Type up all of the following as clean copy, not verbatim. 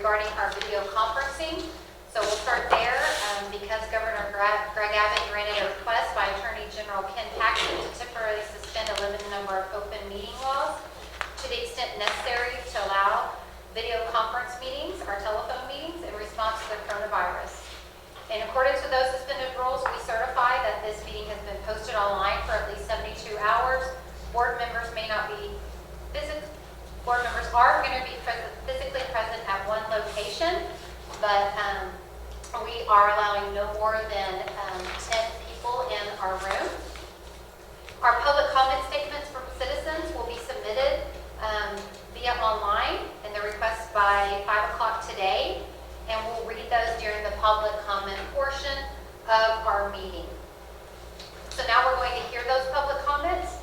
regarding our video conferencing. So we'll start there because Governor Greg Abbott granted a request by Attorney General Ken Paxton to temporarily suspend a limited number of open meeting laws to the extent necessary to allow video conference meetings or telephone meetings in response to the coronavirus. In accordance with those suspended rules, we certify that this meeting has been posted online for at least 72 hours. Board members may not be board members are going to be physically present at one location, but we are allowing no more than 10 people in our room. Our public comment statements from citizens will be submitted via online and the request by 5 o'clock today, and we'll read those during the public comment portion of our meeting. So now we're going to hear those public comments.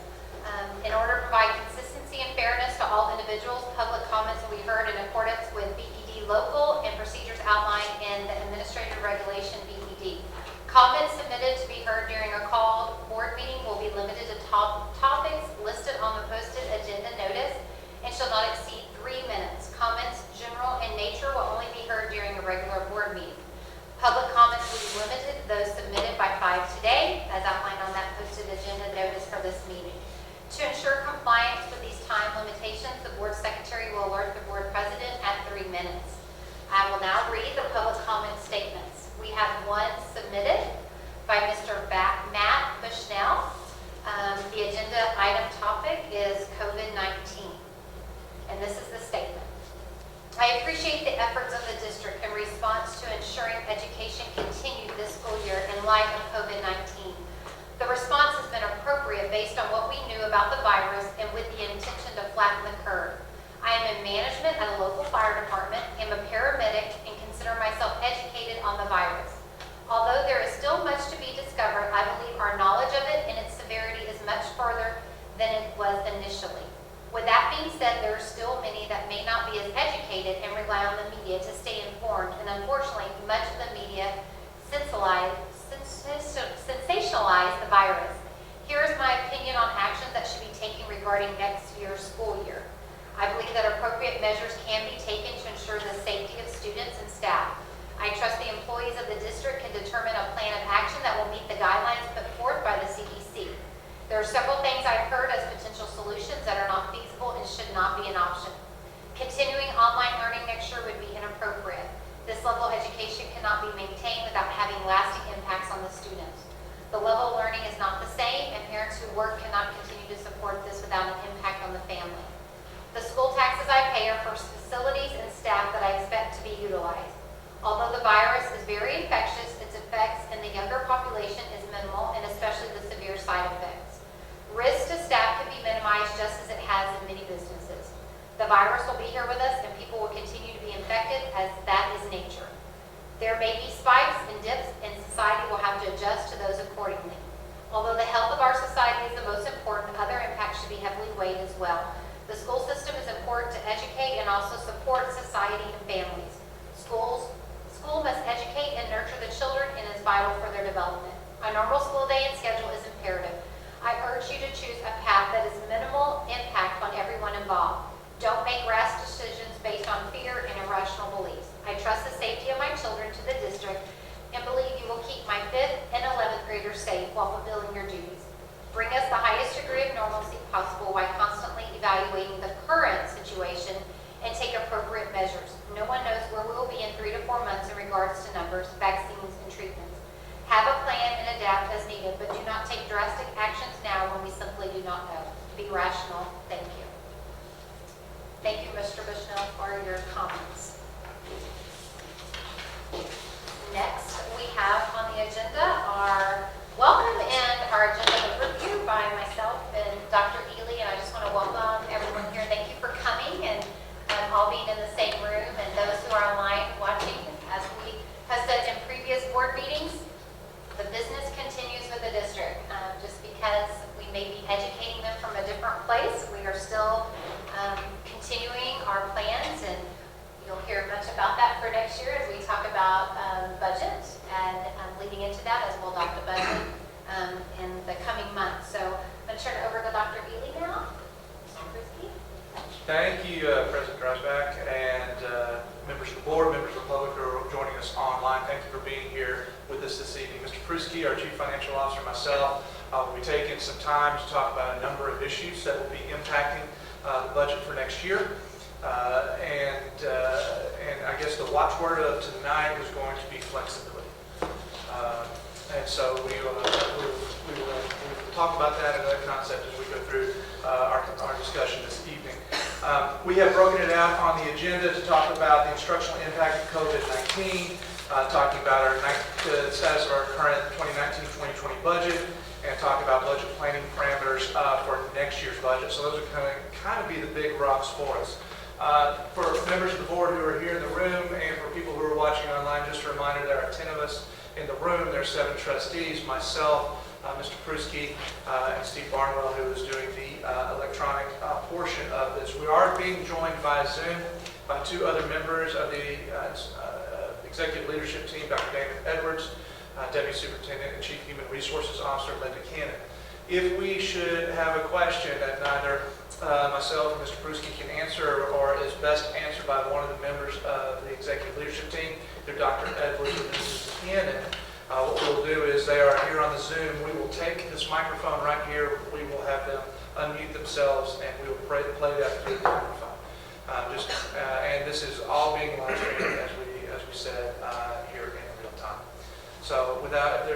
In order to provide consistency and fairness to all individuals, public comments will be heard in accordance with BPD local and procedures outlined in the Administrative Regulation BPD. Comments submitted to be heard during a called board meeting will be limited to topics listed on the posted agenda notice and shall not exceed 3 minutes. Comments general in nature will only be heard during a regular board meeting. Public comments will be limited to those submitted by 5 today, as outlined on that posted agenda notice for this meeting. To ensure compliance with these time limitations, the board secretary will alert the board president at 3 minutes. I will now read the public comment statements. We have one submitted by Mr. Matt Bushnell. The agenda item topic is COVID-19. And this is the statement. I appreciate the efforts of the district in response to ensuring education continued this school year in light of COVID-19. The response has been appropriate based on what we knew about the virus and with the intention to flatten the curve. I am in management at a local fire department, am a paramedic, and consider myself educated on the virus. Although there is still much to be discovered, I believe our knowledge of it and its severity is much further than it was initially. With that being said, there are still many that may not be as educated and rely on the media to stay informed, and unfortunately, much of the media sensationalize the virus. Here is my opinion on actions that should be taken regarding next year's school year. I believe that appropriate measures can be taken to ensure the safety of students and staff. I trust the employees of the district can determine a plan of action that will meet the guidelines put forth by the CDC. There are several things I've heard as potential solutions that are not feasible and should not be an option. Continuing online learning next year would be inappropriate. This level of education cannot be maintained without having lasting impacts on the students. The level of learning is not the same, and parents who work cannot continue to support this without an impact on the family. The school taxes I pay are for facilities and staff that I expect to be utilized. Although the virus is very infectious, its effects in the younger population is minimal, and especially the severe side effects. Risk to staff can be minimized just as it has in many businesses. The virus will be here with us, and people will continue to be infected, as that is nature. There may be spikes and dips, and society will have to adjust to those accordingly. Although the health of our society is the most important, other impacts should be heavily weighed as well. The school system is important to educate and also support society and families. School must educate and nurture the children and is vital for their development. A normal school day and schedule is imperative. I urge you to choose a path that is minimal impact on everyone involved. Don't make rash decisions based on fear and irrational beliefs. I trust the safety of my children to the district and believe you will keep my 5th and 11th graders safe while fulfilling your duties. Bring us the highest degree of normalcy possible while constantly evaluating the current situation and take appropriate measures. No one knows where we will be in 3 to 4 months in regards to numbers, vaccines, and treatments. Have a plan and adapt as needed, but do not take drastic actions now when we simply do not know. Be rational. Thank you. Thank you, Mr. Bushnell, for your comments. Next, we have on the agenda our welcome and our agenda overview by myself and Dr. Ely, and I just want to welcome everyone here. Thank you for coming and all being in the same room, and those who are online watching. As we have said in previous board meetings, the business continues with the district. Just because we may be educating them from a different place, we are still continuing our plans, and you'll hear much about that for next year as we talk about budget and leading into that, as we'll adopt the budget in the coming months. So I'm going to turn it over to Dr. Ely now. Thank you, President Dreisbach, and members of the board, members of the public who are joining us online. Thank you for being here with us this evening. Mr. Pruski, our Chief Financial Officer, myself, will be taking some time to talk about a number of issues that will be impacting the budget for next year. And I guess the watchword of tonight is going to be flexibility. And so we will talk about that and that concept as we go through our discussion this evening. We have broken it out on the agenda to talk about the instructional impact of COVID-19, talking about the status of our current 2019-2020 budget, and talk about budget planning parameters for next year's budget. So those are kind of be the big rocks for us. For members of the board who are here in the room and for people who are watching online, just a reminder, there are 10 of us in the room. There's 7 trustees, myself, Mr. Pruski, and Steve Barnwell, who is doing the electronic portion of this. We are being joined via Zoom by 2 other members of the executive leadership team, Dr. David Edwards, Deputy Superintendent and Chief Human Resources Officer Linda Cannon. If we should have a question that neither myself and Mr. Pruski can answer or is best answered by one of the members of the executive leadership team, either Dr. Edwards or Mrs. Cannon, what we'll do is they are here on the Zoom. We will take this microphone right here. We will have them unmute themselves and we will play that through the microphone. And this is all being live streamed as we said here in real time. So without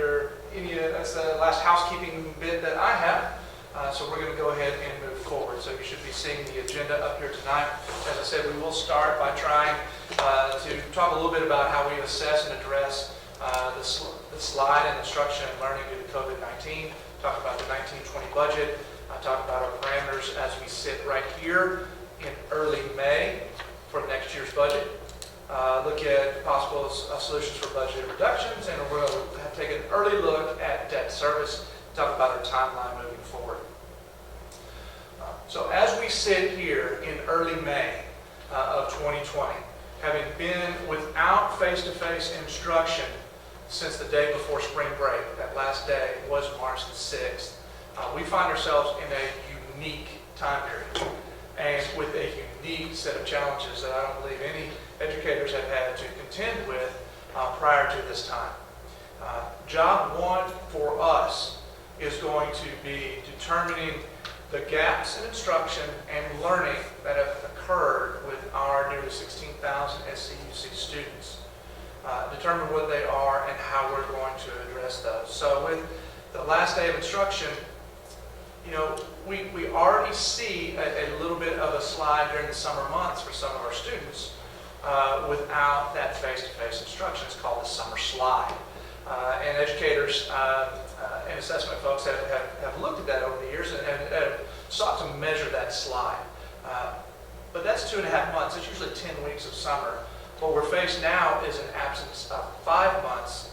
that's the last housekeeping bit that I have. So we're going to go ahead and move forward. So you should be seeing the agenda up here tonight. As I said, we will start by trying to talk a little bit about how we assess and address the slide in instruction and learning due to COVID-19, talk about the 19-20 budget, talk about our parameters as we sit right here in early May for next year's budget, look at possible solutions for budget reductions, and we're going to take an early look at debt service, talk about our timeline moving forward. So as we sit here in early May of 2020, having been without face-to-face instruction since the day before spring break, that last day was March the 6th, we find ourselves in a unique time period and with a unique set of challenges that I don't believe any educators have had to contend with prior to this time. Job one for us is going to be determining the gaps in instruction and learning that have occurred with our nearly 16,000 SCUC students. Determine what they are and how we're going to address those. So with the last day of instruction, we already see a little bit of a slide during the summer months for some of our students without that face-to-face instruction. It's called the summer slide. And educators and assessment folks have looked at that over the years and have sought to measure that slide. But that's 2.5 months. It's usually 10 weeks of summer. What we're faced now is an absence of 5 months,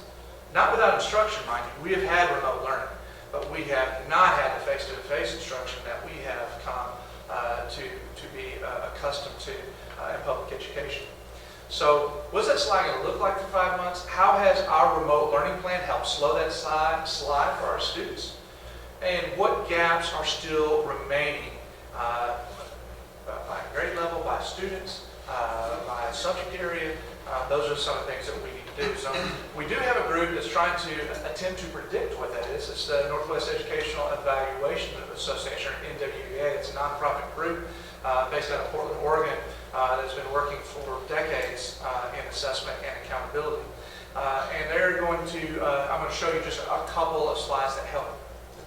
not without instruction, mind you. We have had remote learning, but we have not had the face-to-face instruction that we have come to be accustomed to in public education. So what's that slide going to look like for 5 months? How has our remote learning plan helped slow that slide for our students? And what gaps are still remaining by grade level, by students, by subject area? Those are some of the things that we need to do. So we do have a group that's trying to attempt to predict what that is. It's the Northwest Educational Evaluation Association, or NWEA. It's a nonprofit group based out of Portland, Oregon, that's been working for decades in assessment and accountability. And they're going to, I'm going to show you just a couple of slides that help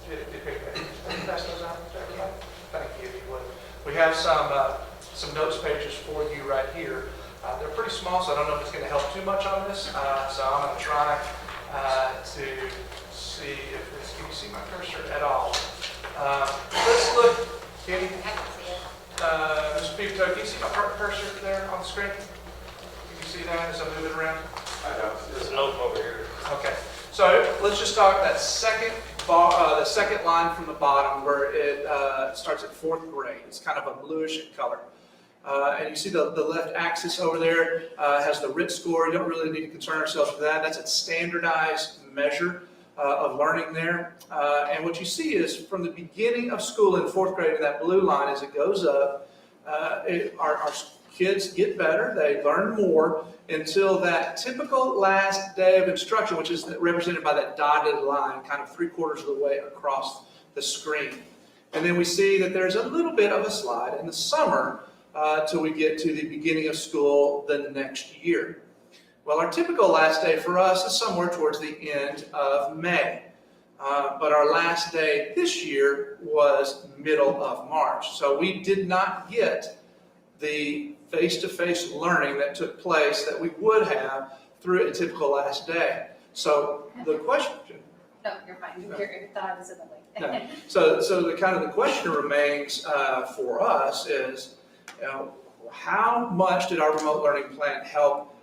depict that. Can you pass those out to everybody? Thank you, if you would. We have some notes pages for you right here. They're pretty small, so I don't know if it's going to help too much on this. So I'm going to try to see if this, can you see my cursor at all? Let's look, Kenny. I can see it. Mr. Pivito, can you see my cursor there on the screen? Can you see that as I move it around? I don't. There's an open over here. Okay. So let's just talk that the second line from the bottom where it starts at 4th grade. It's kind of a bluish in color. And you see the left axis over there has the RIT score. You don't really need to concern ourselves with that. That's a standardized measure of learning there. And what you see is from the beginning of school in 4th grade, that blue line, as it goes up, our kids get better, they learn more until that typical last day of instruction, which is represented by that dotted line, kind of 3/4 of the way across the screen. And then we see that there's a little bit of a slide in the summer till we get to the beginning of school the next year. Well, our typical last day for us is somewhere towards the end of May. But our last day this year was middle of March. So we did not get the face-to-face learning that took place that we would have through a typical last day. So the question... No, you're fine. Your thought is in the way. No. So the question remains for us is, how much did our remote learning plan help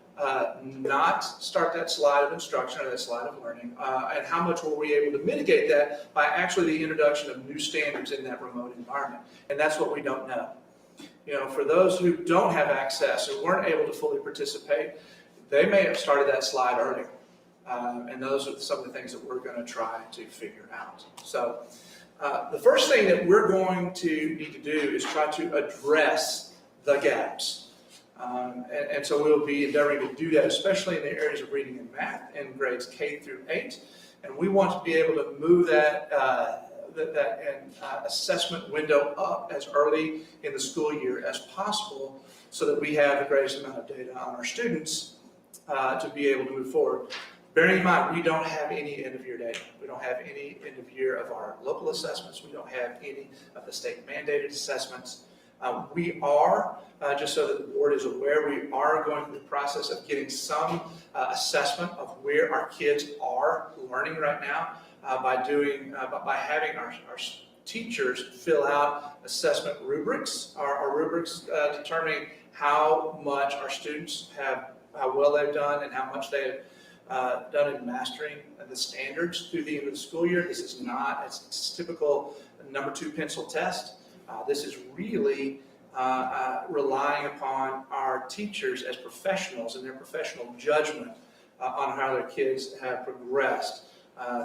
not start that slide of instruction or that slide of learning, and how much were we able to mitigate that by actually the introduction of new standards in that remote environment? And that's what we don't know. For those who don't have access or weren't able to fully participate, they may have started that slide earlier. And those are some of the things that we're going to try to figure out. So the first thing that we're going to need to do is try to address the gaps. And so we'll be endeavoring to do that, especially in the areas of reading and math in grades K through 8. And we want to be able to move that assessment window up as early in the school year as possible so that we have the greatest amount of data on our students to be able to move forward. Bearing in mind, we don't have any end-of-year data. We don't have any end-of-year of our local assessments. We don't have any of the state-mandated assessments. We are, just so that the board is aware, we are going through the process of getting some assessment of where our kids are learning right now by having our teachers fill out assessment rubrics. Our rubrics determining how much our students how well they've done and how much they have done in mastering the standards through the end of the school year. This is not a typical number 2 pencil test. This is really relying upon our teachers as professionals and their professional judgment on how their kids have progressed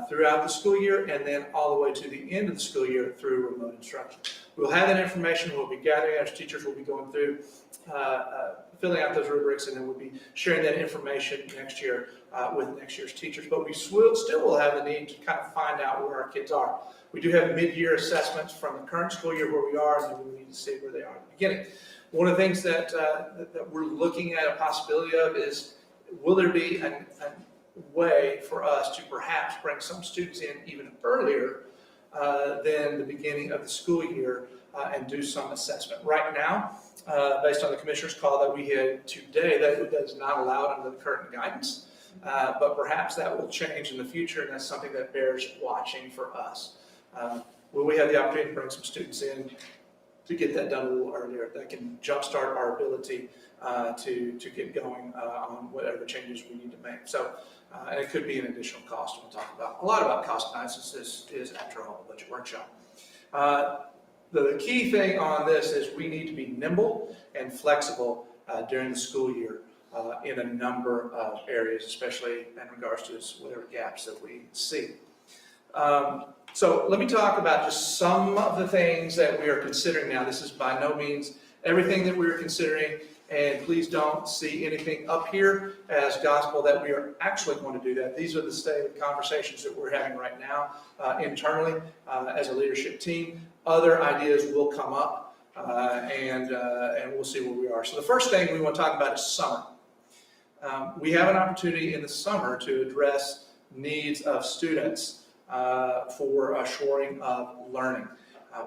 throughout the school year and then all the way to the end of the school year through remote instruction. We'll have that information. We'll be gathering as teachers. We'll be going through filling out those rubrics, and then we'll be sharing that information next year with next year's teachers. But we still will have the need to kind of find out where our kids are. We do have mid-year assessments from the current school year where we are, and then we need to see where they are at the beginning. One of the things that we're looking at a possibility of is, will there be a way for us to perhaps bring some students in even earlier than the beginning of the school year and do some assessment? Right now, based on the commissioner's call that we had today, that is not allowed under the current guidance, but perhaps that will change in the future, and that's something that bears watching for us. Will we have the opportunity to bring some students in to get that done a little earlier? That can jumpstart our ability to get going on whatever changes we need to make. So, and it could be an additional cost. We'll talk about a lot about cost analysis. This is after all a budget workshop. The key thing on this is we need to be nimble and flexible during the school year in a number of areas, especially in regards to whatever gaps that we see. So let me talk about just some of the things that we are considering now. This is by no means everything that we're considering, and please don't see anything up here as gospel that we are actually going to do that. These are the state of conversations that we're having right now internally as a leadership team. Other ideas will come up and we'll see where we are. So the first thing we want to talk about is summer. We have an opportunity in the summer to address needs of students for a shoring of learning.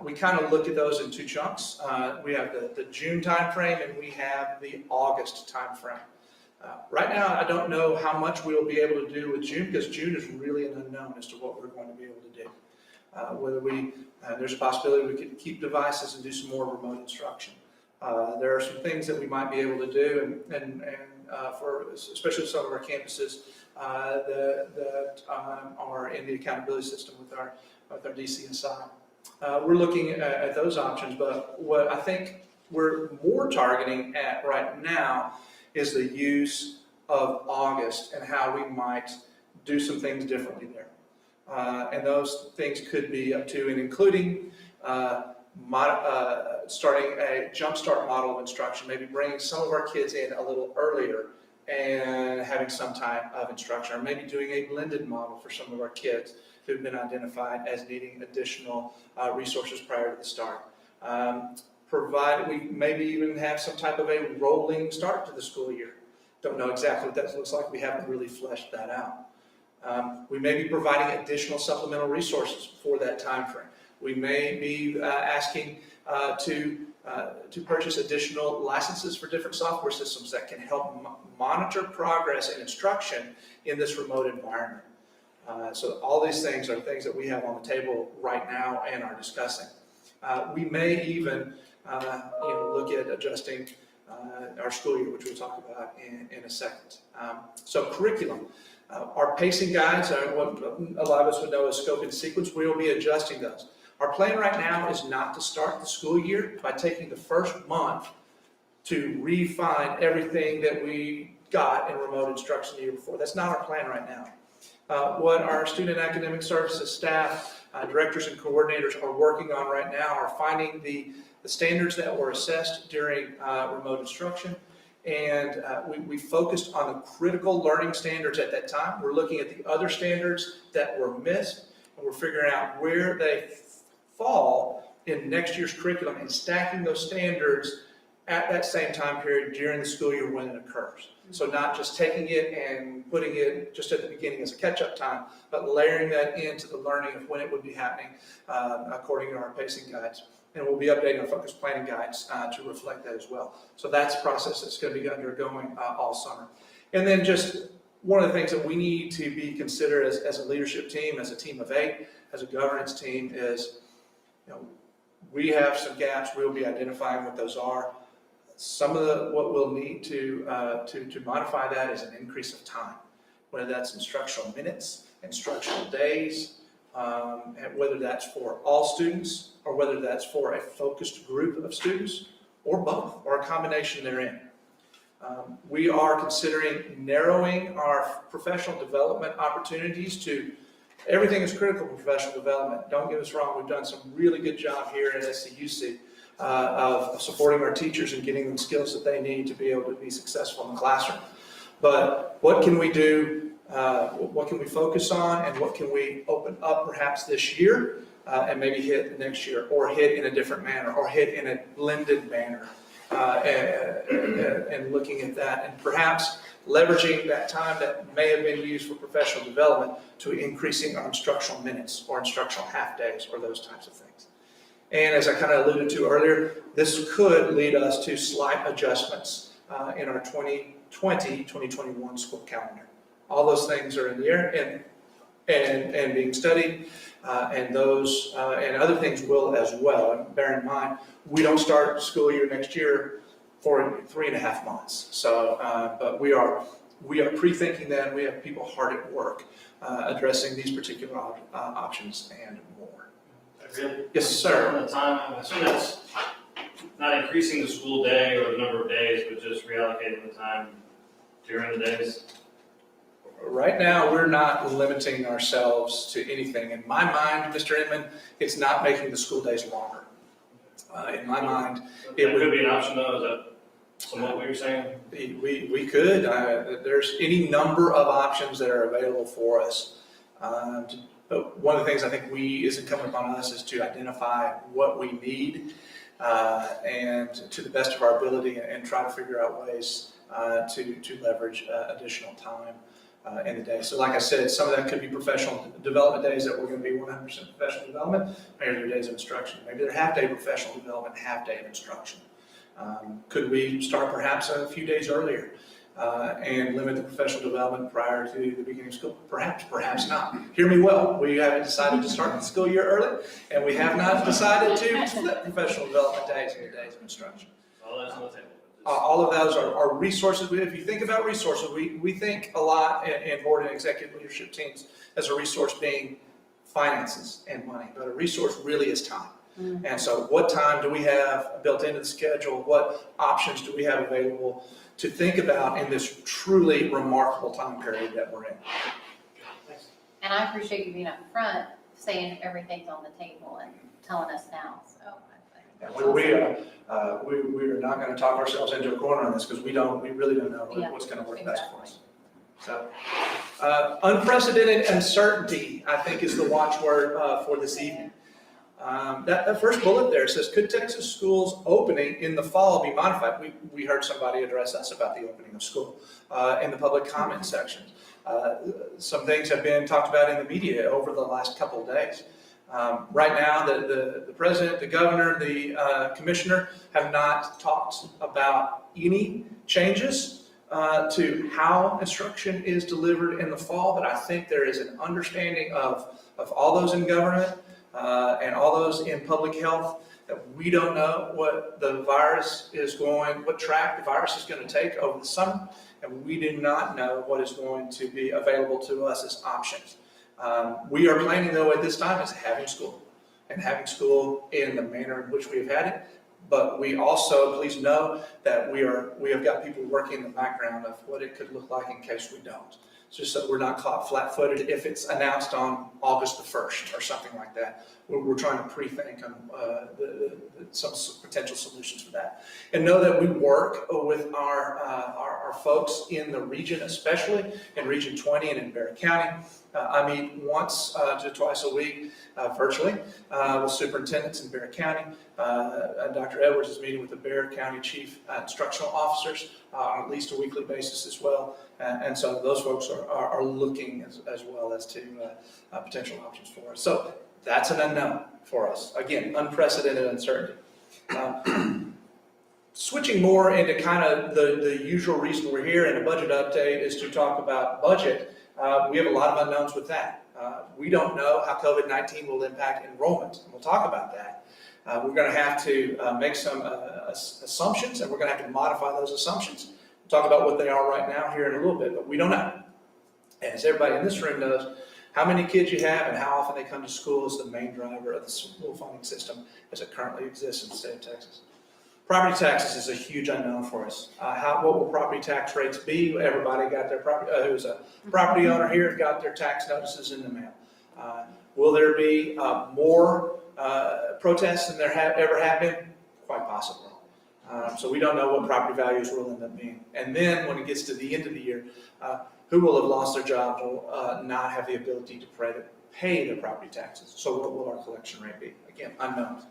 We kind of look at those in 2 chunks. We have the June time frame and we have the August time frame. Right now, I don't know how much we'll be able to do with June, because June is really an unknown as to what we're going to be able to do. Whether there's a possibility we could keep devices and do some more remote instruction. There are some things that we might be able to do, and for especially some of our campuses that are in the accountability system with our DCSI. We're looking at those options, but what I think we're more targeting at right now is the use of August and how we might do some things differently there. And those things could be up to and including starting a jumpstart model of instruction, maybe bringing some of our kids in a little earlier and having some type of instruction, or maybe doing a blended model for some of our kids who've been identified as needing additional resources prior to the start. Provided we maybe even have some type of a rolling start to the school year. Don't know exactly what that looks like. We haven't really fleshed that out. We may be providing additional supplemental resources for that time frame. We may be asking to purchase additional licenses for different software systems that can help monitor progress and instruction in this remote environment. So all these things are things that we have on the table right now and are discussing. We may even look at adjusting our school year, which we'll talk about in a second. So curriculum. Our pacing guides are what a lot of us would know as scope and sequence. We will be adjusting those. Our plan right now is not to start the school year by taking the first month to refine everything that we got in remote instruction the year before. That's not our plan right now. What our student academic services staff, directors and coordinators are working on right now are finding the standards that were assessed during remote instruction. And we focused on the critical learning standards at that time. We're looking at the other standards that were missed, and we're figuring out where they fall in next year's curriculum and stacking those standards at that same time period during the school year when it occurs. So not just taking it and putting it just at the beginning as a catch-up time, but layering that into the learning of when it would be happening according to our pacing guides. And we'll be updating our focus planning guides to reflect that as well. So that's a process that's going to be undergoing all summer. And then just one of the things that we need to be considered as a leadership team, as a team of 8, as a governance team is, we have some gaps. We'll be identifying what those are. Some of what we'll need to modify that is an increase of time, whether that's instructional minutes, instructional days, and whether that's for all students or whether that's for a focused group of students or both or a combination therein. We are considering narrowing our professional development opportunities to everything is critical for professional development. Don't get us wrong, we've done some really good job here at SCUC of supporting our teachers and getting them skills that they need to be able to be successful in the classroom. But what can we do? What can we focus on, and what can we open up perhaps this year and maybe hit next year, or hit in a different manner, or hit in a blended manner, and looking at that, and perhaps leveraging that time that may have been used for professional development to increasing our instructional minutes or instructional half days or those types of things. And as I kind of alluded to earlier, this could lead us to slight adjustments in our 2020-2021 school calendar. All those things are in the air and being studied, and those and other things will as well. And bear in mind, we don't start the school year next year for 3.5 months. So, but we are pre-thinking that, and we have people hard at work addressing these particular options and more. Really? Yes, sir. On the time, I assume that's not increasing the school day or the number of days, but just reallocating the time during the days. Right now, we're not limiting ourselves to anything. In my mind, Mr. Inman, it's not making the school days longer. In my mind, It could be an option though, is that somewhat what you're saying? we could. There's any number of options that are available for us. But one of the things I think is incumbent upon us is to identify what we need and to the best of our ability, and try to figure out ways to leverage additional time in the day. So like I said, some of that could be professional development days that we're going to be 100% professional development. Maybe they're days of instruction. Maybe they're half-day professional development, half-day of instruction. Could we start perhaps a few days earlier and limit the professional development prior to the beginning of school? Perhaps, perhaps not. Hear me well. We haven't decided to start the school year early, and we have not decided to split professional development days into days of instruction. All that's on the table. All of those are resources. If you think about resources, we think a lot in board and executive leadership teams as a resource being finances and money, but a resource really is time. Mm-hmm. And so what time do we have built into the schedule? What options do we have available to think about in this truly remarkable time period that we're in? And I appreciate you being up front, saying everything's on the table and telling us now. So I And we are not going to talk ourselves into a corner on this because we really don't know what's going to work best for us. So, unprecedented uncertainty, I think, is the watchword for this evening. That first bullet there says, could Texas schools opening in the fall be modified? We heard somebody address us about the opening of school in the public comment sections. Some things have been talked about in the media over the last couple of days. Right now, the president, the governor, the commissioner have not talked about any changes to how instruction is delivered in the fall, but I think there is an understanding of all those in government and all those in public health that we don't know what the virus is going, what track the virus is going to take over the summer, and we do not know what is going to be available to us as options. We are planning, though, at this time is having school in the manner in which we have had it. But we also, please know that we have got people working in the background of what it could look like in case we don't. Just so we're not caught flat-footed if it's announced on August the 1st or something like that. We're trying to pre-think on some potential solutions for that. And know that we work with our folks in the region, especially in Region 20 and in Barry County. I meet once to twice a week virtually with superintendents in Barry County. Dr. Edwards is meeting with the Barry County Chief Instructional Officers on at least a weekly basis as well. And so those folks are looking as well as to potential options for us. So that's an unknown for us. Again, unprecedented uncertainty. Switching more into kind of the usual reason we're here in a budget update is to talk about budget. We have a lot of unknowns with that. We don't know how COVID-19 will impact enrollment, and we'll talk about that. We're going to have to make some assumptions, and we're going to have to modify those assumptions. We'll talk about what they are right now here in a little bit, but we don't know. And as everybody in this room knows, how many kids you have and how often they come to school is the main driver of the school funding system as it currently exists in the state of Texas. Property taxes is a huge unknown for us. What will property tax rates be? Everybody got their property, who's a property owner here got their tax notices in the mail. Will there be more protests than there ever have been? Quite possibly. So we don't know what property values will end up being. And then when it gets to the end of the year, who will have lost their job will not have the ability to pay their property taxes. So what will our collection rate be? Again, unknown.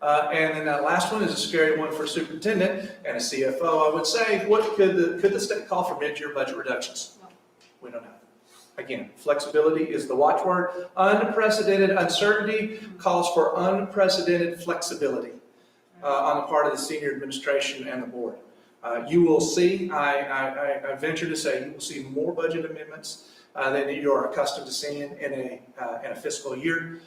And then that last one is a scary one for a superintendent and a CFO. I would say, what could the state call for mid-year budget reductions? We don't know. Again, flexibility is the watchword. Unprecedented uncertainty calls for unprecedented flexibility on the part of the senior administration and the board. You will see, I venture to say, you will see more budget amendments than you are accustomed to seeing in a fiscal year.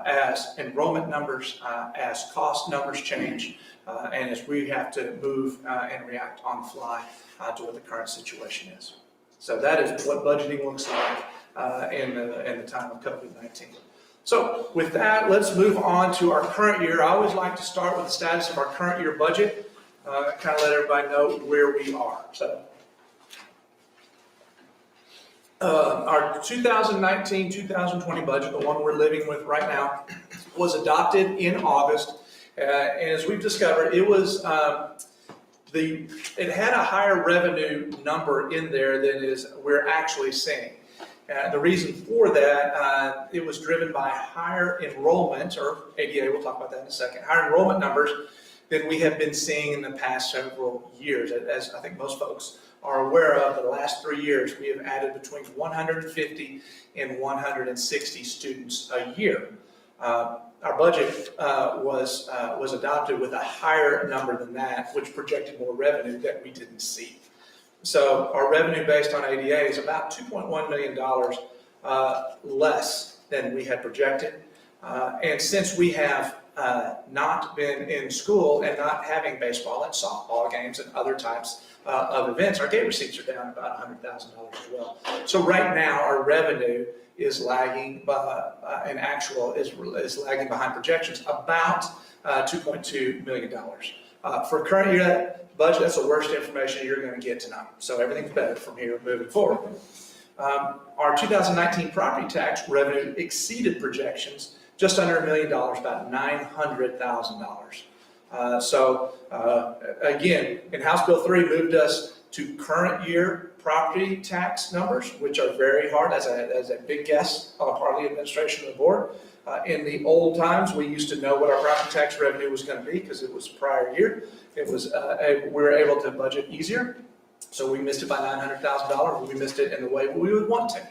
As enrollment numbers, as cost numbers change, and as we have to move and react on the fly to what the current situation is. So that is what budgeting looks like in the time of COVID-19. So with that, let's move on to our current year. I always like to start with the status of our current year budget, kind of let everybody know where we are. So our 2019-2020 budget, the one we're living with right now, was adopted in August. And as we've discovered, it was it had a higher revenue number in there than we're actually seeing. The reason for that, it was driven by higher enrollment, or ADA, we'll talk about that in a second, higher enrollment numbers than we have been seeing in the past several years. As I think most folks are aware of, the last 3 years, we have added between 150 and 160 students a year. Our budget was adopted with a higher number than that, which projected more revenue that we didn't see. So our revenue based on ADA is about $2.1 million less than we had projected. And since we have not been in school and not having baseball and softball games and other types of events, our gate receipts are down about $100,000 as well. So right now our revenue is lagging, in actual is lagging behind projections about $2.2 million. For current year budget, that's the worst information you're going to get tonight. So everything's better from here moving forward. Our 2019 property tax revenue exceeded projections just under $1 million, about $900,000. Again, in House Bill 3 moved us to current year property tax numbers, which are very hard as a big guess on the part of the administration and the board. In the old times, we used to know what our property tax revenue was going to be because it was prior year. It was we were able to budget easier. So we missed it by $900,000. We missed it in the way we would want to.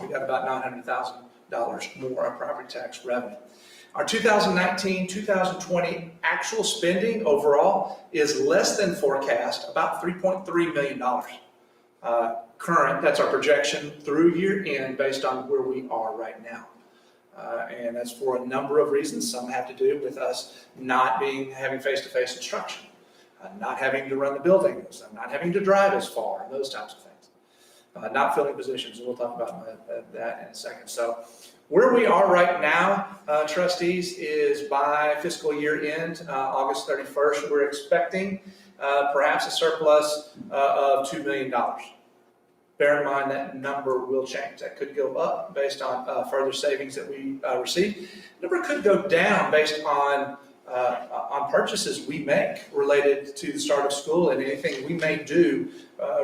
We got about $900,000 more of property tax revenue. Our 2019-2020 actual spending overall is less than forecast, about $3.3 million. Current, that's our projection through year end based on where we are right now. And that's for a number of reasons. Some have to do with us not having face-to-face instruction, not having to run the buildings, not having to drive as far, and those types of things. Not filling positions, and we'll talk about that in a second. So where we are right now, trustees, is by fiscal year end, August 31st, we're expecting perhaps a surplus of $2 million. Bear in mind that number will change. That could go up based on further savings that we receive. The number could go down based on purchases we make related to the start of school and anything we may do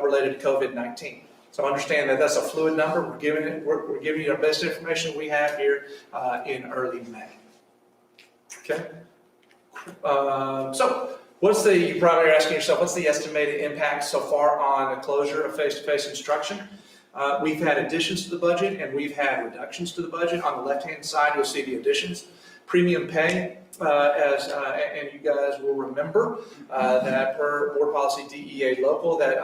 related to COVID-19. So understand that that's a fluid number. We're giving you our best information we have here in early May. Okay. You're probably asking yourself, what's the estimated impact so far on the closure of face-to-face instruction? We've had additions to the budget and we've had reductions to the budget. On the left-hand side, you'll see the additions. Premium pay, and you guys will remember that per board policy DEA local that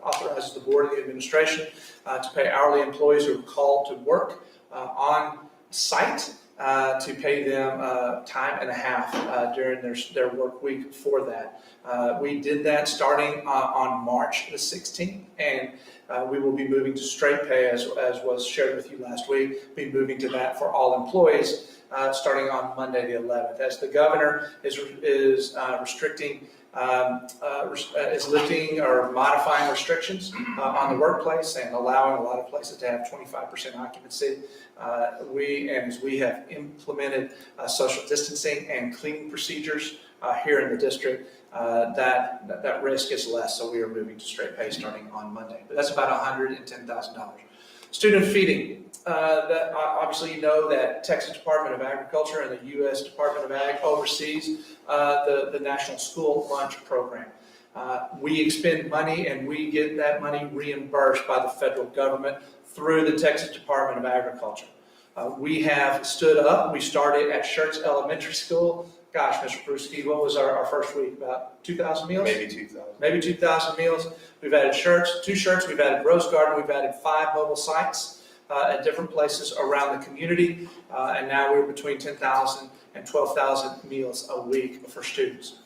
authorizes the board and the administration to pay hourly employees who are called to work on site to pay them time and a half during their work week for that. We did that starting on March the 16th, and we will be moving to straight pay as was shared with you last week, be moving to that for all employees starting on Monday the 11th. As the governor is restricting, is lifting or modifying restrictions on the workplace and allowing a lot of places to have 25% occupancy. As we have implemented social distancing and cleaning procedures here in the district, that risk is less, so we are moving to straight pay starting on Monday. But that's about $110,000. Student feeding. Obviously you know that Texas Department of Agriculture and the U.S. Department of Ag oversees the National School Lunch Program. We expend money and we get that money reimbursed by the federal government through the Texas Department of Agriculture. We have stood up. We started at Schertz Elementary School. Gosh, Mr. Pruski, what was our first week? About 2,000 meals? Maybe 2,000. Maybe 2,000 meals. We've added Schertz, 2 Schertz. We've added Rose Garden. We've added 5 mobile sites at different places around the community. And now we're between 10,000 and 12,000 meals a week for students.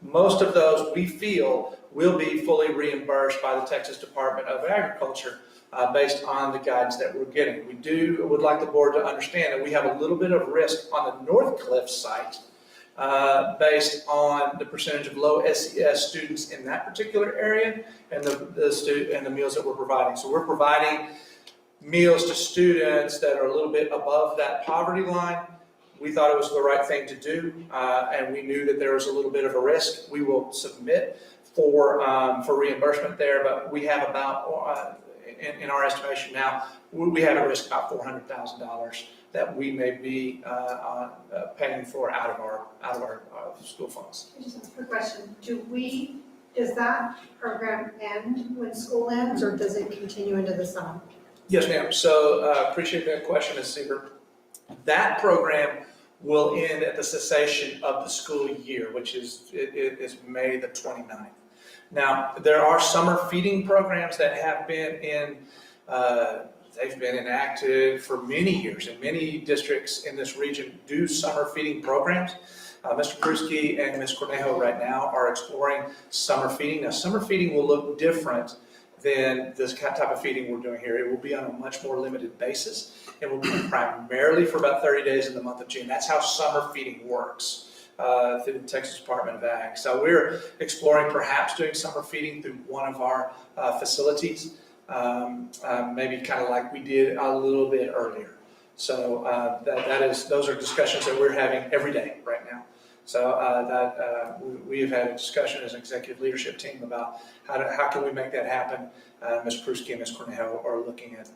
Most of those we feel will be fully reimbursed by the Texas Department of Agriculture based on the guidance that we're getting. We would like the board to understand that we have a little bit of risk on the North Cliff site based on the percentage of low SES students in that particular area and the meals that we're providing. So we're providing meals to students that are a little bit above that poverty line. We thought it was the right thing to do, and we knew that there was a little bit of a risk. We will submit for reimbursement there, but we have about, in our estimation now, we have a risk about $400,000 that we may be paying for out of our school funds. I just have a quick question. Does that program end when school ends, or does it continue into the summer? Yes, ma'am. So appreciate that question, Ms. Sieber. That program will end at the cessation of the school year, which is May the 29th. Now, there are summer feeding programs that have been they've been enacted for many years, and many districts in this region do summer feeding programs. Mr. Pruski and Ms. Cornejo right now are exploring summer feeding. Now, summer feeding will look different than this type of feeding we're doing here. It will be on a much more limited basis. It will be primarily for about 30 days in the month of June. That's how summer feeding works through the Texas Department of Ag. So we're exploring perhaps doing summer feeding through one of our facilities, maybe kind of like we did a little bit earlier. So those are discussions that we're having every day right now. So we have had a discussion as an executive leadership team about how can we make that happen. Ms. Pruski and Ms. Cornejo are looking at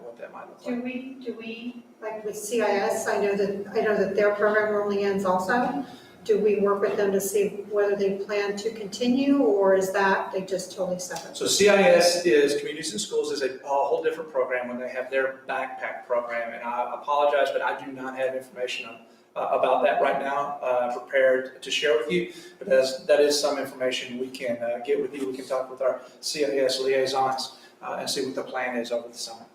what that might look like. Do we, like with CIS, I know that their program normally ends also. Do we work with them to see whether they plan to continue, or is that they just totally separate? So CIS is Communities in Schools is a whole different program when they have their backpack program, and I apologize, but I do not have information about that right now prepared to share with you. But that is some information we can get with you. We can talk with our CIS liaisons and see what the plan is over the summer.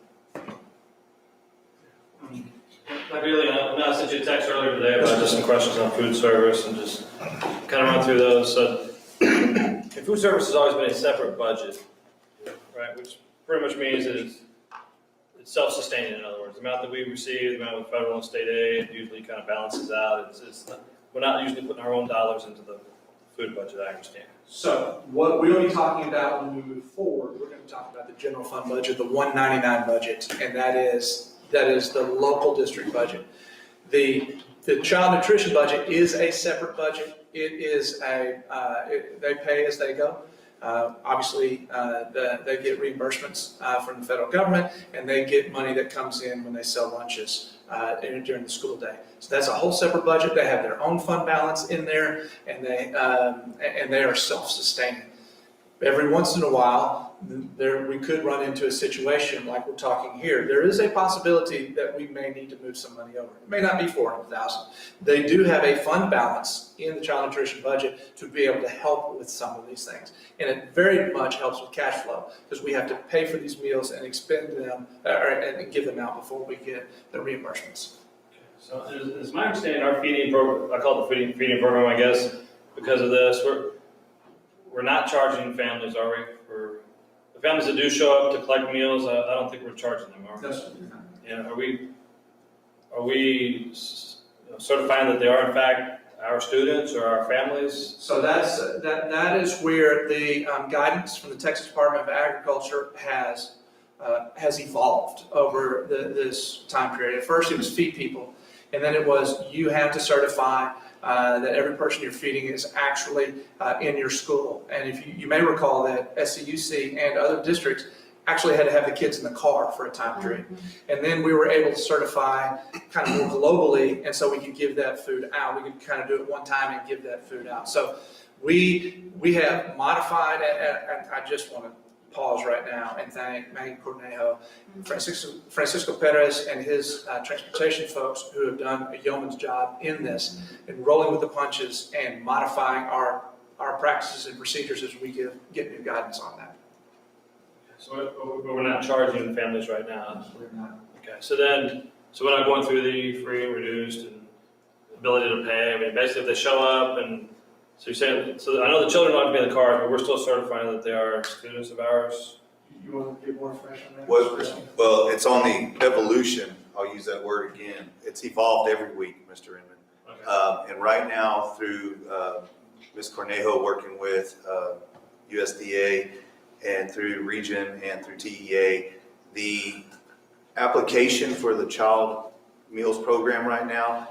Like really, I sent you a text earlier today about just some questions on food service and just kind of run through those. So, food service has always been a separate budget, right? Which pretty much means that it's self-sustaining. In other words, the amount that we receive, the amount of federal and state aid, usually kind of balances out. We're not usually putting our own dollars into the food budget. I understand. So what we'll be talking about when we move forward, we're going to talk about the general fund budget, the 199 budget, and that is the local district budget. The child nutrition budget is a separate budget. It is they pay as they go. Obviously, they get reimbursements from the federal government, and they get money that comes in when they sell lunches during the school day. So that's a whole separate budget. They have their own fund balance in there, and they are self-sustaining. Every once in a while, we could run into a situation like we're talking here. There is a possibility that we may need to move some money over. It may not be $400,000. They do have a fund balance in the child nutrition budget to be able to help with some of these things. And it very much helps with cash flow because we have to pay for these meals and expend them and give them out before we get the reimbursements. So is my understanding our feeding program, I call it the feeding program, I guess, because of this, we're not charging families, are we? For the families that do show up to collect meals, I don't think we're charging them, are we? Yes. Yeah, are we certifying that they are in fact our students or our families? So that is where the guidance from the Texas Department of Agriculture has evolved over this time period. At first, it was feed people, and then it was you have to certify that every person you're feeding is actually in your school. And if you may recall that SCUC and other districts actually had to have the kids in the car for a time period. And then we were able to certify kind of more globally, and so we could give that food out. We could kind of do it one time and give that food out. So we have modified, and I just want to pause right now and thank Maggie Cornejo, Francisco Perez and his transportation folks who have done a yeoman's job in this, in rolling with the punches and modifying our practices and procedures as we get new guidance on that. So we're not charging families right now. We're not. Okay, so we're not going through the free and reduced and ability to pay. I mean, basically if they show up and so you're saying, so I know the children don't have to be in the cars, but we're still certifying that they are students of ours. You want to give more information on that? Well, it's on the evolution. I'll use that word again. It's evolved every week, Mr. Inman. Okay. And right now, through Ms. Cornejo working with USDA and through Region and through TEA, the application for the Child Meals Program right now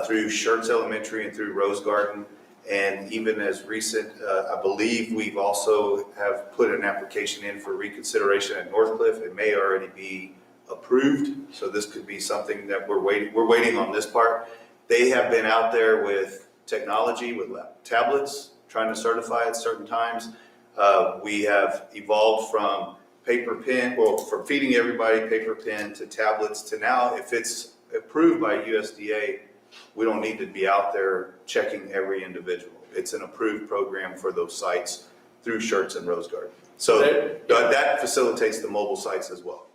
through Schertz Elementary and through Rose Garden, and even as recent, I believe we've also have put an application in for reconsideration at Northcliffe. It may already be approved, so this could be something that we're waiting on this part. They have been out there with technology, with tablets, trying to certify at certain times. We have evolved from paper pen, well, from feeding everybody paper pen to tablets to now, if it's approved by USDA, we don't need to be out there checking every individual. It's an approved program for those sites through Schertz and Rose Garden. So that facilitates the mobile sites as well.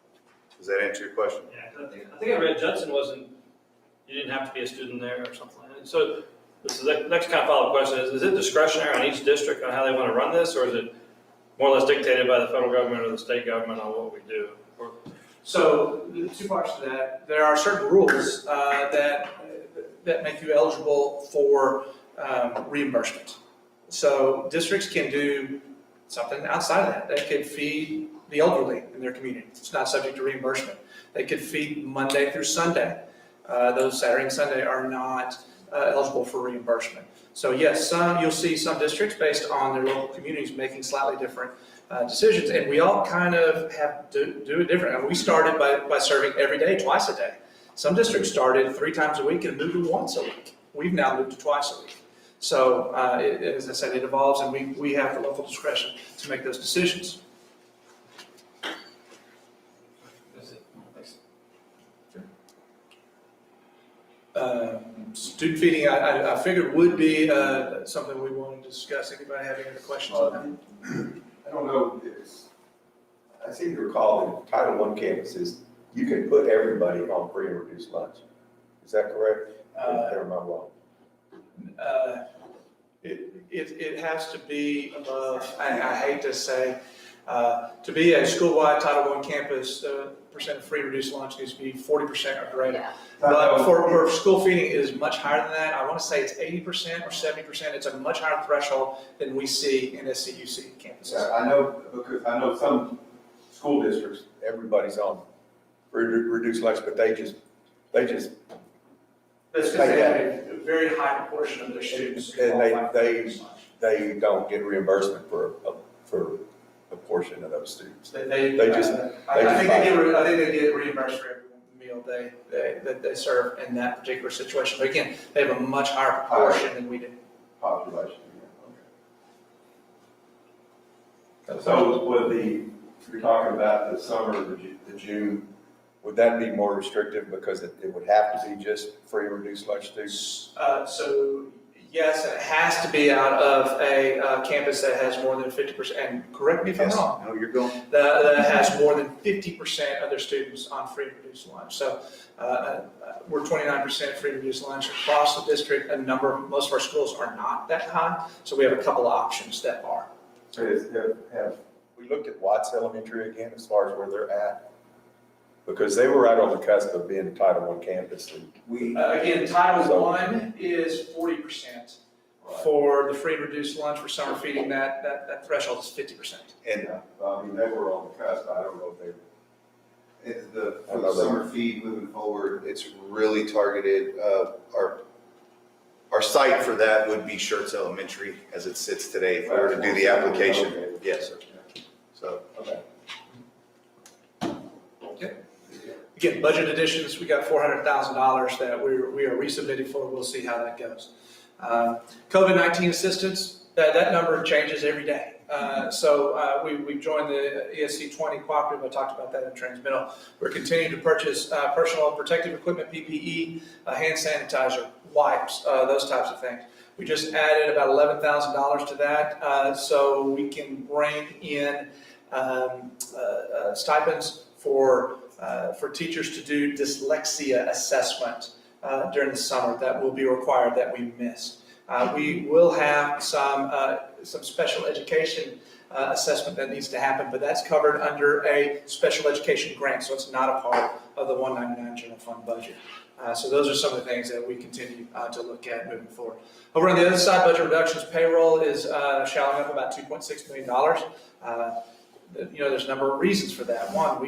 Does that answer your question? Yeah, I think I read Judson you didn't have to be a student there or something like that. So this is the next kind of follow-up question is it discretionary on each district on how they want to run this, or is it more or less dictated by the federal government or the state government on what we do? So the two parts to that. There are certain rules that make you eligible for reimbursement. So districts can do something outside of that. They could feed the elderly in their community. It's not subject to reimbursement. They could feed Monday through Sunday. Those Saturday and Sunday are not eligible for reimbursement. So yes, you'll see some districts based on their local communities making slightly different decisions, and we all kind of have to do it different. And we started by serving every day, twice a day. Some districts started 3 times a week and moved to once a week. We've now moved to twice a week. So as I said, it evolves, and we have the local discretion to make those decisions. That's it. Thanks. Student feeding, I figured would be something we wanted to discuss. Anybody have any other questions on that? I don't know, I seem to recall that Title I campuses, you can put everybody on free and reduced lunch. Is that correct? Or am I wrong? It has to be above, I hate to say, to be a school-wide Title I campus, percent of free reduced lunch needs to be 40% or greater. Yeah. But for school feeding, it is much higher than that. I want to say it's 80% or 70%. It's a much higher threshold than we see in SCUC campuses. Yeah, I know, because I know some school districts, everybody's on free reduced lunch, but they just, That's because they have a very high proportion of their students. And they- qualify for reduced lunch. they don't get reimbursement for a portion of those students. They just- I think they get reimbursed for every meal they serve in that particular situation. But again, they have a much higher proportion than we do. Population, yeah, okay. So you're talking about the summer, the June, would that be more restrictive because it would have to be just free and reduced lunch students? So yes, and it has to be out of a campus that has more than 50%, and correct me if I'm Yes, wrong, no, you're going. that has more than 50% of their students on free and reduced lunch. So we're 29% free and reduced lunch across the district. Most of our schools are not that high, so we have a couple of options that are. So have we looked at Watts Elementary again as far as where they're at? Because they were right on the cusp of being a Title I campus. And Again, Title I is 40%. For the free and reduced lunch for summer feeding, that threshold is 50%. And I mean, they were on the cusp. I don't know if they. for the summer feed moving forward, it's really targeted. Our site for that would be Schertz Elementary as it sits today. If we were to do the application, Okay. yes, sir. So. Okay. Again, budget additions, we got $400,000 that we are resubmitting for. We'll see how that goes. COVID-19 assistance, that number changes every day. So we've joined the ESC 20 cooperative. I talked about that in transmittal. We're continuing to purchase personal protective equipment, PPE, hand sanitizer, wipes, those types of things. We just added about $11,000 to that so we can bring in stipends for teachers to do dyslexia assessment during the summer. That will be required that we missed. We will have some special education assessment that needs to happen, but that's covered under a special education grant, so it's not a part of the 199 general fund budget. So those are some of the things that we continue to look at moving forward. Over on the other side, budget reductions, payroll is shalling up about $2.6 million. There's a number of reasons for that. One,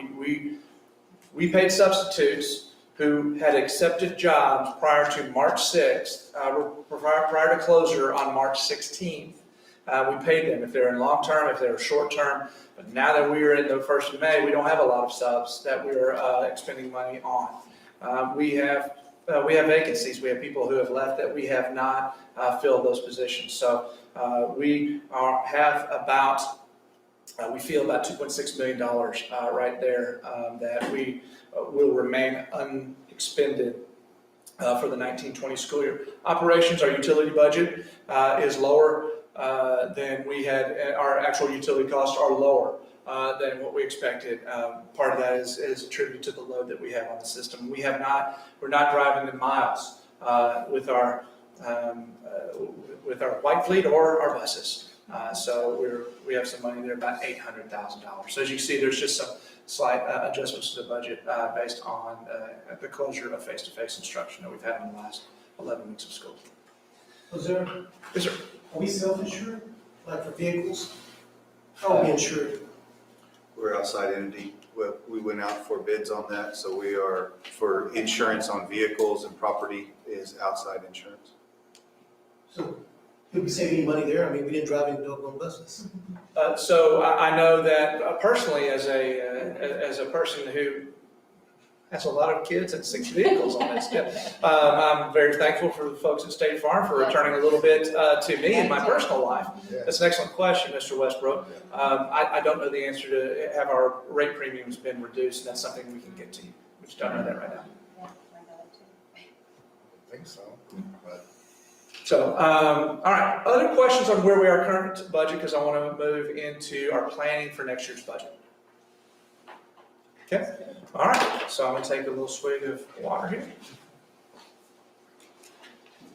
we paid substitutes who had accepted jobs prior to March 6th, prior to closure on March 16th. We paid them if they're in long term, if they're short term. But now that we are in the 1st of May, we don't have a lot of subs that we're expending money on. We have vacancies. We have people who have left that we have not filled those positions. So we feel about $2.6 million right there that we will remain unexpended for the 19-20 school year. Operations, our utility budget is lower than we had. Our actual utility costs are lower than what we expected. Part of that is attributed to the load that we have on the system. We're not driving the miles with our white fleet or our buses. So we have some money there, about $800,000. So as you can see, there's just some slight adjustments to the budget based on the closure of face-to-face instruction that we've had in the last 11 weeks of school. Is there, Yes, sir. are we self-insured, like for vehicles? How are we insured? We're outside entity. We went out for bids on that, so we are, for insurance on vehicles and property is outside insurance. So did we save any money there? I mean, we didn't drive any dog buses. So I know that personally, as a person who has a lot of kids and 6 vehicles on that step, I'm very thankful for the folks at State Farm for returning a little bit to me in my personal life. That's an excellent question, Mr. Westbrook. I don't know the answer to have our rate premiums been reduced, and that's something we can get to you. We just don't know that right now. I think so. But So, all right, other questions on where we are current budget, because I want to move into our planning for next year's budget. Okay, all right, so I'm going to take a little swig of water here.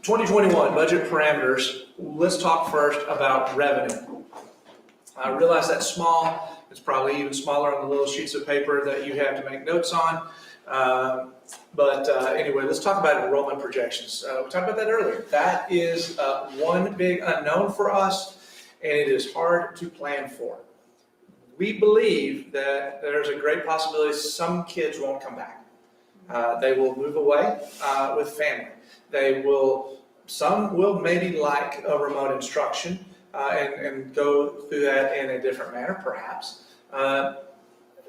2021 budget parameters. Let's talk first about revenue. I realize that's small. It's probably even smaller on the little sheets of paper that you have to make notes on. Anyway, let's talk about enrollment projections. We talked about that earlier. That is one big unknown for us, and it is hard to plan for. We believe that there's a great possibility some kids won't come back. They will move away with family. Some will maybe like a remote instruction and go through that in a different manner, perhaps.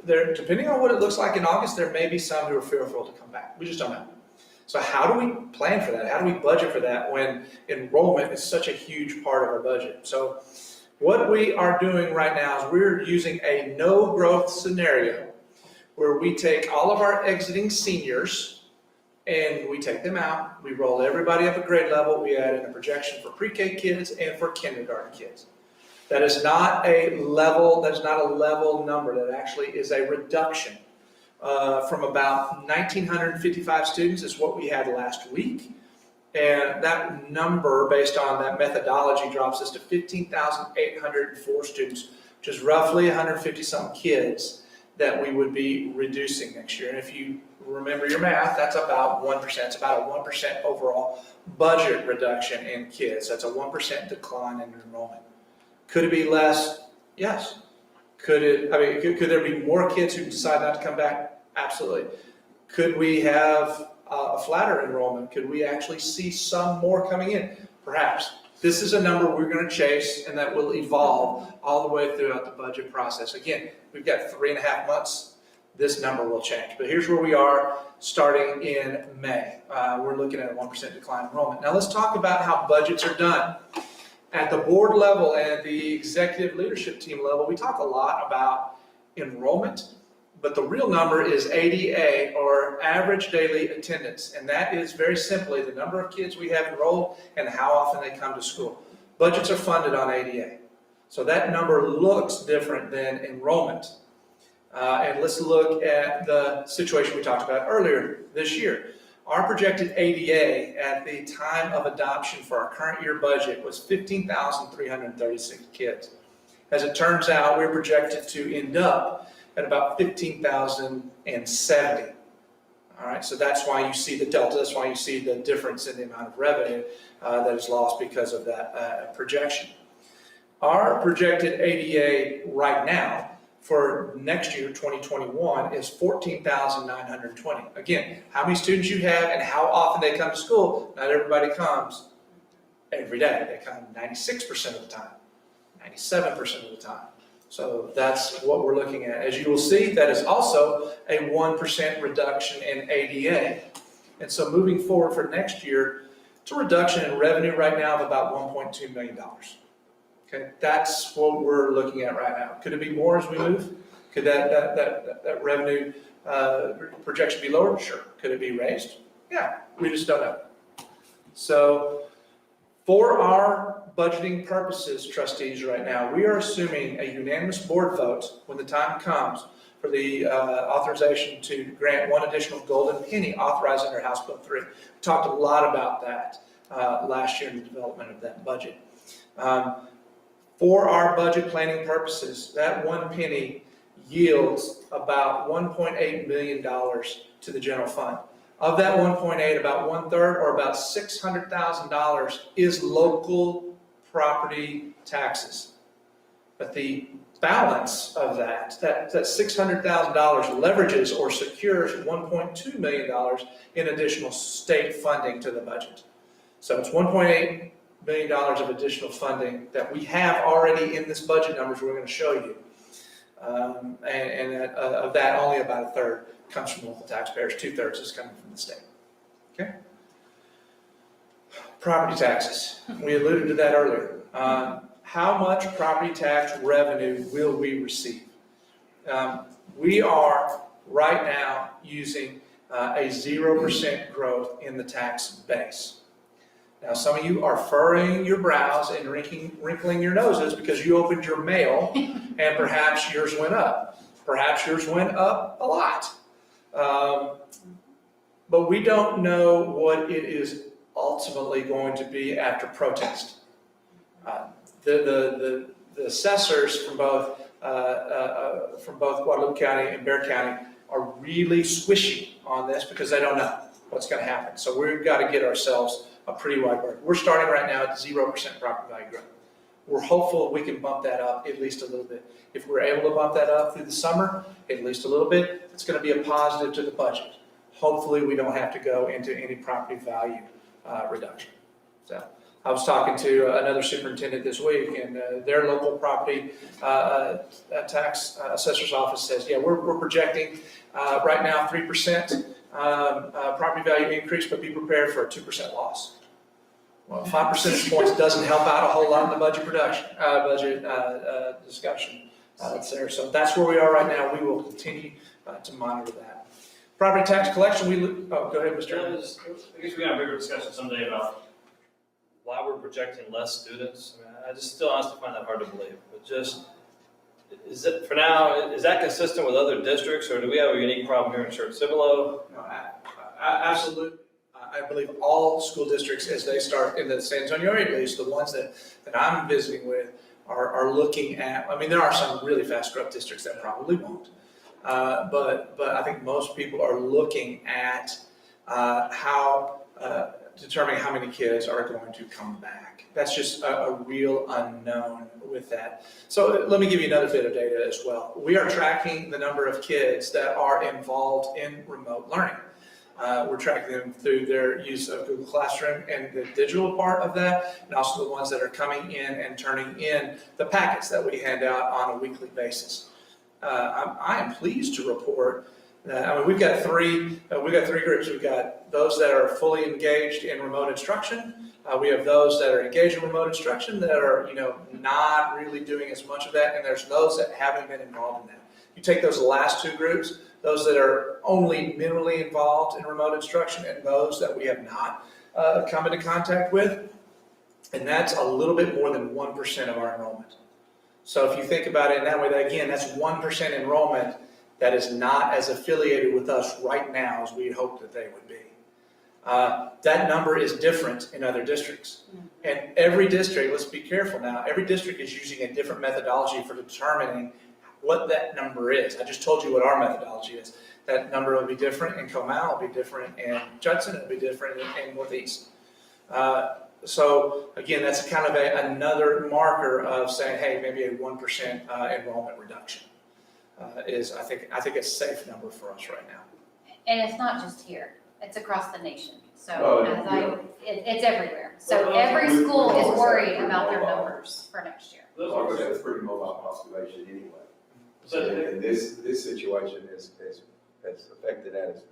Depending on what it looks like in August, there may be some who are fearful to come back. We just don't know. So how do we plan for that? How do we budget for that when enrollment is such a huge part of our budget? So what we are doing right now is we're using a no growth scenario where we take all of our exiting seniors and we take them out. We roll everybody up a grade level. We add in a projection for pre-K kids and for kindergarten kids. That is not a level number. That actually is a reduction from about 1,955 students is what we had last week. And that number, based on that methodology, drops us to 15,804 students, which is roughly 150-some kids that we would be reducing next year. And if you remember your math, that's about 1%. It's about a 1% overall budget reduction in kids. That's a 1% decline in enrollment. Could it be less? Yes. Could there be more kids who decide not to come back? Absolutely. Could we have a flatter enrollment? Could we actually see some more coming in? Perhaps. This is a number we're going to chase, and that will evolve all the way throughout the budget process. Again, we've got 3.5 months. This number will change. But here's where we are starting in May. We're looking at a 1% decline in enrollment. Now let's talk about how budgets are done. At the board level and the executive leadership team level, we talk a lot about enrollment, but the real number is ADA, or average daily attendance. And that is very simply the number of kids we have enrolled and how often they come to school. Budgets are funded on ADA. So that number looks different than enrollment. And let's look at the situation we talked about earlier this year. Our projected ADA at the time of adoption for our current year budget was 15,336 kids. As it turns out, we're projected to end up at about 15,070. All right, so that's why you see the delta. That's why you see the difference in the amount of revenue that is lost because of that projection. Our projected ADA right now for next year, 2021, is 14,920. Again, how many students you have and how often they come to school. Not everybody comes every day. They come 96% of the time, 97% of the time. So that's what we're looking at. As you will see, that is also a 1% reduction in ADA. And so moving forward for next year, it's a reduction in revenue right now of about $1.2 million. Okay, that's what we're looking at right now. Could it be more as we move? Could that revenue projection be lower? Sure. Could it be raised? Yeah, we just don't know. So for our budgeting purposes, trustees, right now, we are assuming a unanimous board vote when the time comes for the authorization to grant one additional golden penny authorized under House Bill 3. We talked a lot about that last year in the development of that budget. For our budget planning purposes, that one penny yields about $1.8 million to the general fund. Of that 1.8, about 1/3, or about $600,000, is local property taxes. But the balance of that $600,000 leverages or secures $1.2 million in additional state funding to the budget. So it's $1.8 million of additional funding that we have already in this budget numbers we're going to show you. Of that, only about a third comes from local taxpayers, 2/3 is coming from the state. Okay? Property taxes. We alluded to that earlier. How much property tax revenue will we receive? We are right now using a 0% growth in the tax base. Now, some of you are furrowing your brows and wrinkling your noses because you opened your mail and perhaps yours went up. Perhaps yours went up a lot. But we don't know what it is ultimately going to be after protest. The assessors from both Guadalupe County and Bexar County are really squishy on this because they don't know what's going to happen. So we've got to get ourselves a pretty wide berth. We're starting right now at 0% property value growth. We're hopeful we can bump that up at least a little bit. If we're able to bump that up through the summer, at least a little bit, it's going to be a positive to the budget. Hopefully we don't have to go into any property value reduction. So I was talking to another superintendent this week, and their local property tax assessor's office says, yeah, we're projecting right now 3% property value increase, but be prepared for a 2% loss. Well, 5 percentage points doesn't help out a whole lot in the budget discussion that's there. So that's where we are right now. We will continue to monitor that. Property tax collection, go ahead, Mr. Evans. I guess we got a bigger discussion someday about why we're projecting less students. I mean, I just still honestly find that hard to believe. But just, is it, for now, is that consistent with other districts, or do we have a unique problem here in Schertz-Cibolo? No, absolutely. I believe all school districts, as they start in the San Antonio area, at least the ones that I'm visiting with, are looking at, I mean, there are some really fast growth districts that probably won't. But I think most people are looking at determining how many kids are going to come back. That's just a real unknown with that. So let me give you another bit of data as well. We are tracking the number of kids that are involved in remote learning. We're tracking them through their use of Google Classroom and the digital part of that, and also the ones that are coming in and turning in the packets that we hand out on a weekly basis. I am pleased to report that, I mean, we've got three groups. We've got those that are fully engaged in remote instruction. We have those that are engaged in remote instruction that are, not really doing as much of that, and there's those that haven't been involved in that. You take those last two groups, those that are only minimally involved in remote instruction and those that we have not come into contact with, and that's a little bit more than 1% of our enrollment. So if you think about it in that way, again, that's 1% enrollment that is not as affiliated with us right now as we had hoped that they would be. That number is different in other districts. And every district, let's be careful now, every district is using a different methodology for determining what that number is. I just told you what our methodology is. That number will be different in Comal, it'll be different in Judson, it'll be different in Northeast. So again, that's kind of another marker of saying, hey, maybe a 1% enrollment reduction is, I think a safe number for us right now. And it's not just here, it's across the nation. So Oh, it's everywhere. So every school is worried about their numbers for next year. Like that's a pretty mobile population anyway. So, and this situation has affected that,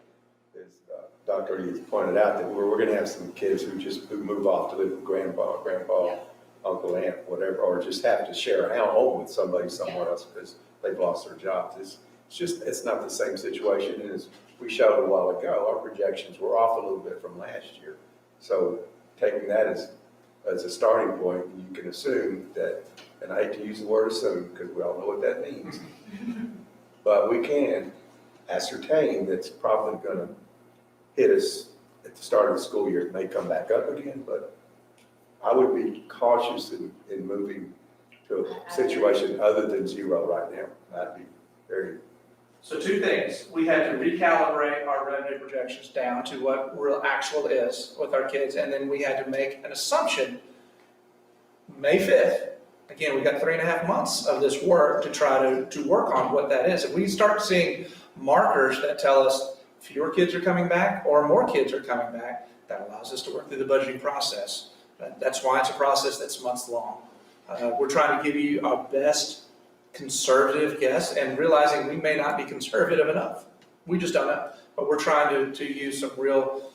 as Dr. has pointed out, that we're going to have some kids who move off to live with grandpa, uncle, aunt, whatever, or just have to share a home with somebody somewhere else because they've lost their jobs. It's not the same situation. And as we showed a while ago, our projections were off a little bit from last year. So taking that as a starting point, you can assume that, and I hate to use the word assume because we all know what that means, but we can ascertain that's probably going to hit us at the start of the school year. It may come back up again, but I would be cautious in moving to a situation other than zero right now. I'd be very. So two things. We had to recalibrate our revenue projections down to what real actual is with our kids, and then we had to make an assumption May 5th, Again, we've got 3.5 months of this work to try to work on what that is. If we start seeing markers that tell us fewer kids are coming back or more kids are coming back, that allows us to work through the budgeting process. That's why it's a process that's months long. We're trying to give you our best conservative guess and realizing we may not be conservative enough. We just don't know. But we're trying to use some real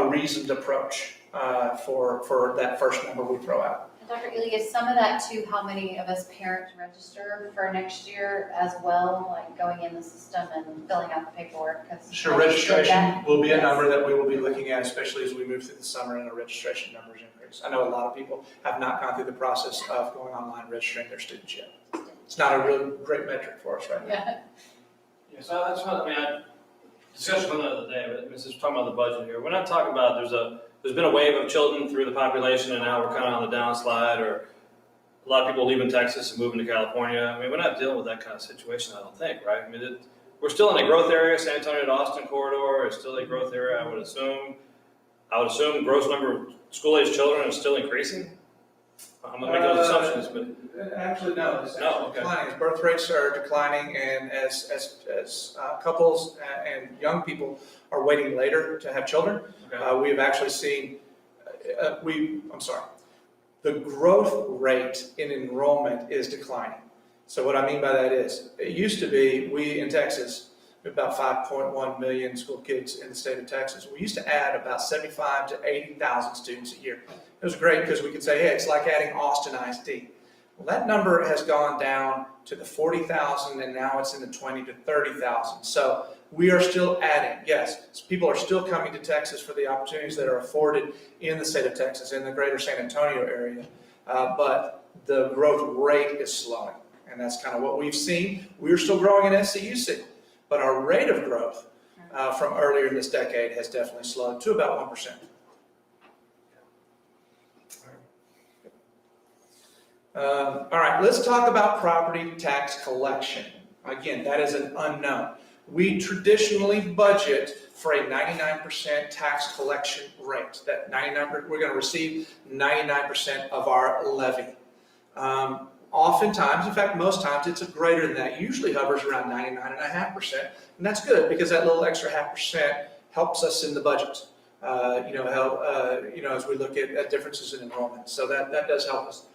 reasoned approach for that first number we throw out. And Dr. Ely, is some of that too how many of us parents register for next year as well, like going in the system and filling out the paperwork? 'Cause Sure, I just did registration that. will be a Yes. number that we will be looking at, especially as we move through the summer and our registration numbers increase. I know a lot of people have not gone through the process of going online registering their students yet. It's not a real great metric for us right now. Yeah. Yeah, so that's what, discussed one the other day, but this is talking about the budget here. We're not talking about there's been a wave of children through the population and now we're kind of on the downslide, or a lot of people leaving Texas and moving to California. I mean, we're not dealing with that kind of situation, I don't think, right? I mean, we're still in a growth area. San Antonio to Austin corridor is still a growth area, I would assume. Gross number of school-aged children is still increasing. I'm gonna make those assumptions, but Actually, no, it's No, actually okay. declining. As birth rates are declining and as couples and young people are waiting later to have children, okay. we have actually seen, the growth rate in enrollment is declining. So what I mean by that is, it used to be, we in Texas, about 5.1 million school kids in the state of Texas. We used to add about 75 to 80,000 students a year. It was great because we could say, hey, it's like adding Austin ISD. Well, that number has gone down to the 40,000 and now it's in the 20 to 30,000. So we are still adding, yes, people are still coming to Texas for the opportunities that are afforded in the state of Texas, in the greater San Antonio area, but the growth rate is slowing. And that's kind of what we've seen. We're still growing in SCUC, but our rate of growth from earlier in this decade has definitely slowed to about 1%. All right, let's talk about property tax collection. Again, that is an unknown. We traditionally budget for a 99% tax collection rate. That 99%, we're going to receive 99% of our levy. Oftentimes, in fact, most times, it's greater than that. Usually hovers around 99.5%, and that's good because that little extra 0.5% helps us in the budget. As we look at differences in enrollment, so that does help us.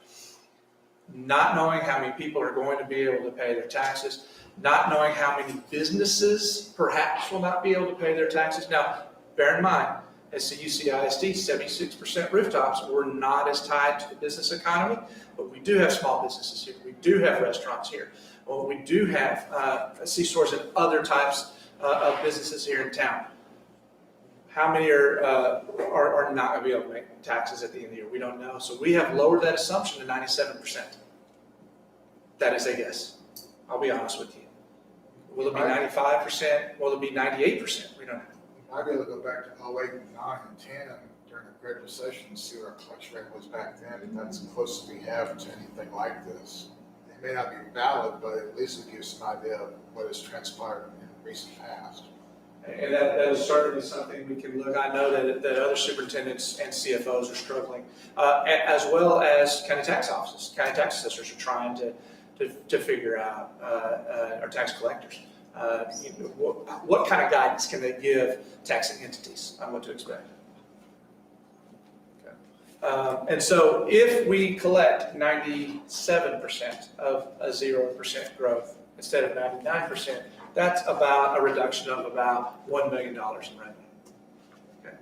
Not knowing how many people are going to be able to pay their taxes, not knowing how many businesses perhaps will not be able to pay their taxes. Now, bear in mind, as SCUCISD, 76% rooftops, we're not as tied to the business economy, but we do have small businesses here. We do have restaurants here. Well, we do have C-stores and other types of businesses here in town. How many are not going to be able to make taxes at the end of the year? We don't know. So we have lowered that assumption to 97%. That is a guess. I'll be honest with you. Will it be 95%? Will it be 98%? We don't know. I'd be able to go back to 08, 9, and 10 during the Great Recession and see what our collection rate was back then, and that's as close as we have to anything like this. It may not be valid, but at least it gives some idea of what has transpired in the recent past. And that is certainly something we can look. I know that other superintendents and CFOs are struggling, as well as county tax offices. County tax assessors are trying to figure out, our tax collectors. What kind of guidance can they give taxing entities on what to expect? Okay. And so if we collect 97% of a 0% growth instead of 99%, that's about a reduction of about $1 million in revenue. Okay.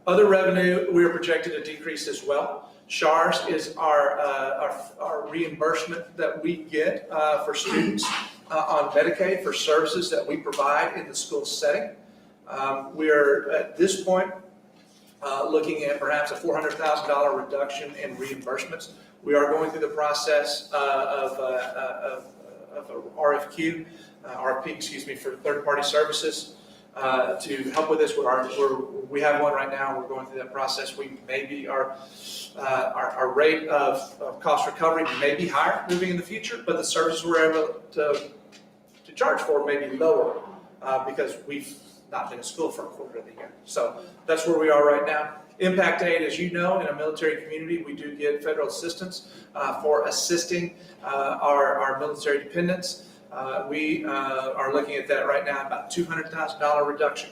Other revenue, we are projected to decrease as well. SHARS is our reimbursement that we get for students on Medicaid for services that we provide in the school setting. We are at this point looking at perhaps a $400,000 reduction in reimbursements. We are going through the process of RFP, for third-party services to help with this. We have one right now. We're going through that process. Our rate of cost recovery may be higher moving in the future, but the services we're able to charge for may be lower because we've not been in school for a quarter of the year. So that's where we are right now. Impact aid, as you know, in a military community, we do get federal assistance for assisting our military dependents. We are looking at that right now, about $200,000 reduction.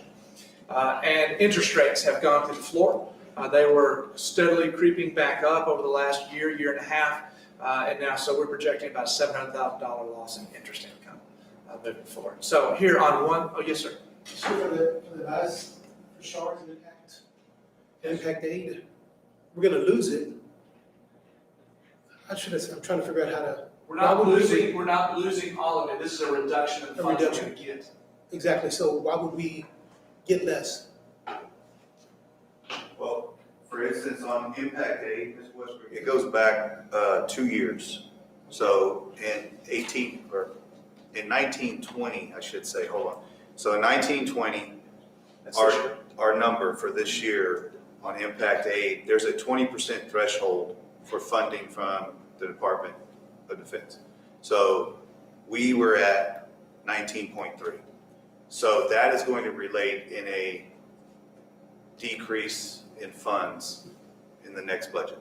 And interest rates have gone through the floor. They were steadily creeping back up over the last year, year and a half, and now so we're projecting about a $700,000 loss in interest income moving forward. So here on one, oh yes, sir. So for the last, for Schertz and impact aid, we're gonna lose it. I'm trying to figure out how to. We're not losing all of it. This is a reduction in funds we're going to get. Exactly, so why would we get less? Well, for instance, on impact aid, Ms. Westbrook, it goes back 2 years. So in 1920, I should say, hold on. So in 1920, our number for this year on impact aid, there's a 20% threshold for funding from the Department of Defense. So we were at 19.3. So that is going to relate in a decrease in funds in the next budget.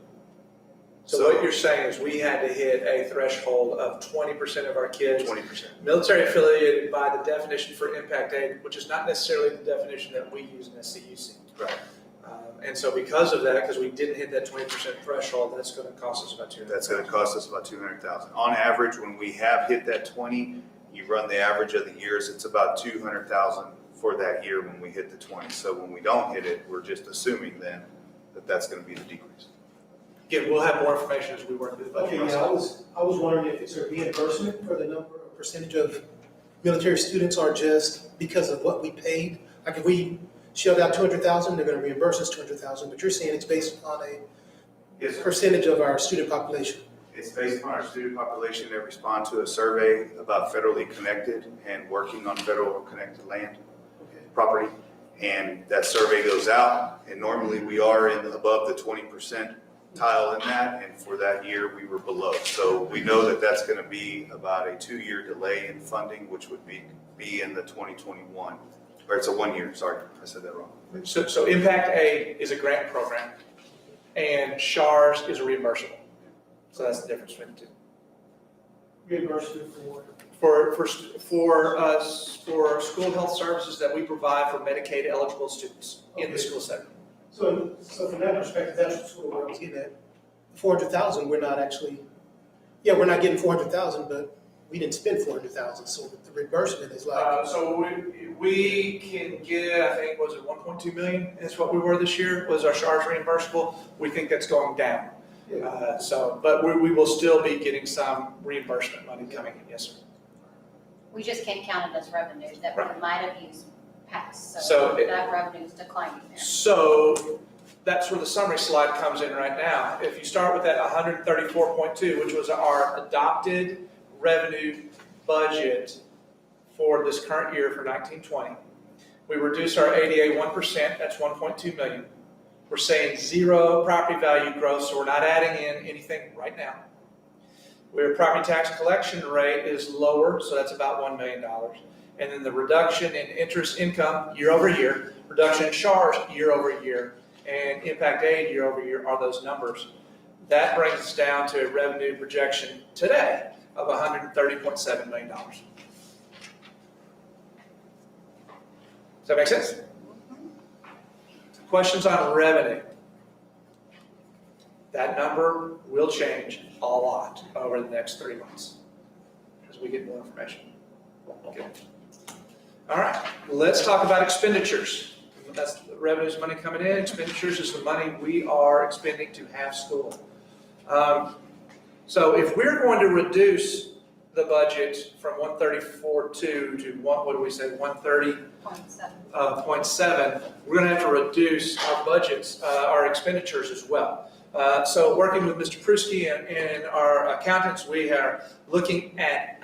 So what you're saying is we had to hit a threshold of 20% of our kids. 20%. Military affiliated by the definition for impact aid, which is not necessarily the definition that we use in SCUC. Right. And so because of that, because we didn't hit that 20% threshold, that's going to cost us about $200,000. That's going to cost us about $200,000. On average, when we have hit that 20, you run the average of the years, it's about $200,000 for that year when we hit the 20. So when we don't hit it, we're just assuming then that that's going to be the decrease. Again, we'll have more information as we work through the budget. Okay, yeah, I was wondering if it's a reimbursement for the number or percentage of military students are just because of what we paid. Like if we shelled out $200,000, they're going to reimburse us $200,000, but you're saying it's based on a percentage of our student population. It's based on our student population that respond to a survey about federally connected and working on federal connected land property. And that survey goes out, and normally we are above the 20% tile in that, and for that year we were below. So we know that that's going to be about a 2-year delay in funding, which would be in the 2021, or it's a 1 year, sorry, I said that wrong. So impact aid is a grant program, and Schertz is a reimbursable. So that's the difference between the two. Reimbursement For school health services that we provide for Medicaid eligible students in the school setting. So from that perspective, that's sort of what I was getting at. 400,000, we're not actually, we're not getting 400,000, but we didn't spend 400,000. So the reimbursement is like. So we can get, I think, was it 1.2 million? Is what we were this year. Was our Schertz reimbursable? We think that's going down. But we will still be getting some reimbursement money coming in. Yes, sir. We just can't count it as revenue that we Right. might have used past, So that revenue is declining there. So that's where the summary slide comes in right now. If you start with that 134.2, which was our adopted revenue budget for this current year for 1920, we reduce our ADA 1%, that's 1.2 million. We're saying zero property value growth, so we're not adding in anything right now. Our property tax collection rate is lower, so that's about $1 million. And then the reduction in interest income year over year, reduction in Schertz year over year, and impact aid year over year are those numbers. That brings us down to a revenue projection today of $130.7 million. Does that make sense? Questions on revenue? That number will change a lot over the next 3 months as we get more information. Okay. All right, let's talk about expenditures. That's the revenues, money coming in. Expenditures is the money we are expending to have school. So if we're going to reduce the budget from 134.2 to what do we say, 130.7, we're going to have to reduce our budgets, our expenditures as well. So working with Mr. Prusky and our accountants, we are looking at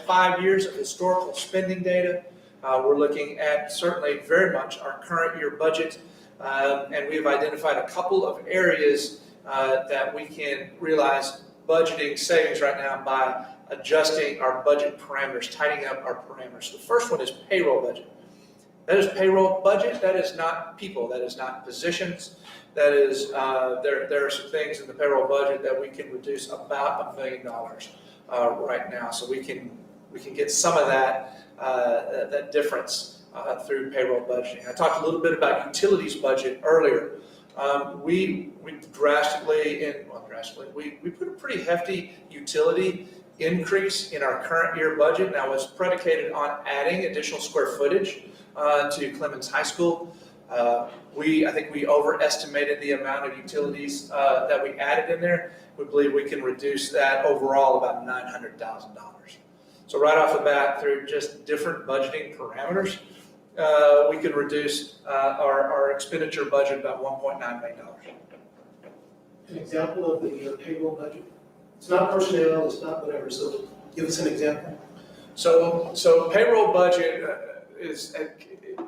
5 years of historical spending data. We're looking at certainly very much our current year budget, and we've identified a couple of areas that we can realize budgeting savings right now by adjusting our budget parameters, tightening up our parameters. The first one is payroll budget. That is payroll budget. That is not people. That is not positions. That is, there are some things in the payroll budget that we can reduce about $1 million right now. So we can get some of that difference through payroll budgeting. I talked a little bit about utilities budget earlier. We put a pretty hefty utility increase in our current year budget. Now it's predicated on adding additional square footage to Clemens High School. I think we overestimated the amount of utilities that we added in there. We believe we can reduce that overall about $900,000. So right off the bat, through just different budgeting parameters, we can reduce our expenditure budget about $1.9 million. An example of the payroll budget? It's not personnel, it's not whatever, so give us an example. So payroll budget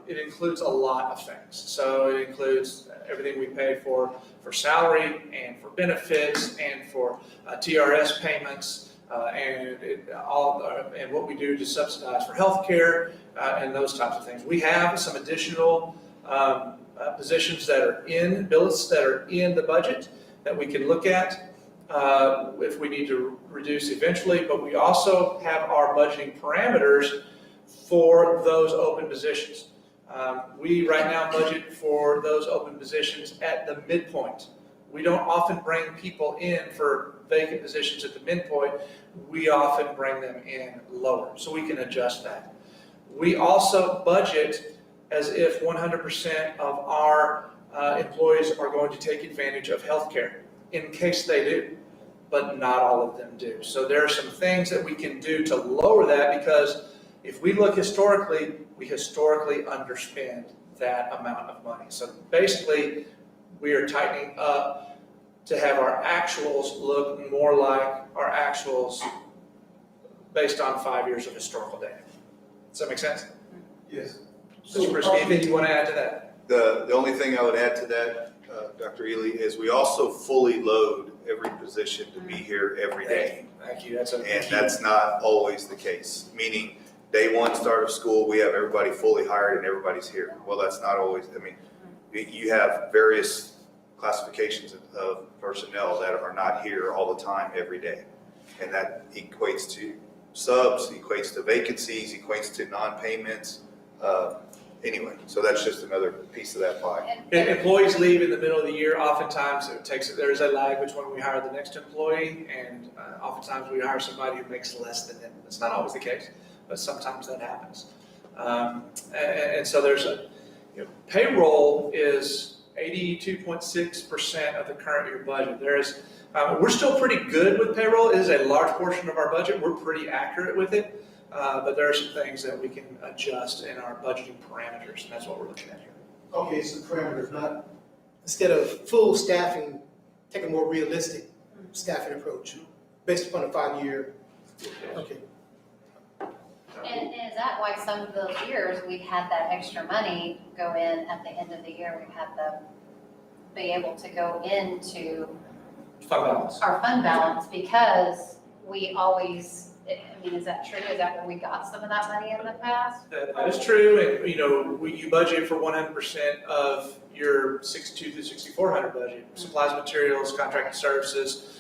it includes a lot of things. So it includes everything we pay for salary and for benefits and for TRS payments and what we do to subsidize for healthcare and those types of things. We have some additional positions that are in billets that are in the budget that we can look at if we need to reduce eventually, but we also have our budgeting parameters for those open positions. We right now budget for those open positions at the midpoint. We don't often bring people in for vacant positions at the midpoint. We often bring them in lower, so we can adjust that. We also budget as if 100% of our employees are going to take advantage of healthcare, in case they do, but not all of them do. So there are some things that we can do to lower that, because if we look historically, we historically underspend that amount of money. So basically, we are tightening up to have our actuals look more like our actuals based on 5 years of historical data. Does that make sense? Yes. Mr. Brisky, anything you want to add to that? The only thing I would add to that, Dr. Ely, is we also fully load every position to be here every day. Thank you. That's a And key. that's not always the case, meaning day one start of school, we have everybody fully hired and everybody's here. Well, that's not always, you have various classifications of personnel that are not here all the time, every day. And that equates to subs, equates to vacancies, equates to non-payments. Anyway, so that's just another piece of that pie. Employees leave in the middle of the year. Oftentimes there's a lag between when we hire the next employee, and oftentimes we hire somebody who makes less than them. It's not always the case, but sometimes that happens. And so payroll is 82.6% of the current year budget. We're still pretty good with payroll. It is a large portion of our budget. We're pretty accurate with it. But there are some things that we can adjust in our budgeting parameters, and that's what we're looking at here. Okay, so parameters, not, instead of full staffing, take a more realistic staffing approach based upon a 5-year, okay. And is that why some of those years we've had that extra money go in at the end of the year? We've had be able to go into Fund balance. our fund balance because we always, is that true? Is that where we got some of that money in the past? That is true, and you budget for 100% of your 62 through 6400 budget, supplies, materials, contracted services,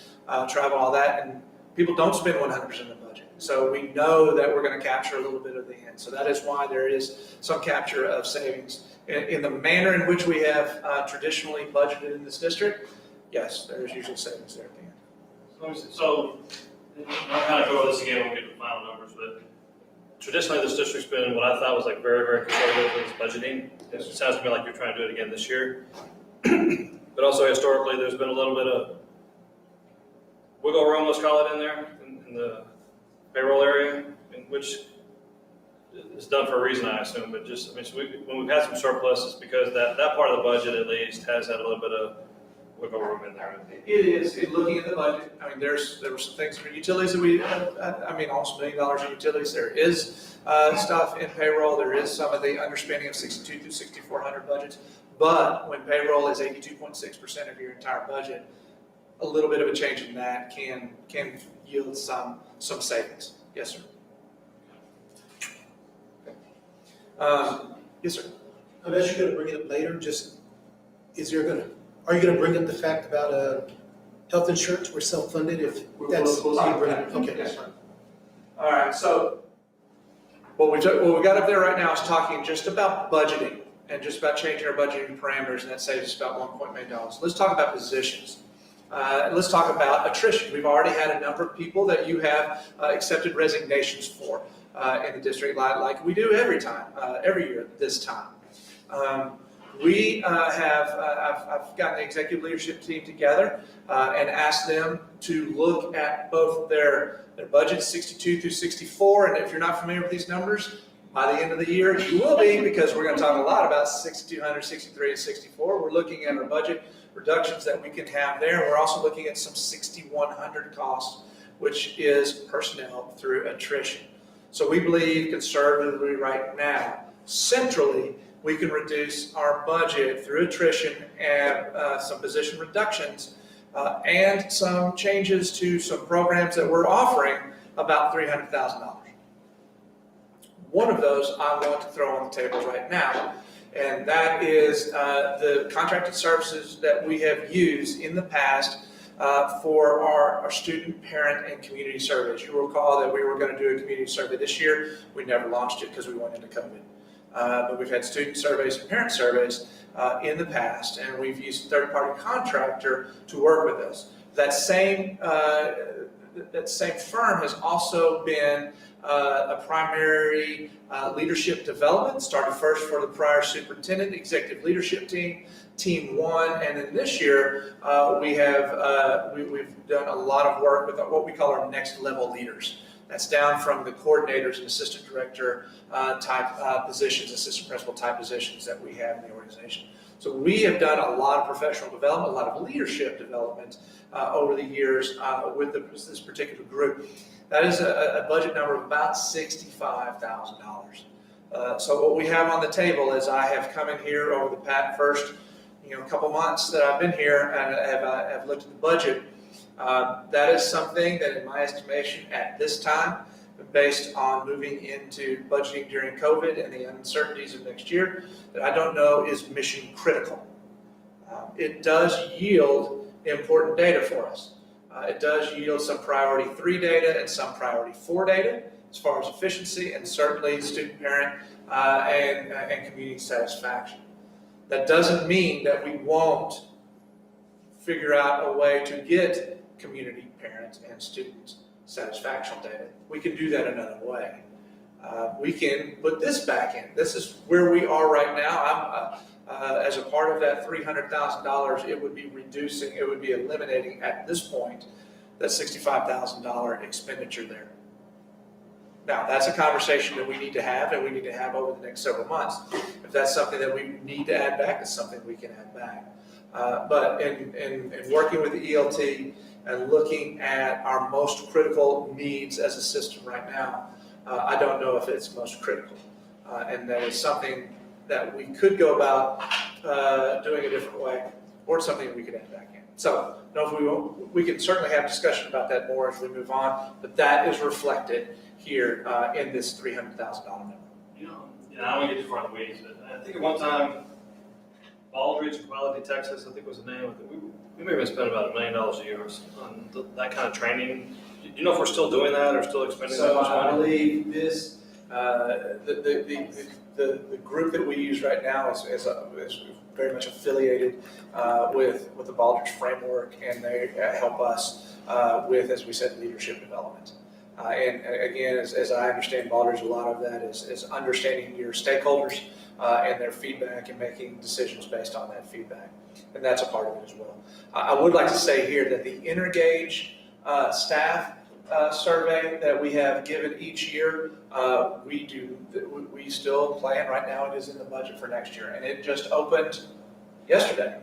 travel, all that, and people don't spend 100% of the budget. So we know that we're going to capture a little bit of the end. So that is why there is some capture of savings. In the manner in which we have traditionally budgeted in this district, yes, there is usually savings there at the end. So I'll kind of go over this again when we get to the final numbers, but traditionally this district's been what I thought was like very, very conservative with its budgeting. It sounds to me like you're trying to do it again this year. But also historically, there's been a little bit of wiggle room, let's call it, in there, in the payroll area, in which is done for a reason, I assume, but just, so when we've had some surplus, it's because that part of the budget at least has had a little bit of wiggle room in there. It is, in looking at the budget, there were some things for utilities that we, almost $1 million in utilities. There is stuff in payroll. There is some of the underspending of 62 through 6400 budgets. But when payroll is 82.6% of your entire budget, a little bit of a change in that can yield some savings. Yes, sir. Yes, sir. Unless you're gonna bring it up later, are you gonna bring up the fact about, health insurance, we're self-funded if that's? We'll talk about that. Okay. Yes, sir. All right, so what we got up there right now is talking just about budgeting and just about changing our budgeting parameters, and that saves us about $1 million. Let's talk about positions. Let's talk about attrition. We've already had a number of people that you have accepted resignations for in the district, like we do every year at this time. I've gotten the executive leadership team together and asked them to look at both their budgets 62 through 64, and if you're not familiar with these numbers, by the end of the year, you will be, because we're going to talk a lot about 6,200, 63, and 64. We're looking at our budget reductions that we can have there. We're also looking at some 6,100 costs, which is personnel through attrition. So we believe conservatively right now, centrally, we can reduce our budget through attrition and some position reductions and some changes to some programs that we're offering, about $300,000. One of those I want to throw on the table right now, and that is the contracted services that we have used in the past for our student, parent, and community surveys. You'll recall that we were going to do a community survey this year. We never launched it because we went into COVID. But we've had student surveys and parent surveys in the past, and we've used a third-party contractor to work with us. That same firm has also been a primary leadership development, started first for the prior superintendent, executive leadership team, Team 1, and then this year we've done a lot of work with what we call our next level leaders. That's down from the coordinators and assistant director type positions, assistant principal type positions that we have in the organization. So we have done a lot of professional development, a lot of leadership development over the years with this particular group. That is a budget number of about $65,000. So what we have on the table is I have come in here over the first couple months that I've been here and have looked at the budget. That is something that, in my estimation, at this time, based on moving into budgeting during COVID and the uncertainties of next year, that I don't know is mission critical. It does yield important data for us. It does yield some priority 3 data and some priority 4 data as far as efficiency and certainly student, parent, and community satisfaction. That doesn't mean that we won't figure out a way to get community, parents, and students satisfaction data. We can do that another way. We can put this back in. This is where we are right now. As a part of that $300,000, it would be eliminating at this point that $65,000 expenditure there. Now, that's a conversation that we need to have, and we need to have over the next several months. If that's something that we need to add back, it's something we can add back. But in working with the ELT and looking at our most critical needs as a system right now, I don't know if it's most critical. And that is something that we could go about doing a different way, or it's something we could add back in. So, we can certainly have discussion about that more as we move on, but that is reflected here in this $300,000 number. I don't want to get too far in the weeds, but I think at one time, Baldridge Quality Texas, I think was the name of it. We maybe spent about $1 million a year on that kind of training. Do you know if we're still doing that or still expending that much money? I believe this, the group that we use right now is very much affiliated with the Baldridge framework, and they help us with, as we said, leadership development. And again, as I understand Baldridge, a lot of that is understanding your stakeholders and their feedback and making decisions based on that feedback. And that's a part of it as well. I would like to say here that the Intergage staff survey that we have given each year, we still plan right now. It is in the budget for next year, and it just opened yesterday.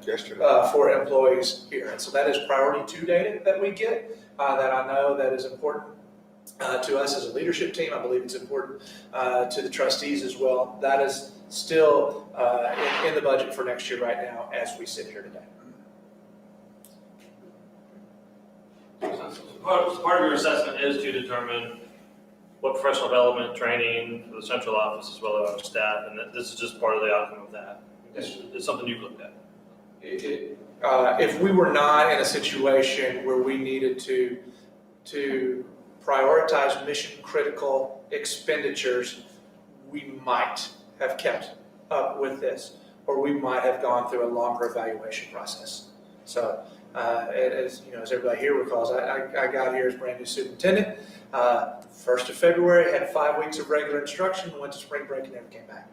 For employees here. And so that is priority 2 data that we get that I know that is important to us as a leadership team. I believe it's important to the trustees as well. That is still in the budget for next year right now as we sit here today. So part of your assessment is to determine what professional development training for the central office as well as our staff, and that this is just part of the outcome of that. It's something you've looked at. If we were not in a situation where we needed to prioritize mission-critical expenditures, we might have kept up with this, or we might have gone through a longer evaluation process. So, as you know, as everybody here recalls, I got here as brand new superintendent. 1st of February, had 5 weeks of regular instruction, went to spring break and never came back.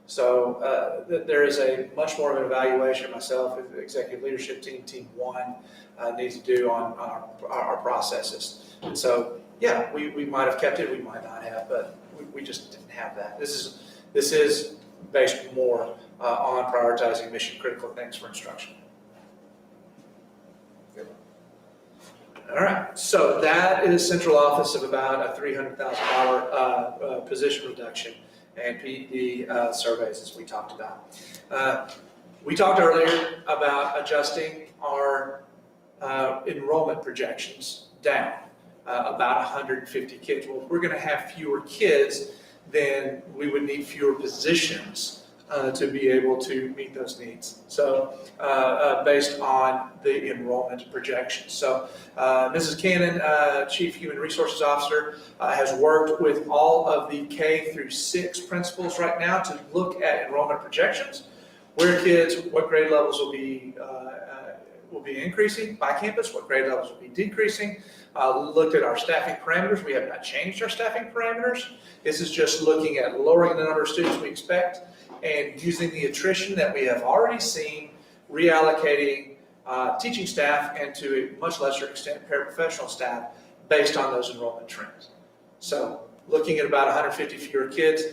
So there is a much more of an evaluation myself, the executive leadership team, team one, needs to do on our processes. And so, yeah, we might have kept it, we might not have, but we just didn't have that. This is based more on prioritizing mission critical things for instruction. All right, so that is central office of about a $300,000 position reduction and PD surveys, as we talked about. We talked earlier about adjusting our enrollment projections down about 150 kids. Well, if we're going to have fewer kids, then we would need fewer positions to be able to meet those needs. So based on the enrollment projections. So Mrs. Cannon, Chief Human Resources Officer, has worked with all of the K through 6 principals right now to look at enrollment projections, where kids, what grade levels will be increasing by campus, what grade levels will be decreasing. Looked at our staffing parameters. We have not changed our staffing parameters. This is just looking at lowering the number of students we expect and using the attrition that we have already seen, reallocating teaching staff and to a much lesser extent paraprofessional staff based on those enrollment trends. So looking at about 150 fewer kids,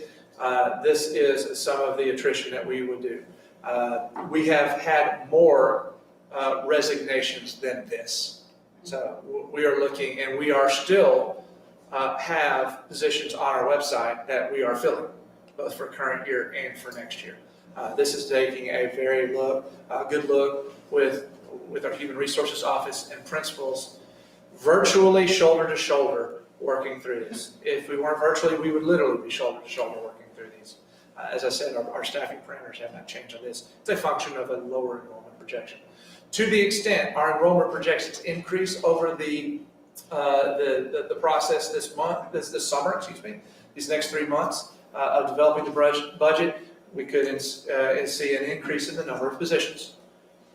this is some of the attrition that we would do. We have had more resignations than this. So we are looking, and we are still have positions on our website that we are filling, both for current year and for next year. This is taking a very good look with our Human Resources Office and principals, virtually shoulder to shoulder working through this. If we weren't virtually, we would literally be shoulder to shoulder working through these. As I said, our staffing parameters have not changed on this. It's a function of a lower enrollment projection. To the extent our enrollment projections increase over the process this summer, these next 3 months of developing the budget, we could see an increase in the number of positions.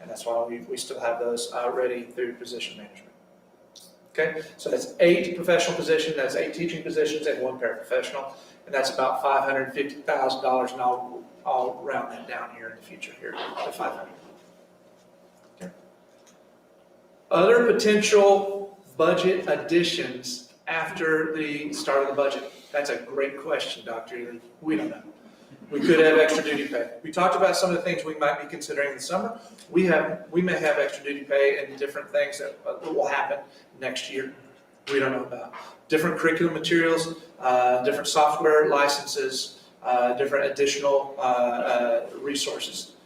And that's why we still have those ready through position management. Okay, so that's 8 professional positions, that's 8 teaching positions and 1 paraprofessional, and that's about $550,000, and I'll round that down here in the future here to 500. Okay. Other potential budget additions after the start of the budget. That's a great question, Dr. Ely. We don't know. We could have extra duty pay. We talked about some of the things we might be considering in the summer. We may have extra duty pay and different things that will happen next year. We don't know about. Different curriculum materials, different software licenses, different additional resources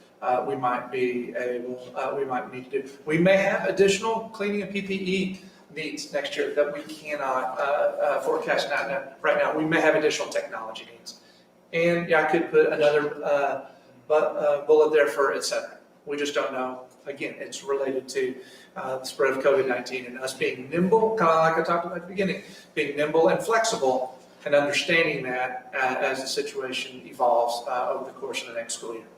we might need to do. We may have additional cleaning and PPE needs next year that we cannot forecast right now. We may have additional technology needs. And I could put another bullet there for et cetera. We just don't know. Again, it's related to the spread of COVID-19 and us being nimble, kind of like I talked about at the beginning, being nimble and flexible and understanding that as the situation evolves over the course of the next school year.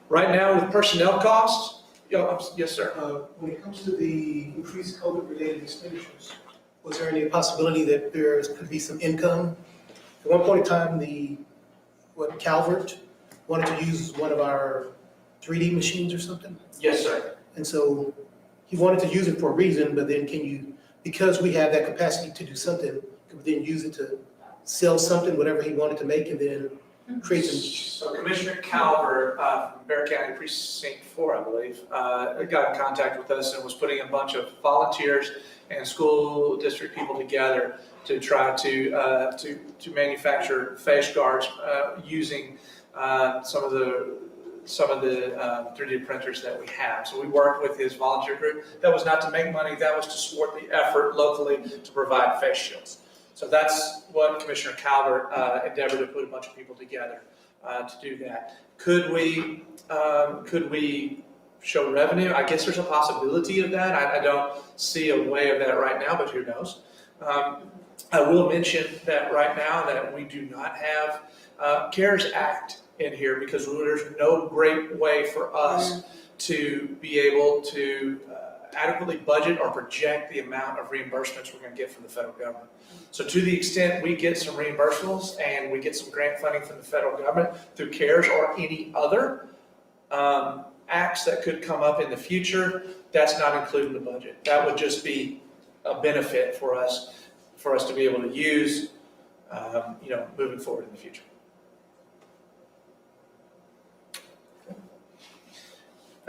Right now with personnel costs, yes, sir. When it comes to the increased COVID-related expenditures, was there any possibility that there could be some income? At one point in time, Calvert wanted to use one of our 3D machines or something? Yes, sir. And so he wanted to use it for a reason, but then because we have that capacity to do something, could we then use it to sell something, whatever he wanted to make, and then create some? So Commissioner Calvert from Bear County Precinct 4, I believe, got in contact with us and was putting a bunch of volunteers and school district people together to try to manufacture face guards using some of the 3D printers that we have. So we worked with his volunteer group. That was not to make money, that was to support the effort locally to provide face shields. So that's what Commissioner Calvert endeavored to put a bunch of people together to do that. Could we show revenue? I guess there's a possibility of that. I don't see a way of that right now, but who knows? I will mention that right now that we do not have CARES Act in here because there's no great way for us to be able to adequately budget or project the amount of reimbursements we're going to get from the federal government. So to the extent we get some reimbursables and we get some grant funding from the federal government through CARES or any other acts that could come up in the future, that's not included in the budget. That would just be a benefit for us to be able to use, moving forward in the future.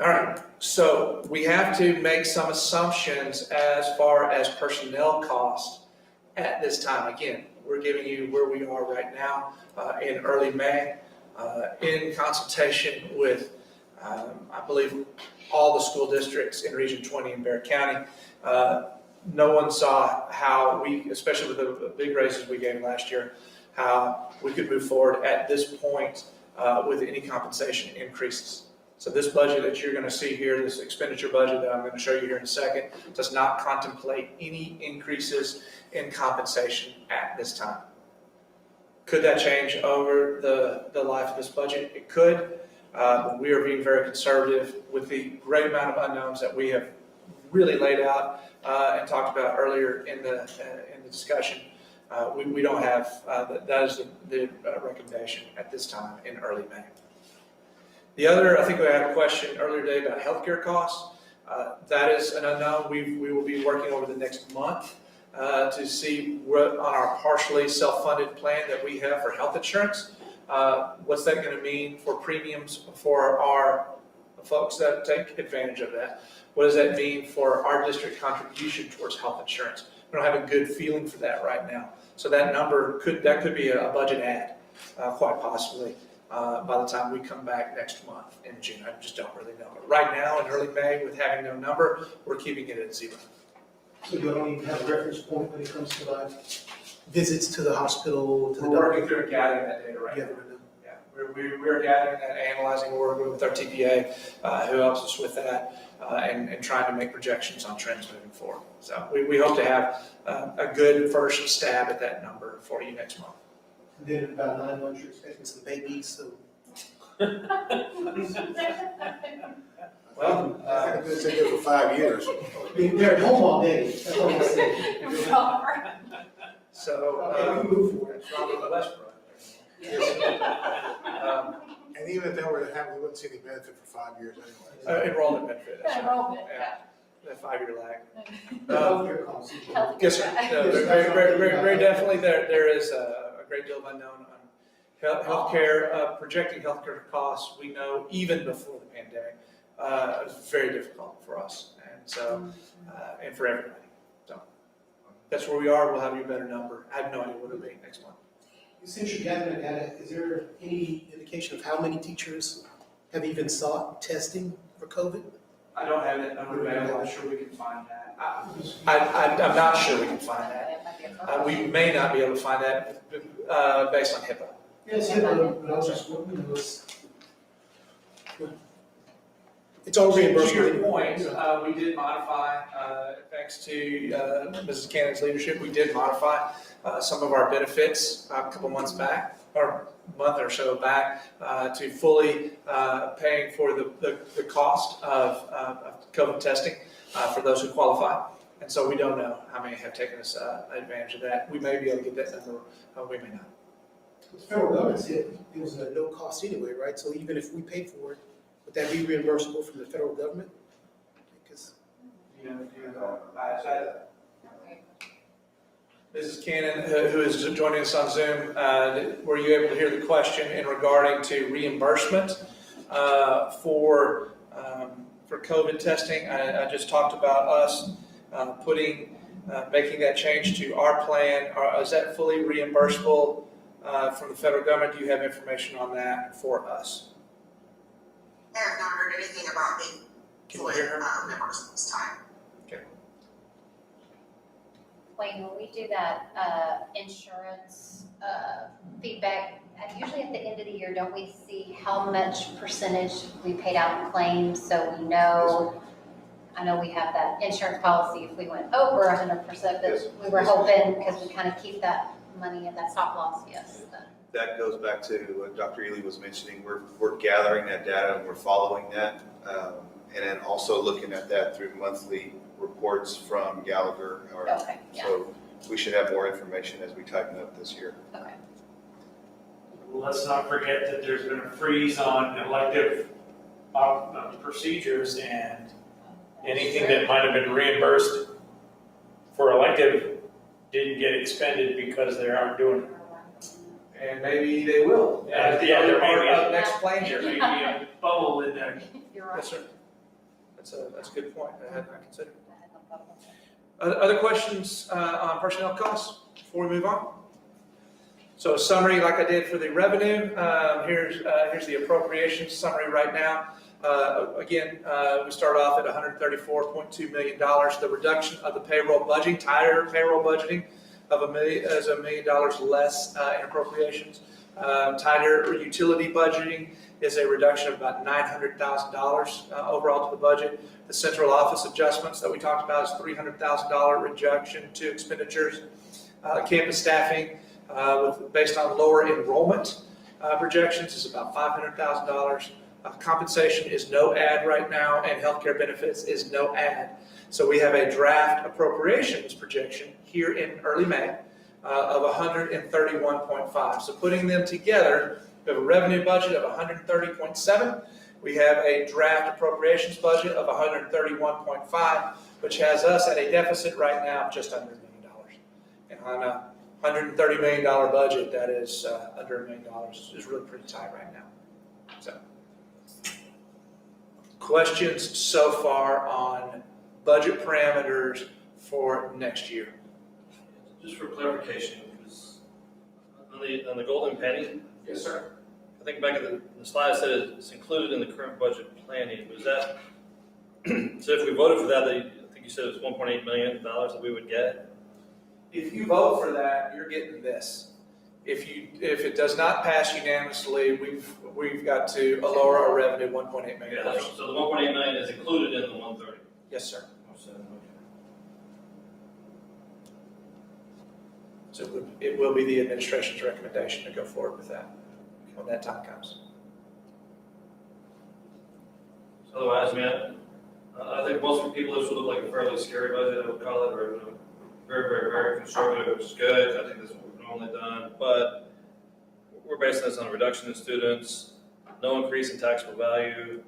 All right, so we have to make some assumptions as far as personnel costs at this time. Again, we're giving you where we are right now in early May in consultation with, I believe, all the school districts in Region 20 in Bexar County. No one saw how we, especially with the big raises we gave last year, how we could move forward at this point with any compensation increases. So this budget that you're going to see here, this expenditure budget that I'm going to show you here in a second, does not contemplate any increases in compensation at this time. Could that change over the life of this budget? It could. We are being very conservative with the great amount of unknowns that we have really laid out and talked about earlier in the discussion. We don't have, that is the recommendation at this time in early May. The other, I think we had a question earlier today about healthcare costs. That is an unknown. We will be working over the next month to see what on our partially self-funded plan that we have for health insurance. What's that going to mean for premiums for our folks that take advantage of that? What does that mean for our district contribution towards health insurance? We don't have a good feeling for that right now. So that number could be a budget add, quite possibly, by the time we come back next month in June. I just don't really know. But right now in early May, with having no number, we're keeping it at 0. So you don't even have a reference point when it comes to like visits to the hospital, to the We're doctor? working through and gathering that data right now. Yeah, we're gathering that, analyzing, we're working with our TPA who helps us with that and trying to make projections on trends moving forward. So we hope to have a good first stab at that number for you next month. And then in about 9 months, you're expecting some babies, so. Well, I've been sitting here for 5 years. They're at home all day, that's what I'm saying. so We move forward. it's Robert Westbrook. And even if that were to happen, we wouldn't see any benefit for 5 years anyway. Enrollment benefit. That's right. Enrollment, Yeah. That 5-year lag. Healthcare costs. Yes, sir. No, very definitely. There is a great deal of unknown on healthcare. Projecting healthcare costs, we know even before the pandemic, is very difficult for us, and so and for everybody. So that's where we are. We'll have you a better number. I have no idea what it'll be next month. Since you're gathering the data, is there any indication of how many teachers have even sought testing for COVID? I don't have that number available. I'm sure we can find that. I'm not sure we can find that. We may not be able to find that based on HIPAA. Yes, but I was just wondering, it's all reimbursed. To your point, we did modify, thanks to Mrs. Cannon's leadership, we did modify some of our benefits a couple months back, or a month or so back, to fully paying for the cost of COVID testing for those who qualify. And so we don't know how many have taken us advantage of that. We may be able to get that number, we may not. The federal government said it was a no cost anyway, right? So even if we paid for it, would that be reimbursable from the federal government? Because Mrs. Cannon, who is joining us on Zoom, were you able to hear the question in regarding to reimbursement for COVID testing? I just talked about us making that change to our plan. Is that fully reimbursable from the federal government? Do you have information on that for us? I have not heard anything about being Can you hear her? reimbursed this time. Okay. Wayne, when we do that insurance feedback, usually at the end of the year, don't we see how much percentage we paid out in claims, so we know? I know we have that insurance policy if we went over 100%, but we were hoping, because we kind of keep that money in that stop loss, yes. That goes back to what Dr. Ely was mentioning. We're gathering that data and we're following that. And then also looking at that through monthly reports from Gallagher. Okay, yeah. So we should have more information as we tighten up this year. Okay. Let's not forget that there's been a freeze on elective procedures, and anything that might have been reimbursed for elective didn't get expended because they aren't doing it. And maybe they will. Yeah, there may be a- Next plane There here. may be a bubble in there. You're right. Yes, sir. That's a good point. I hadn't considered. Other questions on personnel costs before we move on? So a summary like I did for the revenue, here's the appropriations summary right now. Again, we start off at $134.2 million. The reduction of the payroll budgeting, tighter payroll budgeting of $1 million less in appropriations. Tighter utility budgeting is a reduction of about $900,000 overall to the budget. The central office adjustments that we talked about is $300,000 reduction to expenditures. Campus staffing, based on lower enrollment projections, is about $500,000. Compensation is no add right now, and healthcare benefits is no add. So we have a draft appropriations projection here in early May of 131.5. So putting them together, we have a revenue budget of 130.7. We have a draft appropriations budget of 131.5, which has us at a deficit right now of just under $1 million. And on a $130 million budget, that is under $1 million, is really pretty tight right now. So, questions so far on budget parameters for next year? Just for clarification, because on the golden penny, Yes, sir. I think back at the slide said it's included in the current budget planning. Was that, so if we voted for that, I think you said it was $1.8 million that we would get? If you vote for that, you're getting this. If it does not pass unanimously, we've got to lower our revenue $1.8 million. Yeah, so the $1.8 million is included in the 130? Yes, sir. So it will be the administration's recommendation to go forward with that when that time comes. Otherwise, man, I think most people, this would look like a fairly scary budget, I would call it, or very, very, very conservative, which is good. I think that's what we've normally done, but we're basing this on a reduction in students, no increase in taxable value,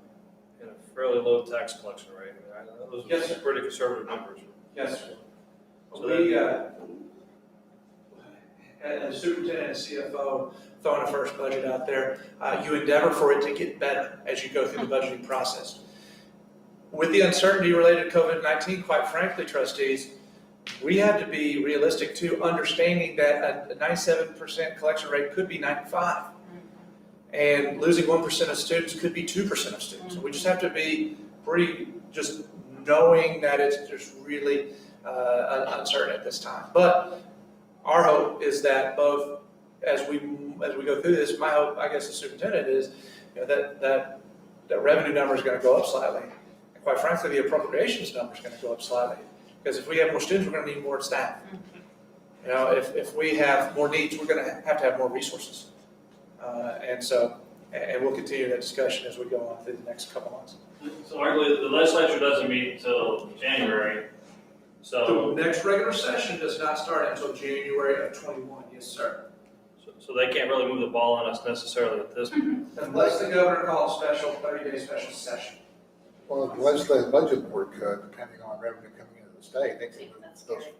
and a fairly low tax collection rate. Right? Those Yes, are sir. pretty conservative numbers. Yes, sir. So We, as superintendent and CFO, throwing a first budget out there, you endeavor for it to get better as you go through the budgeting process. With the uncertainty related to COVID-19, quite frankly, trustees, we have to be realistic too, understanding that a 97% collection rate could be 95. And losing 1% of students could be 2% of students. So we just have to be pretty, just knowing that it's just really uncertain at this time. But our hope is that both, as we go through this, my hope, I guess, as superintendent is, that revenue number is going to go up slightly. And quite frankly, the appropriations number is going to go up slightly. Because if we have more students, we're going to need more staff. If we have more needs, we're going to have more resources. And we'll continue that discussion as we go on through the next couple months. So arguably, the legislature doesn't meet until January, so. The next regular session does not start until January of 21, yes, sir. So they can't really move the ball on us necessarily at this point. Unless the governor calls a special 30-day special session. Well, the legislative budget board could, depending on revenue coming into the state, they could, That's those, scary.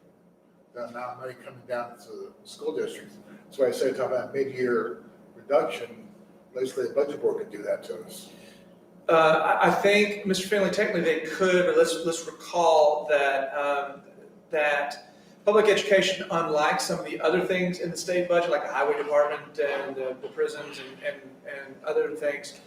the amount of money coming down to the school districts. That's why I say, talk about mid-year reduction, legislative budget board could do that to us. I think, Mr. Finley, technically they could, but let's recall that that public education, unlike some of the other things in the state budget, like the highway department and the prisons and other things,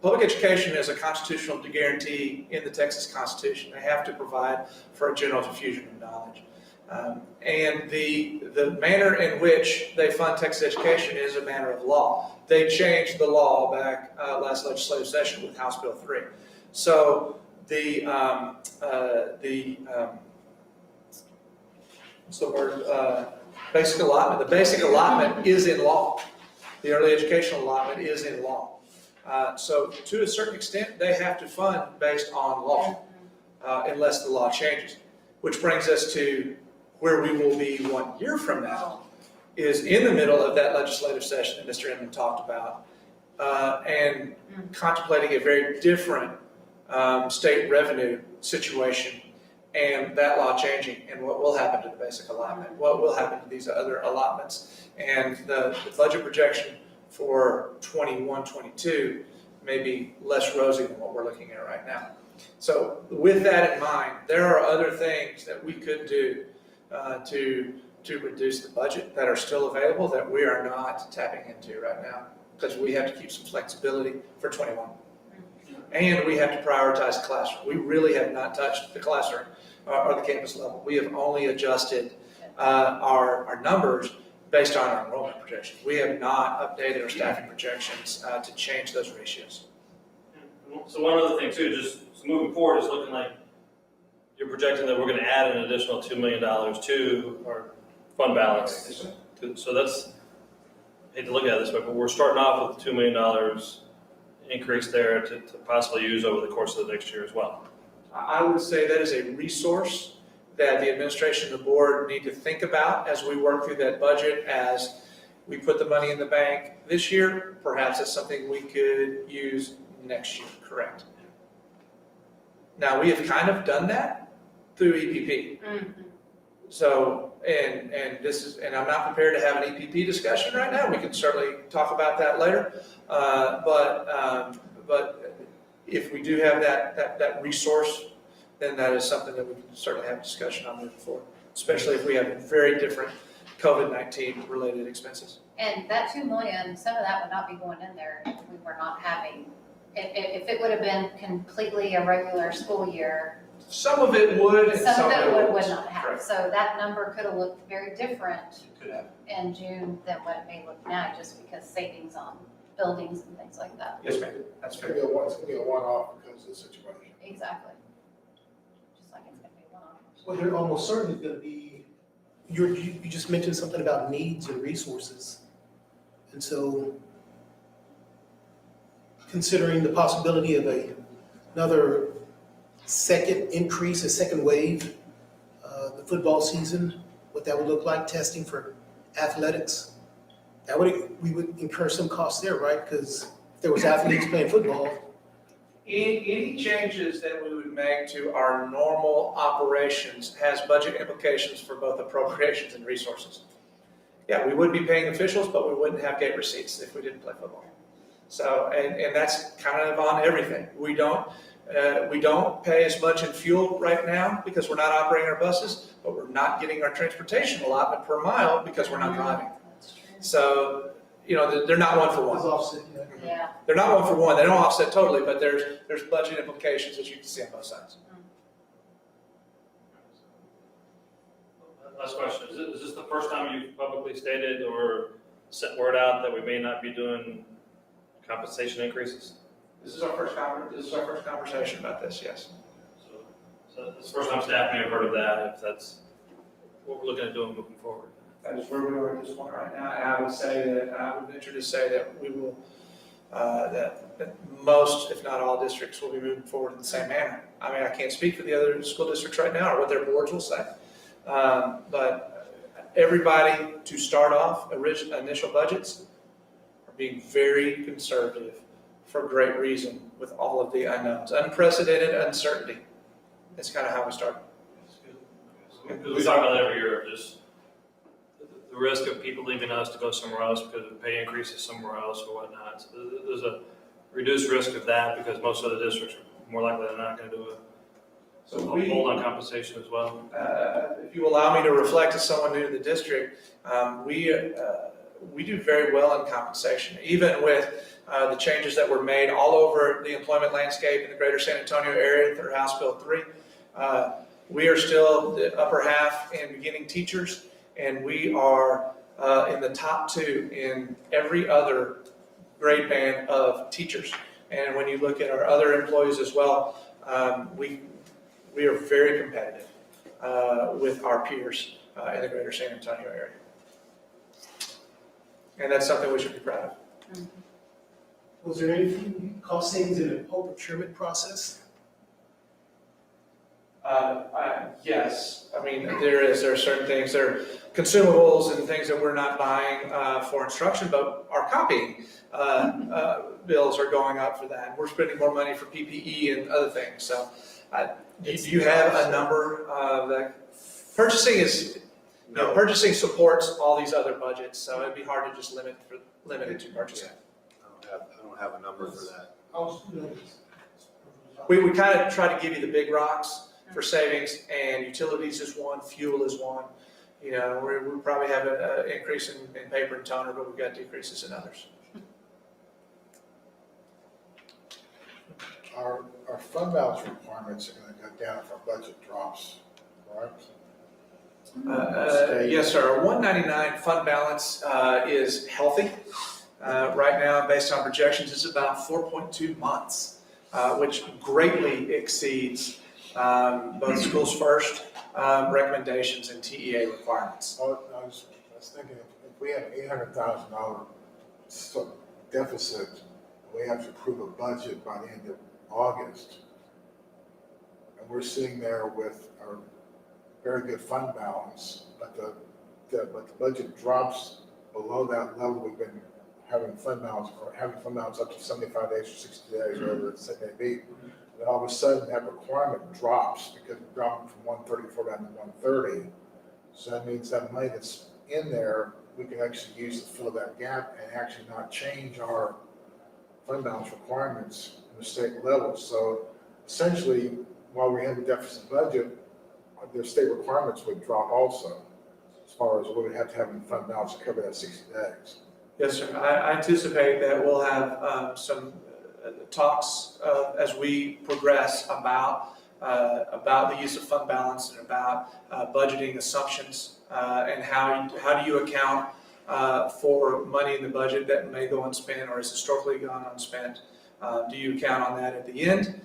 public education is a constitutional guarantee in the Texas Constitution. They have to provide for a general diffusion of knowledge. And the manner in which they fund Texas education is a matter of law. They changed the law back last legislative session with House Bill 3. So what's the word? Basic allotment. The basic allotment is in law. The early educational allotment is in law. So to a certain extent, they have to fund based on law, unless the law changes. Which brings us to where we will be 1 year from now, is in the middle of that legislative session that Mr. Inman talked about, and contemplating a very different state revenue situation, and that law changing, and what will happen to the basic allotment, what will happen to these other allotments, and the budget projection for 21-22 may be less rosy than what we're looking at right now. So with that in mind, there are other things that we could do to reduce the budget that are still available that we are not tapping into right now, because we have to keep some flexibility for 21. And we have to prioritize the classroom. We really have not touched the classroom or the campus level. We have only adjusted our numbers based on our enrollment projections. We have not updated our staffing projections to change those ratios. So one other thing too, just moving forward, it's looking like you're projecting that we're going to add an additional $2 million to our fund balance. So that's, I hate to look at it this way, but we're starting off with $2 million increase there to possibly use over the course of the next year as well. I would say that is a resource that the administration and the board need to think about as we work through that budget, as we put the money in the bank this year. Perhaps it's something we could use next year, correct? Now, we have kind of done that through EPP. So, and I'm not prepared to have an EPP discussion right now. We can certainly talk about that later. But if we do have that resource, then that is something that we can certainly have a discussion on moving forward, especially if we have very different COVID-19 related expenses. And that 2 million, some of that would not be going in there if we were not having, if it would have been completely a regular school year. Some of it would, and Some of it would wouldn't. not have. Correct. So that number could have looked very different Could have. in June than what it may look now, just because savings on buildings and things like that. Yes, ma'am. That's It's fair. gonna be a one-off because of the situation. Exactly. Just like it's gonna be one-off. Well, there almost certainly going to be, you just mentioned something about needs and resources. And so considering the possibility of another second increase, a second wave, the football season, what that would look like, testing for athletics, we would incur some costs there, right? Because if there was athletes playing football. Any changes that we would make to our normal operations has budget implications for both appropriations and resources. Yeah, we would be paying officials, but we wouldn't have gate receipts if we didn't play football. So, and that's kind of on everything. We don't pay as much in fuel right now because we're not operating our buses, but we're not getting our transportation allotment per mile because we're not driving. That's true. So, they're not one for one. It's offset, Yeah. They're not one for one. They don't offset totally, but there's budget implications as you can see on both sides. Last question, is this the first time you've publicly stated or sent word out that we may not be doing compensation increases? This is our first conversation about this, yes. So it's the first time staff may have heard of that, if that's what we're looking at doing moving forward. That is where we are at this point right now, and I would venture to say that we will, that most, if not all districts will be moving forward in the same manner. I mean, I can't speak for the other school districts right now or what their boards will say. But everybody, to start off, initial budgets are being very conservative for great reason with all of the unknowns. Unprecedented uncertainty. That's kind of how we started. Because we talk about that every year, just the risk of people leaving us to go somewhere else because of pay increases somewhere else or whatnot. So there's a reduced risk of that because most of the districts are more likely than not going to do a hold on compensation as well. If you allow me to reflect as someone new to the district, we do very well in compensation, even with the changes that were made all over the employment landscape in the greater San Antonio area through House Bill 3. We are still the upper half in beginning teachers, and we are in the top 2 in every other grade band of teachers. And when you look at our other employees as well, we are very competitive with our peers in the greater San Antonio area. And that's something we should be proud of. Was there any cost savings in the whole procurement process? Yes, I mean, there are certain things, there are consumables and things that we're not buying for instruction, but our copying bills are going up for that. We're spending more money for PPE and other things, so do you have a number that purchasing is, No. purchasing supports all these other budgets, so it'd be hard to just limit it to purchasing. I don't have a number for that. We kind of try to give you the big rocks for savings, and utilities is one, fuel is one. You know, we probably have an increase in paper and toner, but we've got decreases in others. Our fund balance requirements are gonna go down if our budget drops, correct? Yes, sir. Our 199 fund balance is healthy. Right now, based on projections, it's about 4.2 months, which greatly exceeds both Schools First recommendations and TEA requirements. I was thinking, if we have $800,000 deficit, we have to approve a budget by the end of August. And we're sitting there with our very good fund balance, but the budget drops below that level. We've been having fund balance up to 75 days or 60 days, whatever it may be. Then all of a sudden that requirement drops because we're dropping from 134 down to 130. So that means that money that's in there, we can actually use to fill that gap and actually not change our fund balance requirements in the state level. So essentially, while we have a deficit budget, their state requirements would drop also, as far as what we have to have in fund balance to cover that 60 days. Yes, sir. I anticipate that we'll have some talks as we progress about the use of fund balance and about budgeting assumptions and how do you account for money in the budget that may go unspent or has historically gone unspent. Do you count on that at the end,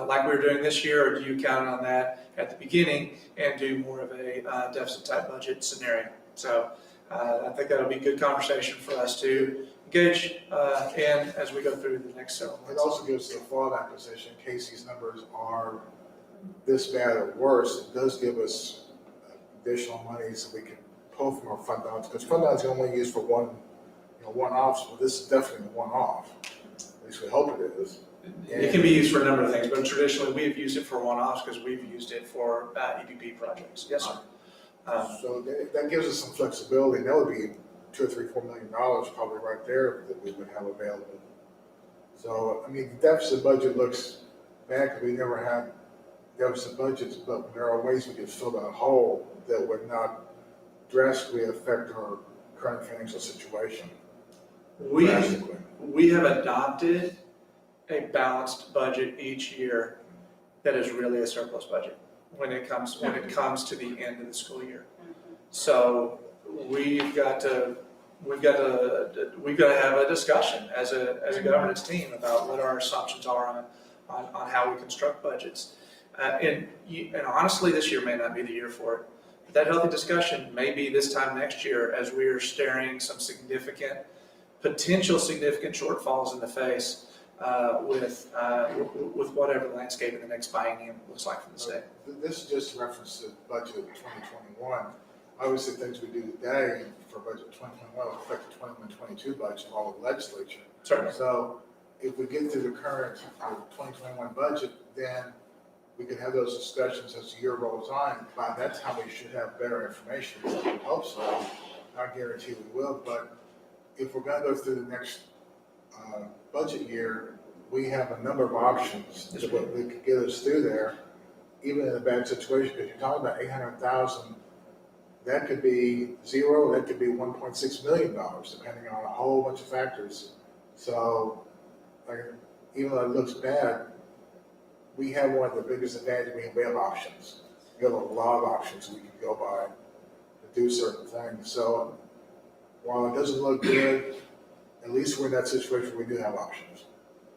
like we were doing this year, or do you count on that at the beginning and do more of a deficit type budget scenario? So I think that'll be a good conversation for us to engage in as we go through the next several It months. also gives us a fallback position in case these numbers are this bad or worse. It does give us additional money so we can pull from our fund balance, because fund balance is only used for one-offs. Well, this is definitely a one-off. At least we hope it is. It can be used for a number of things, but traditionally we've used it for one-offs because we've used it for EPP projects. Yes, sir. So that gives us some flexibility, and that would be $2 or $3, $4 million probably right there that we would have available. So, I mean, the deficit budget looks bad because we never had deficit budgets, but there are ways we can fill that hole that would not drastically affect our current financial situation. We Drastically. have adopted a balanced budget each year that is really a surplus budget when it comes to the end of the school year. So we've got to have a discussion as a governance team about what our assumptions are on how we construct budgets. And honestly, this year may not be the year for it. But that healthy discussion may be this time next year as we are staring some potential significant shortfalls in the face with whatever the landscape in the next biennium looks like from the state. This is just reference to the budget of 2021. Obviously, things we do today for budget 2021 will affect the 21-22 budget of all of the legislature. Certainly. So if we get through the current 2021 budget, then we can have those discussions as the year rolls on. By that time, we should have better information. I hope so. Not guarantee we will, but if we're going to go through the next budget year, we have a number of options that could get us through there, even in a bad situation. Because you're talking about 800,000, that could be zero, that could be $1.6 million, depending on a whole bunch of factors. So, even though it looks bad, we have one of the biggest advantages. We have options, got a lot of options we can go by to do certain things. So while it doesn't look good, at least we're in that situation where we do have options.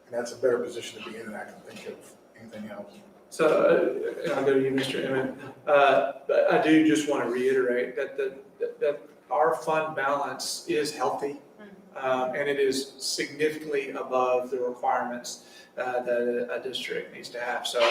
And that's a better position to be in than I can think of anything else. So, I'll go to you, Mr. Emmett. But I do just want to reiterate that our fund balance is healthy, and it is significantly above the requirements that a district needs to have. So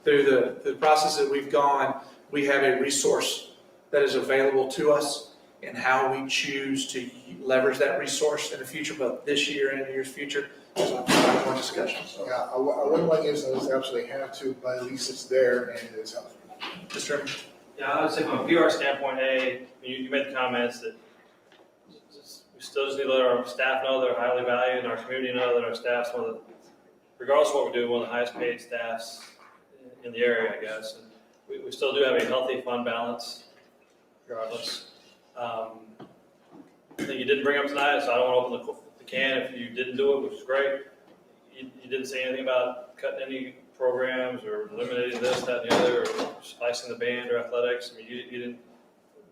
through the process that we've gone, we have a resource that is available to us, and how we choose to leverage that resource in the future, both this year and the years future, is on more discussion. So, Yeah, I wouldn't like you to absolutely have to, but at least it's there and it is healthy. Mr. Emmett? Yeah, I would say from a PR standpoint, you made the comments that we still just need to let our staff know they're highly valued, and our community know that our staff's one of the, regardless of what we do, one of the highest paid staffs in the area, I guess. And we still do have a healthy fund balance, regardless. I think you didn't bring up tonight, so I don't want to open the can if you didn't do it, which is great. You didn't say anything about cutting any programs or eliminating this, that, and the other, or slicing the band or athletics. I mean, you didn't,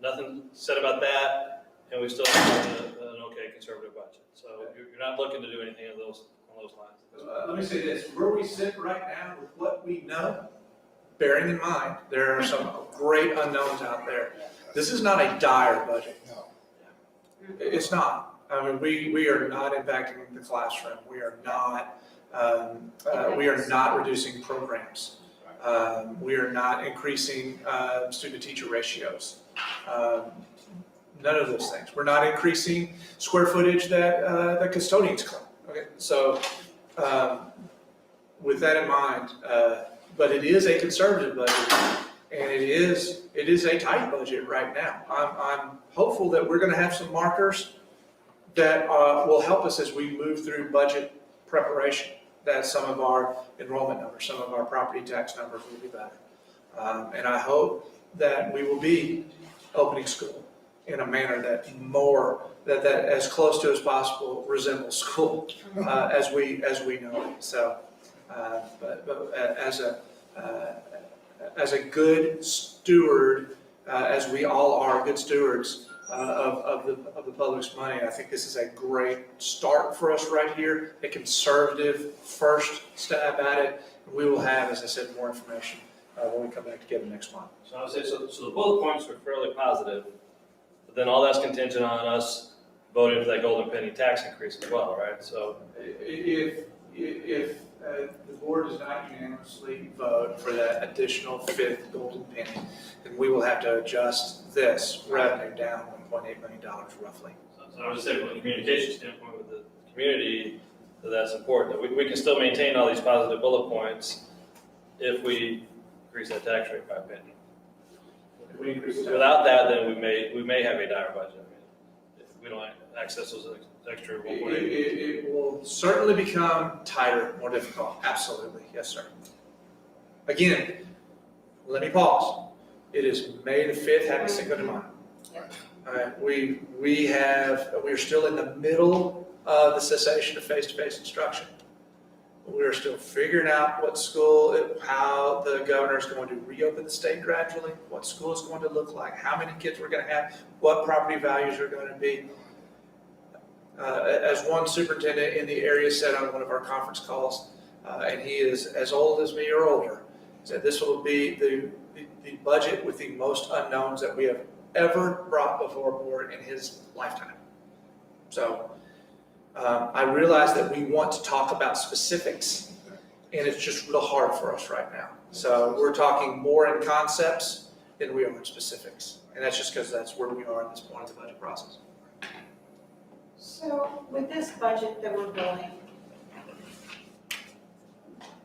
nothing said about that, and we still have an okay conservative budget. So you're not looking to do anything on those lines. Let me say this, where we sit right now with what we know, bearing in mind, there are some great unknowns out there. This is not a dire budget. No. It's not. I mean, we are not impacting the classroom. We are not reducing programs. We are not increasing student-teacher ratios. None of those things. We're not increasing square footage that custodians claim. Okay, so with that in mind, but it is a conservative budget, and it is a tight budget right now. I'm hopeful that we're going to have some markers that will help us as we move through budget preparation. That some of our enrollment numbers, some of our property tax numbers will be better, and I hope that we will be opening school in a manner that as close to as possible resembles school as we know it. So, but as a good steward, as we all are good stewards of the public's money, I think this is a great start for us right here. A conservative first stab at it. We will have, as I said, more information when we come back together next month. So I would say, so the bullet points were fairly positive, but then all that's contingent on us voting for that golden penny tax increase as well, right? So if the board does not unanimously vote for that additional fifth golden penny, then we will have to adjust this revenue down $1.8 million roughly. So I would say from a communication standpoint with the community, that's important. We can still maintain all these positive bullet points if we increase that tax rate by a penny. If we increase it, Without that, then we may have a dire budget. I mean, if we don't access those extra 1.8. it will certainly become tighter, more difficult. Absolutely, yes, sir. Again, let me pause. It is May the 5th. Happy Cinco de Mayo. All right, we are still in the middle of the cessation of face-to-face instruction. We're still figuring out how the governor is going to reopen the state gradually, what school is going to look like, how many kids we're going to have, what property values are going to be. As one superintendent in the area said on one of our conference calls, and he is as old as me or older, said this will be the budget with the most unknowns that we have ever brought before a board in his lifetime. So I realize that we want to talk about specifics, and it's just real hard for us right now. So we're talking more in concepts than we are in specifics, and that's just because that's where we are at this point in the budget process. So with this budget that we're building,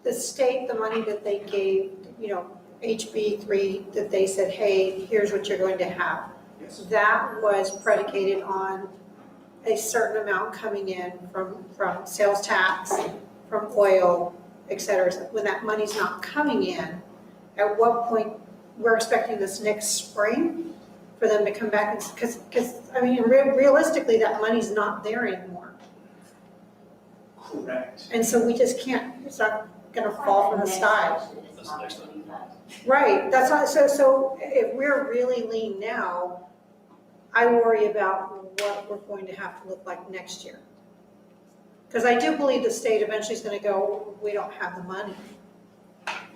the state, the money that they gave, HB3, that they said, hey, here's what you're going to have. Yes. That was predicated on a certain amount coming in from sales tax, from oil, et cetera. When that money's not coming in, at what point, we're expecting this next spring for them to come back, because realistically, that money's not there anymore. Correct. And so we just can't, it's not gonna fall from the sky. That's the next one. Right, that's not, so if we're really lean now, I worry about what we're going to have to look like next year. Because I do believe the state eventually is going to go, we don't have the money.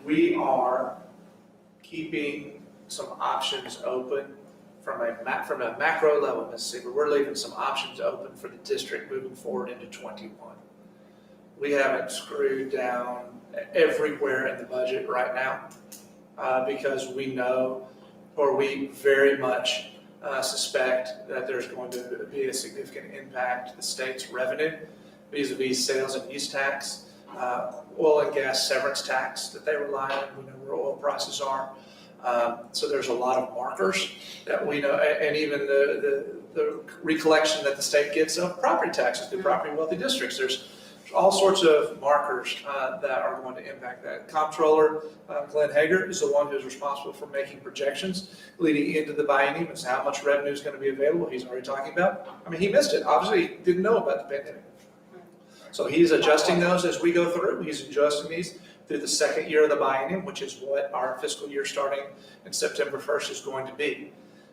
We are keeping some options open from a macro level, Mississippi. We're leaving some options open for the district moving forward into 21. We haven't screwed down everywhere in the budget right now because we know, or we very much suspect that there's going to be a significant impact to the state's revenue vis-a-vis sales and use tax, oil and gas severance tax that they rely on. We know where oil prices are. So there's a lot of markers that we know, and even the recollection that the state gets of property taxes through property wealthy districts. There's all sorts of markers that are going to impact that. Comptroller Glenn Hager is the one who's responsible for making projections leading into the biennium as to how much revenue is going to be available. He's already talking about. I mean, he missed it. Obviously, he didn't know about the pandemic. So he's adjusting those as we go through. He's adjusting these through the second year of the biennium, which is what our fiscal year starting in September 1st is going to be.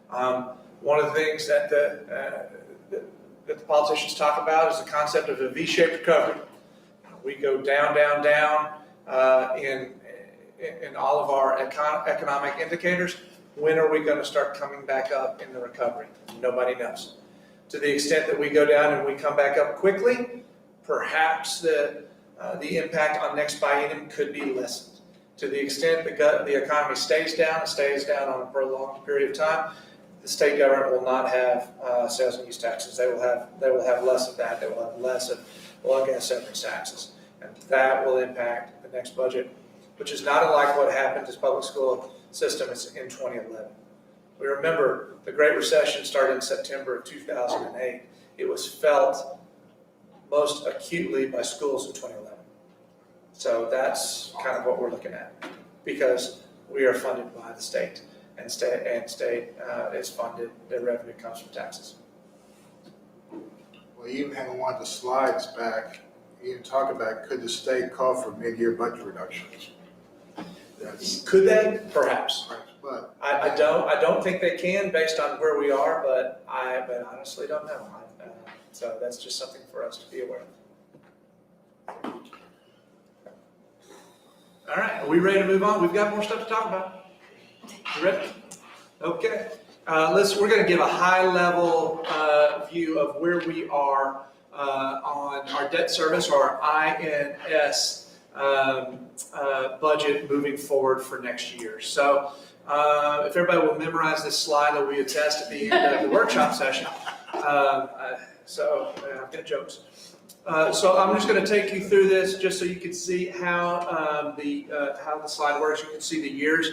One of the things that the politicians talk about is the concept of a V-shaped recovery. We go down, down, down in all of our economic indicators. When are we going to start coming back up in the recovery? Nobody knows. To the extent that we go down and we come back up quickly, perhaps the impact on next biennium could be lessened. To the extent the economy stays down on a prolonged period of time, the state government will not have sales and use taxes. They will have less of that. They will have less of oil and gas severance taxes, and that will impact the next budget, which is not unlike what happened to the public school system in 2011. We remember the Great Recession started in September of 2008. It was felt most acutely by schools in 2011. So that's kind of what we're looking at, because we are funded by the state, and state is funded, their revenue comes from taxes. Well, you even had one of the slides back, you even talk about, could the state call for mid-year budget reductions? Could they? Perhaps. But I don't think they can based on where we are, but I honestly don't know. So that's just something for us to be aware of. All right, are we ready to move on? We've got more stuff to talk about. You ready? Okay. We're going to give a high-level view of where we are on our debt service, or INS budget moving forward for next year. So if everybody will memorize this slide that we attest at the end of the workshop session. I've got jokes. So I'm just going to take you through this just so you can see how the slide works. You can see the years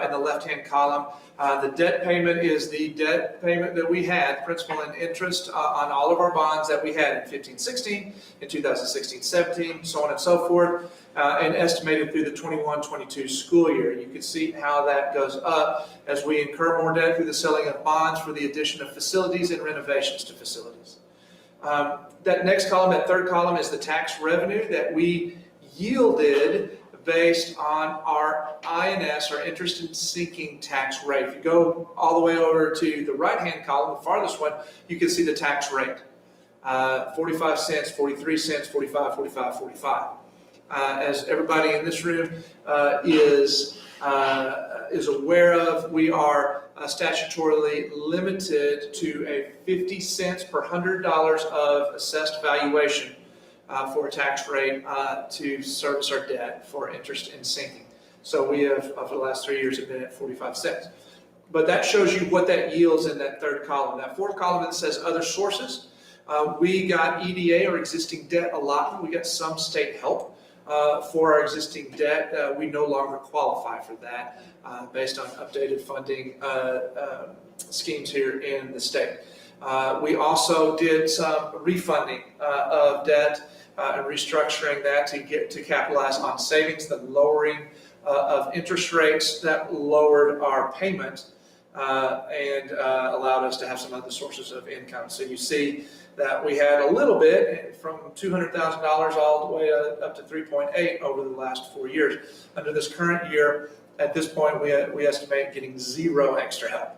in the left-hand column. The debt payment is the debt payment that we had, principal and interest on all of our bonds that we had in 15-16, in 2016-17, so on and so forth, and estimated through the 21-22 school year. You can see how that goes up as we incur more debt through the selling of bonds for the addition of facilities and renovations to facilities. That next column, that third column, is the tax revenue that we yielded based on our INS, or interest in sinking tax rate. If you go all the way over to the right-hand column, the farthest one, you can see the tax rate. 45 cents, 43 cents, 45, 45, 45. As everybody in this room is aware of, we are statutorily limited to a 50 cents per $100 of assessed valuation for a tax rate to service our debt for interest in sinking. So we have, for the last 3 years, have been at 45 cents. But that shows you what that yields in that third column. That fourth column that says other sources, we got EDA, or existing debt allotment. We got some state help for our existing debt. We no longer qualify for that based on updated funding schemes here in the state. We also did some refunding of debt and restructuring that to capitalize on savings, the lowering of interest rates that lowered our payment and allowed us to have some other sources of income. So you see that we had a little bit from $200,000 all the way up to 3.8 over the last 4 years. Under this current year, at this point, we estimate getting 0 extra help.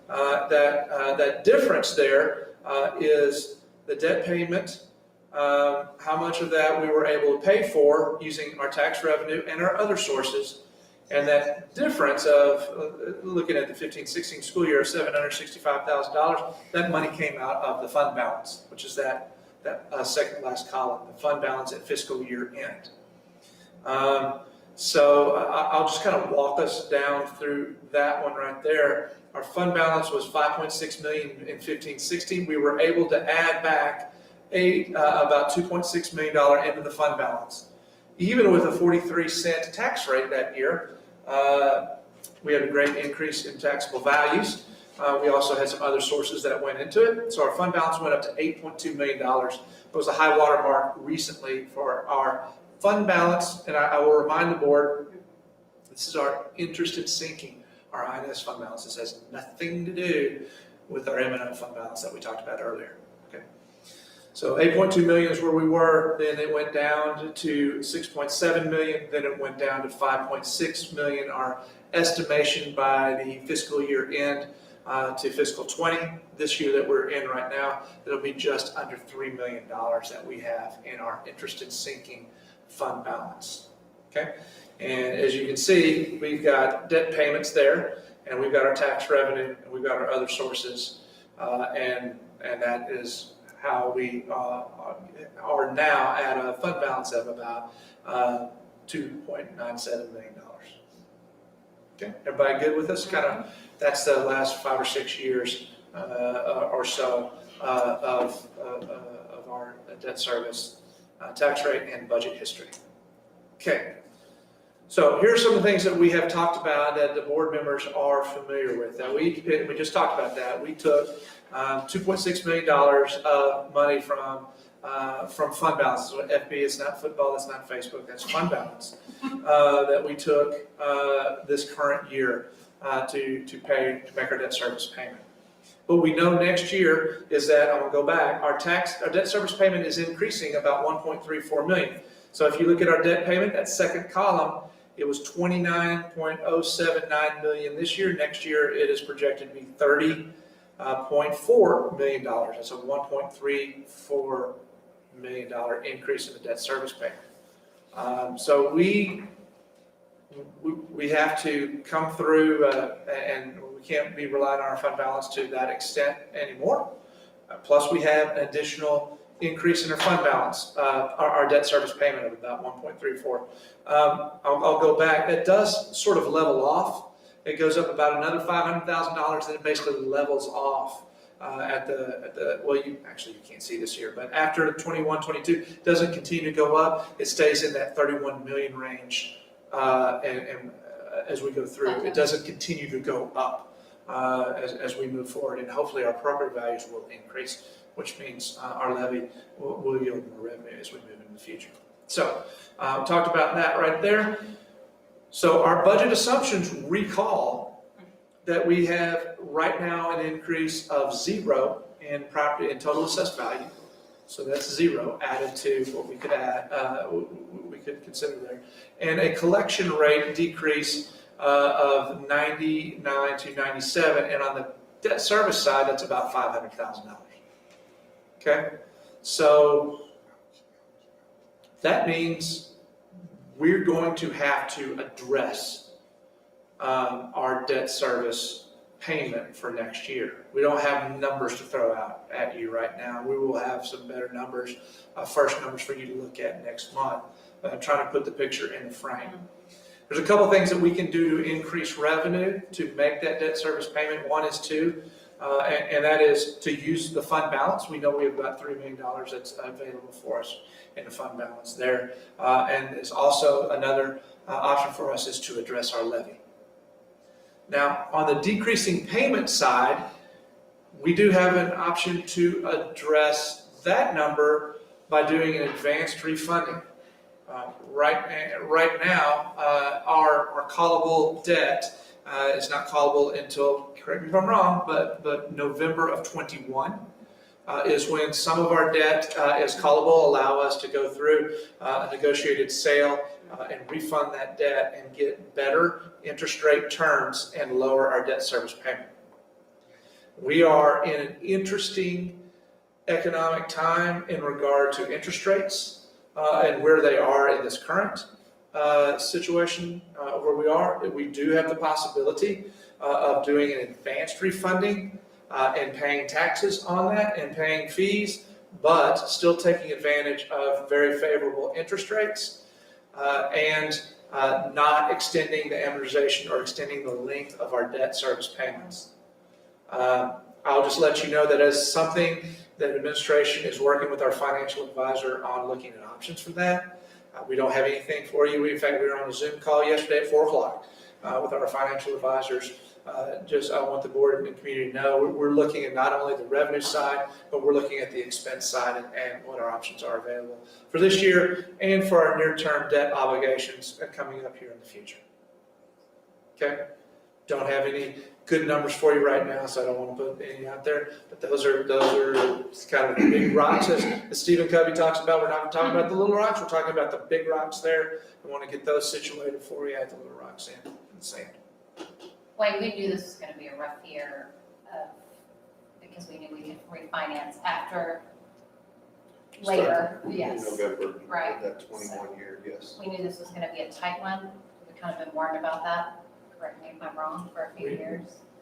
That difference there is the debt payment, how much of that we were able to pay for using our tax revenue and our other sources. And that difference of looking at the 15-16 school year of $765,000, that money came out of the fund balance, which is that second last column, the fund balance at fiscal year end. So I'll just kind of walk us down through that one right there. Our fund balance was $5.6 million in 15-16. We were able to add back about $2.6 million into the fund balance. Even with a 43-cent tax rate that year, we had a great increase in taxable values. We also had some other sources that went into it. So our fund balance went up to $8.2 million. It was a high water mark recently for our fund balance. And I will remind the board, this is our interest in sinking our INS fund balance. This has nothing to do with our M&O fund balance that we talked about earlier. Okay. So 8.2 million is where we were. Then it went down to 6.7 million. Then it went down to 5.6 million. Our estimation by the fiscal year end to fiscal 20, this year that we're in right now, it'll be just under $3 million that we have in our interest in sinking fund balance. Okay, and as you can see, we've got debt payments there, and we've got our tax revenue, and we've got our other sources, and that is how we are now at a fund balance of about $2.97 million. Okay, everybody good with this? Kind of, that's the last 5 or 6 years or so of our debt service, tax rate, and budget history. Okay, so here's some of the things that we have talked about that the board members are familiar with. Now we just talked about that. We took $2.6 million of money from fund balance. So FB is not football, that's not Facebook, that's fund balance that we took this current year to make our debt service payment. What we know next year is that, I'm going to go back, our debt service payment is increasing about $1.34 million. So if you look at our debt payment, that second column, it was $29.079 million this year. Next year, it is projected to be $30.4 million. That's a $1.34 million increase in the debt service payment. So we have to come through, and we can't be relying on our fund balance to that extent anymore. Plus, we have an additional increase in our fund balance, our debt service payment of about 1.34. I'll go back. It does sort of level off. It goes up about another $500,000, and it basically levels off well, you can't see this year, but after 21, 22, it doesn't continue to go up. It stays in that 31 million range, and as we go through, it doesn't continue to go up as we move forward, and hopefully our property values will increase, which means our levy will yield more revenue as we move into the future. So, talked about that right there. So our budget assumptions recall that we have right now an increase of 0 in property and total assessed value. So that's 0 added to what we could add, we could consider there. And a collection rate decrease of 99 to 97. And on the debt service side, that's about $500,000. Okay, so that means we're going to have to address our debt service payment for next year. We don't have numbers to throw out at you right now. We will have some better numbers, first numbers for you to look at next month. But I'm trying to put the picture in the frame. There's a couple things that we can do to increase revenue to make that debt service payment. One is and that is to use the fund balance. We know we have about $3 million that's available for us in the fund balance there. And it's also another option for us is to address our levy. Now, on the decreasing payment side, we do have an option to address that number by doing an advanced refunding. Right now, our callable debt is not callable until, correct me if I'm wrong, but November of 21 is when some of our debt is callable, allow us to go through a negotiated sale and refund that debt and get better interest rate terms and lower our debt service payment. We are in an interesting economic time in regard to interest rates and where they are in this current situation where we are. We do have the possibility of doing an advanced refunding and paying taxes on that and paying fees, but still taking advantage of very favorable interest rates and not extending the amortization or extending the length of our debt service payments. I'll just let you know that as something that administration is working with our financial advisor on looking at options for that. We don't have anything for you. In fact, we were on a Zoom call yesterday at 4 o'clock with our financial advisors. I want the board and the community to know we're looking at not only the revenue side, but we're looking at the expense side and what our options are available for this year and for our near-term debt obligations coming up here in the future. Okay? Don't have any good numbers for you right now, so I don't want to put any out there. But those are kind of the big rocks, as Stephen Covey talks about. We're not talking about the little rocks. We're talking about the big rocks there. We want to get those situated before we add the little rocks in the sand. Wayne, we knew this was going to be a rough year because we knew we could refinance after later. Yes. November, Right. that 21 year, yes. We knew this was going to be a tight one. We've kind of been warned about that. Correct me if I'm wrong, for a few years.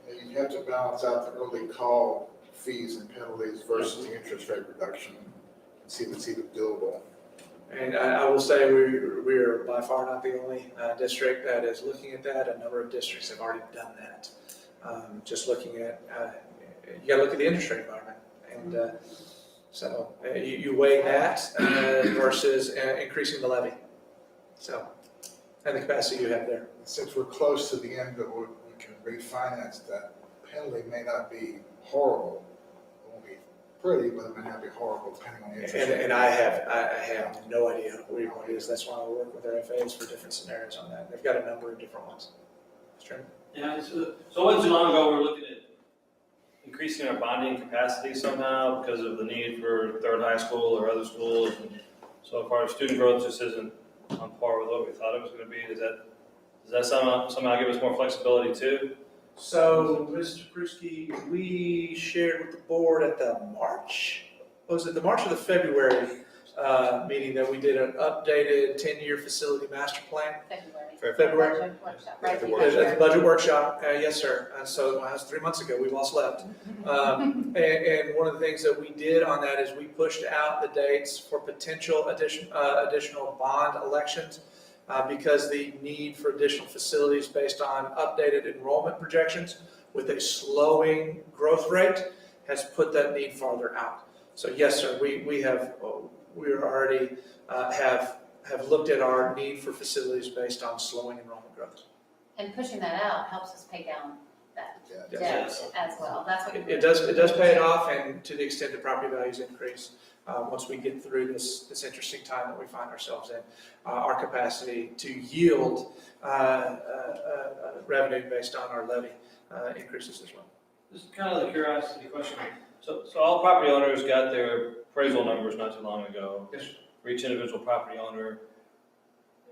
And you have to balance out the early call fees and penalties versus the interest rate reduction and see if it's even doable. And I will say we're by far not the only district that is looking at that. A number of districts have already done that. Just looking at, you got to look at the interest rate environment. And so you weigh that versus increasing the levy. So, and the capacity you have there. Since we're close to the end that we can refinance, that penalty may not be horrible. It won't be pretty, but it may not be horrible depending on the interest rate. And I have no idea what it is. That's why I work with our FAs for different scenarios on that. They've got a number of different ones. Sure. Yeah, so wasn't too long ago, we were looking at increasing our bonding capacity somehow because of the need for third high school or other schools. And so far, student growth just isn't on par with what we thought it was going to be. Does that somehow give us more flexibility too? So, Mr. Pruski, we shared with the board at the March or the February meeting that we did an updated 10-year facility master plan. February. Budget workshop, right? At the budget workshop, yes, sir. So that was 3 months ago. We've all slept. And one of the things that we did on that is we pushed out the dates for potential additional bond elections because the need for additional facilities based on updated enrollment projections with a slowing growth rate has put that need farther out. So yes, sir, we already have looked at our need for facilities based on slowing enrollment growth. And pushing that out helps us pay down that Yeah. debt as well. That's what It does pay it off, and to the extent that property values increase, once we get through this interesting time that we find ourselves in, our capacity to yield revenue based on our levy increases as well. This is kind of the curiosity question. So all property owners got their appraisal numbers not too long ago. Yes. For each individual property owner,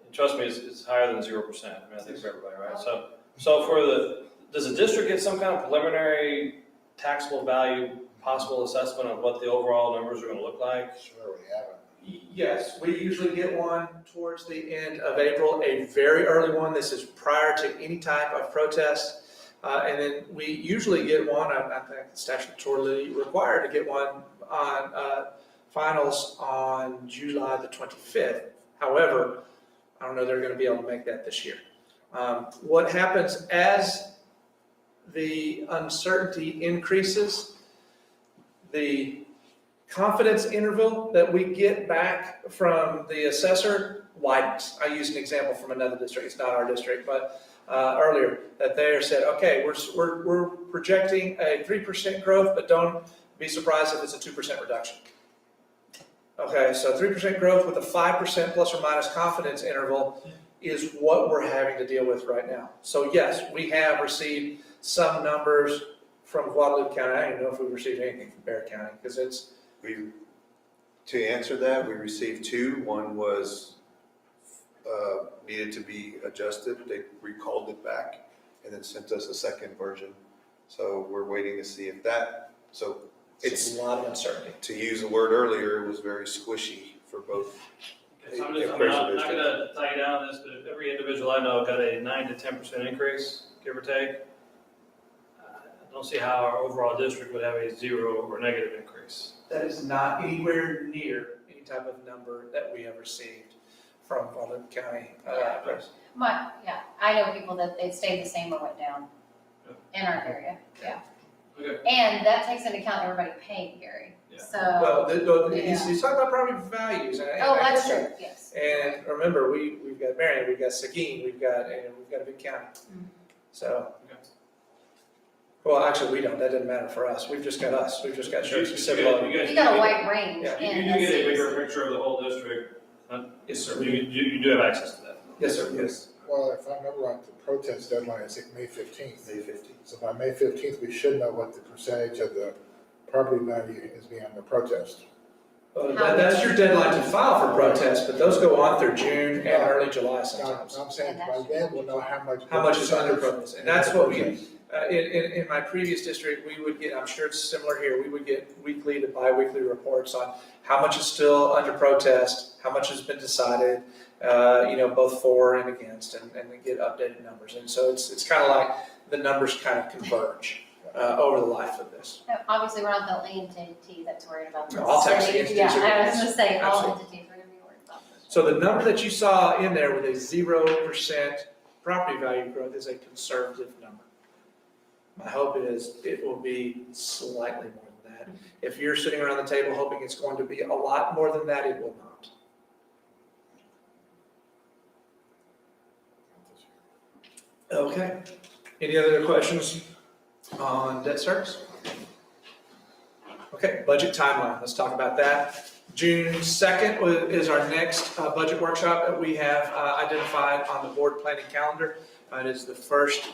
and trust me, it's higher than 0%. I mean, I think for everybody, right? So does the district get some kind of preliminary taxable value possible assessment of what the overall numbers are going to look like? Sure, we have it. Yes, we usually get one towards the end of April, a very early one. This is prior to any type of protest. And then we usually get one, I think statutorily required to get one on finals on July the 25th. However, I don't know they're going to be able to make that this year. What happens as the uncertainty increases, the confidence interval that we get back from the assessor widens. I use an example from another district. It's not our district, but earlier that they said, okay, we're projecting a 3% growth, but don't be surprised if it's a 2% reduction. Okay, so 3% growth with a 5% plus or minus confidence interval is what we're having to deal with right now. So yes, we have received some numbers from Guadalupe County. I don't even know if we've received anything from Bexar County because To answer that, we received two. One was needed to be adjusted. They recalled it back and then sent us a second version. So we're waiting to see if that, so It's a lot of uncertainty. to use the word earlier, it was very squishy for both. So I'm not gonna tie you down on this, but if every individual I know got a 9 to 10% increase, give or take, I don't see how our overall district would have a 0 or negative increase. That is not anywhere near any type of number that we have received from Walden County. I know people that they stayed the same or went down in our area, yeah. Okay. And that takes into account everybody paying, Gary, Yeah. so. Well, he's talking about property values. And Oh, I that's get true, that. yes. And remember, we've got Marion, we've got Seguin, we've got a big county. So, Okay. well, actually, we don't. That doesn't matter for us. We've just got us. We've just got Schertz-Cibolo. You got a wide range You in do get a cities. bigger picture of the whole district. Yes, sir. You do have access to that. Yes, sir. Yes. Well, if I remember right, the protest deadline is like May 15th. May 15th. So by May 15th, we should know what the percentage of the property value is being under protest. That's your deadline to file for protests, but those go on through June and early July Now, sometimes. I'm saying by then, we'll know how much. How much is under protest? And that's what we, in my previous district, we would get, I'm sure it's similar here, we would get weekly to bi-weekly reports on how much is still under protest, how much has been decided, both for and against, and we get updated numbers. And so it's kind of like the numbers kind of converge over the life of this. Obviously, we're not the only entity that's worried about this. All tax entities are- Yeah, I was gonna say, all Absolutely. entities are gonna be worried about this. So the number that you saw in there with a 0% property value growth is a conservative number. My hope is it will be slightly more than that. If you're sitting around the table hoping it's going to be a lot more than that, it will not. Okay. Any other questions on debt service? Okay, budget timeline. Let's talk about that. June 2nd is our next budget workshop that we have identified on the board planning calendar. It is the first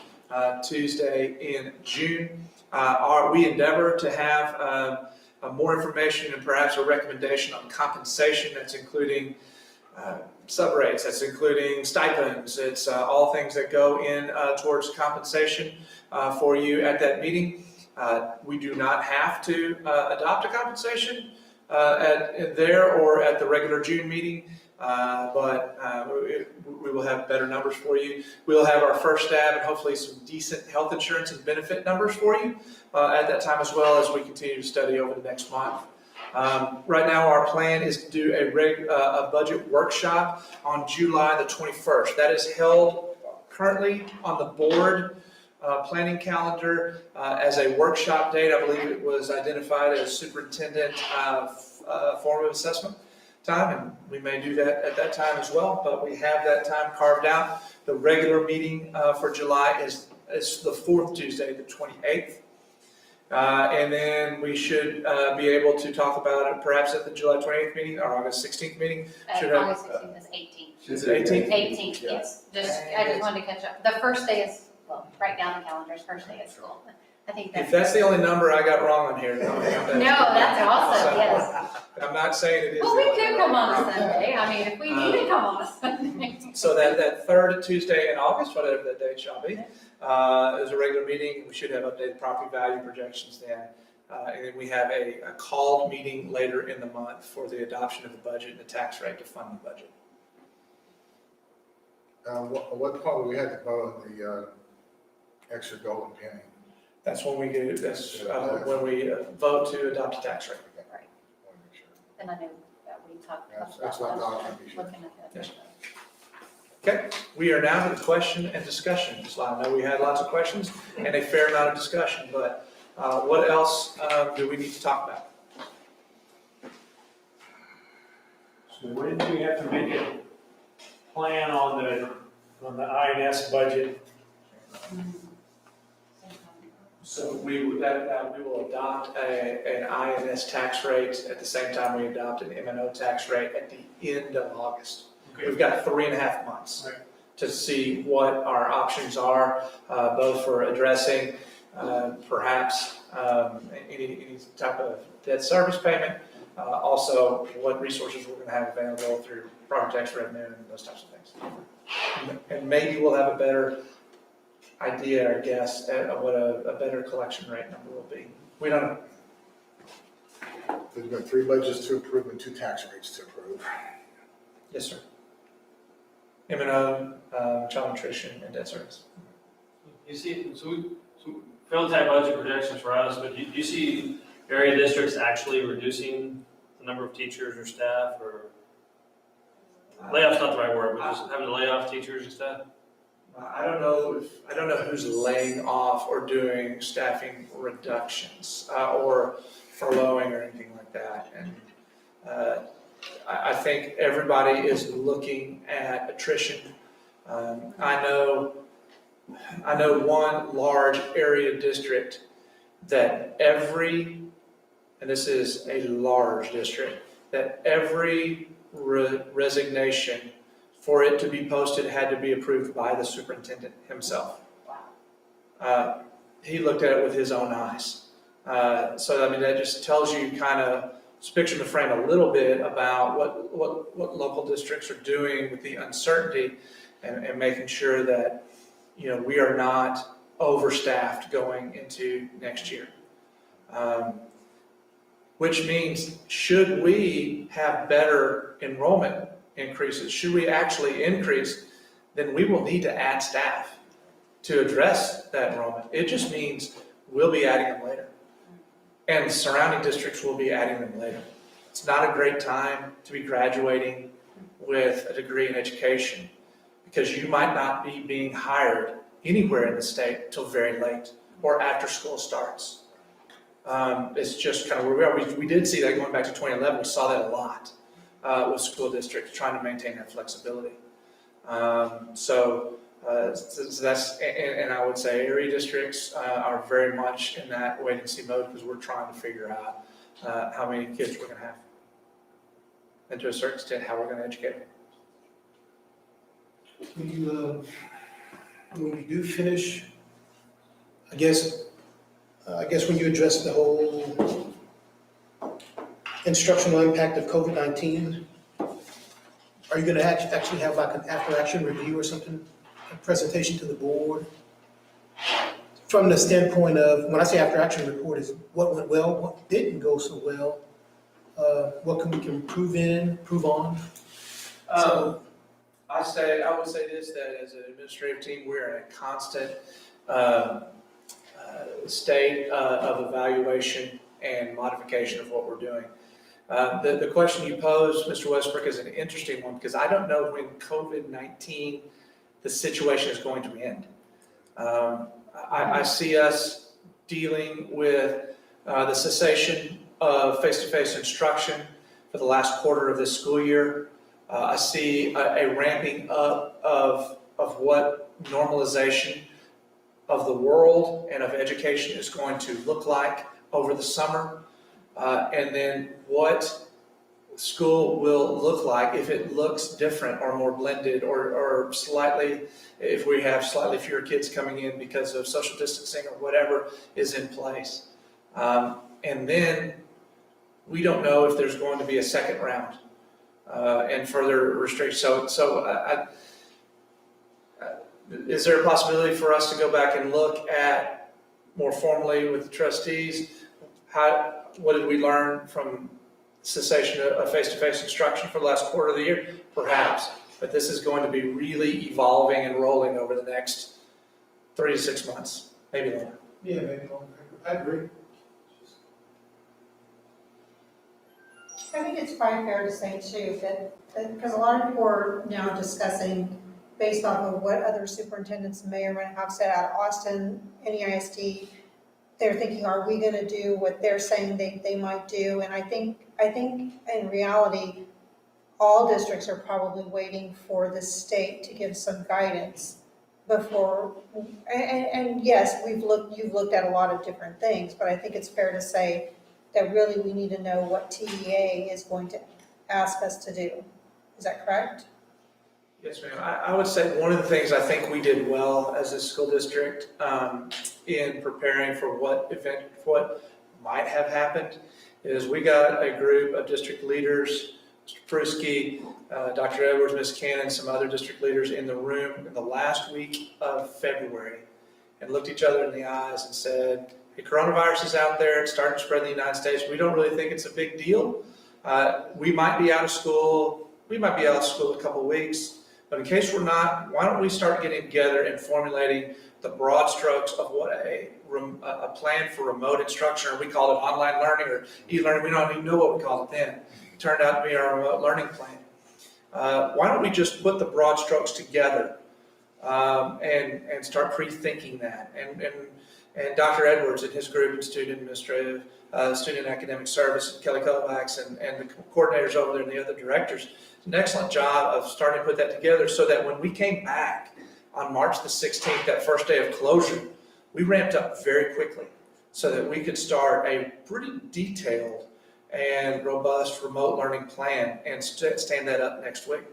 Tuesday in June. We endeavor to have more information and perhaps a recommendation on compensation that's including subrates, that's including stipends. It's all things that go in towards compensation for you at that meeting. We do not have to adopt a compensation there or at the regular June meeting, but we will have better numbers for you. We'll have our first stab and hopefully some decent health insurance and benefit numbers for you at that time, as well as we continue to study over the next month. Right now, our plan is to do a budget workshop on July the 21st. That is held currently on the board planning calendar as a workshop date. I believe it was identified as superintendent form of assessment time, and we may do that at that time as well, but we have that time carved out. The regular meeting for July is the fourth Tuesday, the 28th. And then we should be able to talk about it perhaps at the July 28th meeting or August 16th meeting. August 16th is 18th. Is it 18th? 18th, yes. I just wanted to catch up. The first day is, well, write down the calendars, first day is school. I think If that's. that's the only number I got wrong on here, then I'll count that. No, that's awesome, yes. I'm not saying it is. Well, we the only could number. come on a Sunday. I mean, if we need to come on a Sunday. So that third Tuesday in August, whatever that date shall be, is a regular meeting. We should have updated property value projections then. And then we have a called meeting later in the month for the adoption of the budget and the tax rate to fund the budget. What point will we have to vote on the extra golden penny? That's when we when we vote to adopt a tax rate. Right. Want to make sure. And I know that we talked about That's what I that. thought, I'd be sure. Looking at that. Yes. Okay, we are now to the question and discussion slide. I know we had lots of questions and a fair amount of discussion, but what else do we need to talk about? So when do we have to make a plan on the INS budget? So we will adopt an INS tax rate at the same time we adopt an M&O tax rate at the end of August. We've got 3.5 months to see what our options are, both for addressing perhaps any type of debt service payment, Also, what resources we're gonna have available through property tax revenue and those types of things. And maybe we'll have a better idea or guess at what a better collection rate number will be. We don't know. There's been 3 budgets to approve and 2 tax rates to approve. Yes, sir. M&O, child nutrition, and debt service. You see, so we failed type budget projections for us, but do you see area districts actually reducing the number of teachers or staff, or layoff's not the right word, but just having to lay off teachers and staff? I don't know who's laying off or doing staffing reductions or furloughing or anything like that. And I think everybody is looking at attrition. I know one large area district that and this is a large district, that every resignation for it to be posted had to be approved by the superintendent himself. He looked at it with his own eyes. So, I mean, that just tells you kind of, just picture the frame a little bit about what local districts are doing with the uncertainty and making sure that, we are not overstaffed going into next year. Which means, should we have better enrollment increases, should we actually increase, then we will need to add staff to address that enrollment. It just means we'll be adding them later. And surrounding districts will be adding them later. It's not a great time to be graduating with a degree in education because you might not be being hired anywhere in the state till very late or after school starts. It's just kind of where we are. We did see that going back to 2011. We saw that a lot with school districts trying to maintain that flexibility. So that's, and I would say area districts are very much in that wait and see mode because we're trying to figure out how many kids we're going to have. And to a certain extent, how we're going to educate them. When you do finish, I guess when you address the whole instructional impact of COVID-19, are you going to actually have like an after-action review or something, a presentation to the board? From the standpoint of, when I say after-action report, is what went well, what didn't go so well, what can we improve on? I would say this, that as an administrative team, we're in a constant state of evaluation and modification of what we're doing. The question you posed, Mr. Westbrook, is an interesting one because I don't know when COVID-19, the situation is going to end. I see us dealing with the cessation of face-to-face instruction for the last quarter of this school year. I see a ramping up of what normalization of the world and of education is going to look like over the summer, and then what school will look like if it looks different or more blended or slightly, if we have slightly fewer kids coming in because of social distancing or whatever is in place. And then we don't know if there's going to be a second round and further restrictions. So is there a possibility for us to go back and look at more formally with the trustees, what did we learn from cessation of face-to-face instruction for the last quarter of the year? Perhaps, but this is going to be really evolving and rolling over the next 3 to 6 months, maybe longer. Yeah, maybe longer. I agree. I think it's probably fair to say too, that because a lot of people are now discussing based off of what other superintendents may or may not have said out of Austin, NEISD, they're thinking, are we going to do what they're saying they might do? And I think in reality, all districts are probably waiting for the state to give some guidance before. And yes, you've looked at a lot of different things, but I think it's fair to say that really we need to know what TEA is going to ask us to do. Is that correct? Yes, ma'am. I would say one of the things I think we did well as a school district in preparing for what might have happened is we got a group of district leaders, Mr. Prusky, Dr. Edwards, Ms. Cannon, some other district leaders in the room in the last week of February and looked each other in the eyes and said, hey, coronavirus is out there, it's starting to spread in the United States. We don't really think it's a big deal. We might be out of school. We might be out of school a couple of weeks. But in case we're not, why don't we start getting together and formulating the broad strokes of what a plan for remote instruction, or we called it online learning or e-learning. We don't even know what we called it then. It turned out to be our remote learning plan. Why don't we just put the broad strokes together and start pre-thinking that? And Dr. Edwards and his group in student administrative, student academic service, Kelly Kovacs, and the coordinators over there and the other directors, did an excellent job of starting to put that together so that when we came back on March the 16th, that first day of closure, we ramped up very quickly so that we could start a pretty detailed and robust remote learning plan and stand that up next week.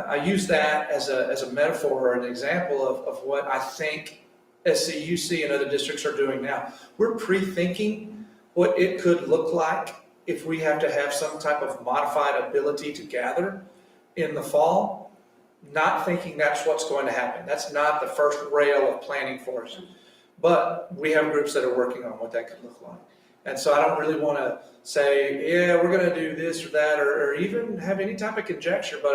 I use that as a metaphor or an example of what I think SCUC and other districts are doing now. We're pre-thinking what it could look like if we have to have some type of modified ability to gather in the fall, not thinking that's what's going to happen. That's not the first rail of planning for us. But we have groups that are working on what that could look like. And so I don't really want to say, yeah, we're going to do this or that, or even have any type of conjecture. But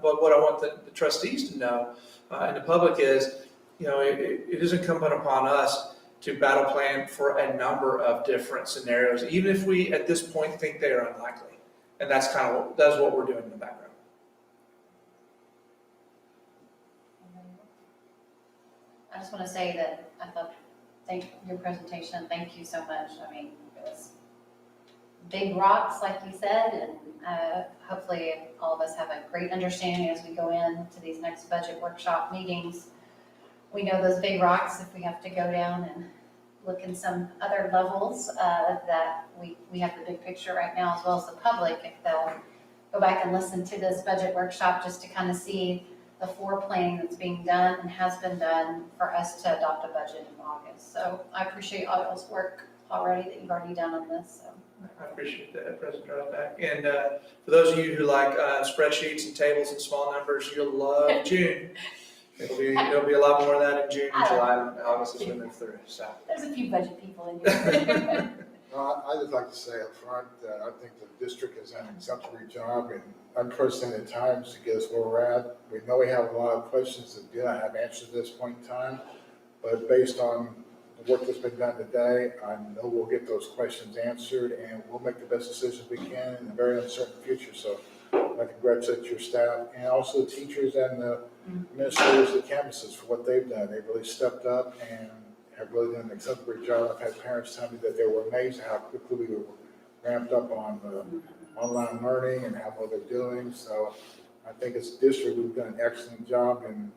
what I want the trustees to know and the public is, it is incumbent upon us to battle plan for a number of different scenarios, even if we at this point think they are unlikely. And that's what we're doing in the background. I just want to say that thank your presentation. Thank you so much. I mean, it was big rocks, like you said, and hopefully all of us have a great understanding as we go into these next budget workshop meetings. We know those big rocks, if we have to go down and look in some other levels, that we have the big picture right now, as well as the public, if they'll go back and listen to this budget workshop just to kind of see the foreplanning that's being done and has been done for us to adopt a budget in August. So I appreciate all y'all's work already that you've already done on this. So. I appreciate that, President Drawback. And for those of you who like spreadsheets and tables and small numbers, you'll love June. There'll be a lot more of that in June and July and August as we move through. So there's a few budget people in here. I'd just like to say up front that I think the district has done an exemplary job in unprecedented times to get us where we're at. We know we have a lot of questions that do not have answers at this point in time, but based on the work that's been done today, I know we'll get those questions answered and we'll make the best decisions we can in a very uncertain future. So I congratulate your staff and also the teachers and the administrators of the campuses for what they've done. They've really stepped up and have really done an exemplary job. I've had parents tell me that they were amazed how quickly we were ramped up on online learning and how well they're doing. So I think as a district, we've done an excellent job in,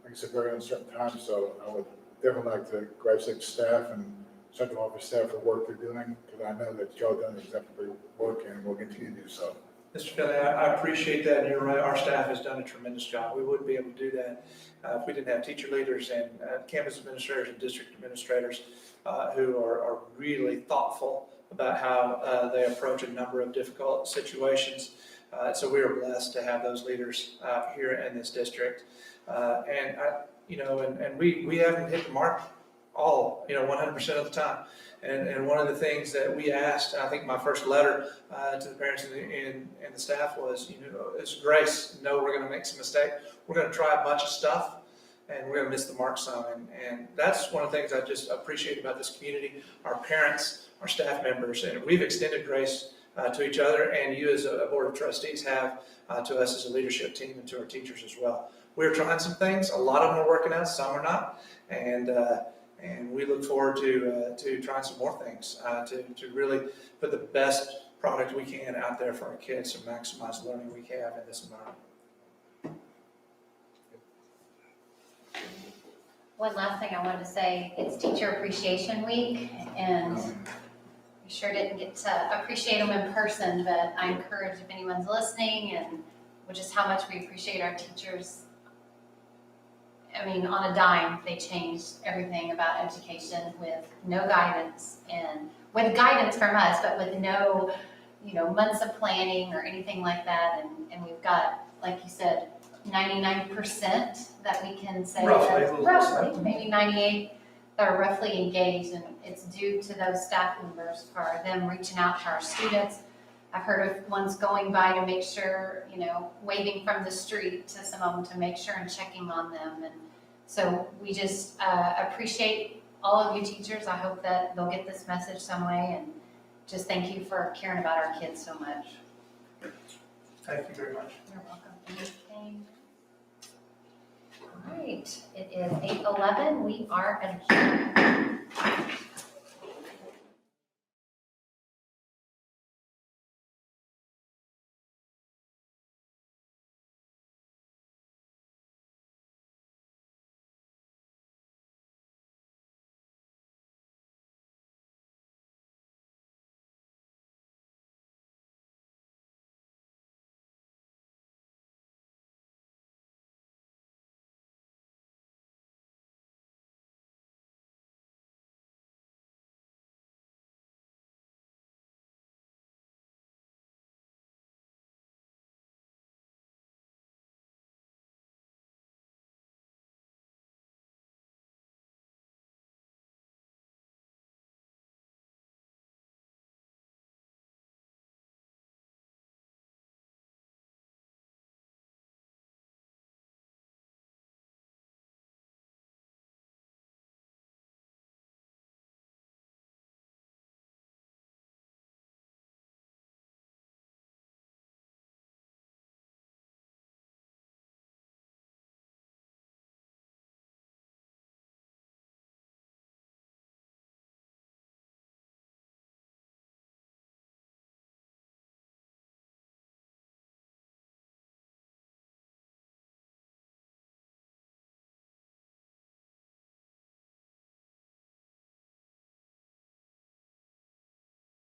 like I said, very uncertain times. So I would definitely like to congratulate staff and central office staff for the work they're doing, because I know that y'all done exemplary work and will continue to do so. Mr. Kelly, I appreciate that, and you're right. Our staff has done a tremendous job. We wouldn't be able to do that if we didn't have teacher leaders and campus administrators and district administrators who are really thoughtful about how they approach a number of difficult situations. So we are blessed to have those leaders here in this district. And we haven't hit the mark all, 100% of the time. And one of the things that we asked, I think my first letter to the parents and the staff was, it's grace. No, we're going to make some mistakes. We're going to try a bunch of stuff, and we're going to miss the mark some. And that's one of the things I just appreciate about this community, our parents, our staff members, and we've extended grace to each other, and you as a board of trustees have to us as a leadership team and to our teachers as well. We're trying some things. A lot of them are working out, some are not. And we look forward to trying some more things to really put the best product we can out there for our kids to maximize the learning we have in this environment. One last thing I wanted to say, it's Teacher Appreciation Week, and we sure didn't get to appreciate them in person, but I encourage if anyone's listening and just how much we appreciate our teachers I mean, on a dime, they changed everything about education with no guidance and with guidance from us, but with no, months of planning or anything like that. And we've got, like you said, 99% that we can say Roughly, that, a little less than roughly, maybe 98 that are roughly engaged, and it's due to those staff members for them reaching out to our students. I've heard of ones going by to make sure, waving from the street to some of them to make sure and checking on them. And so we just appreciate all of you teachers. I hope that they'll get this message some way, and just thank you for caring about our kids so much. Thank you very much. You're welcome. Anything? All right, it is 8:11. We are adjourned.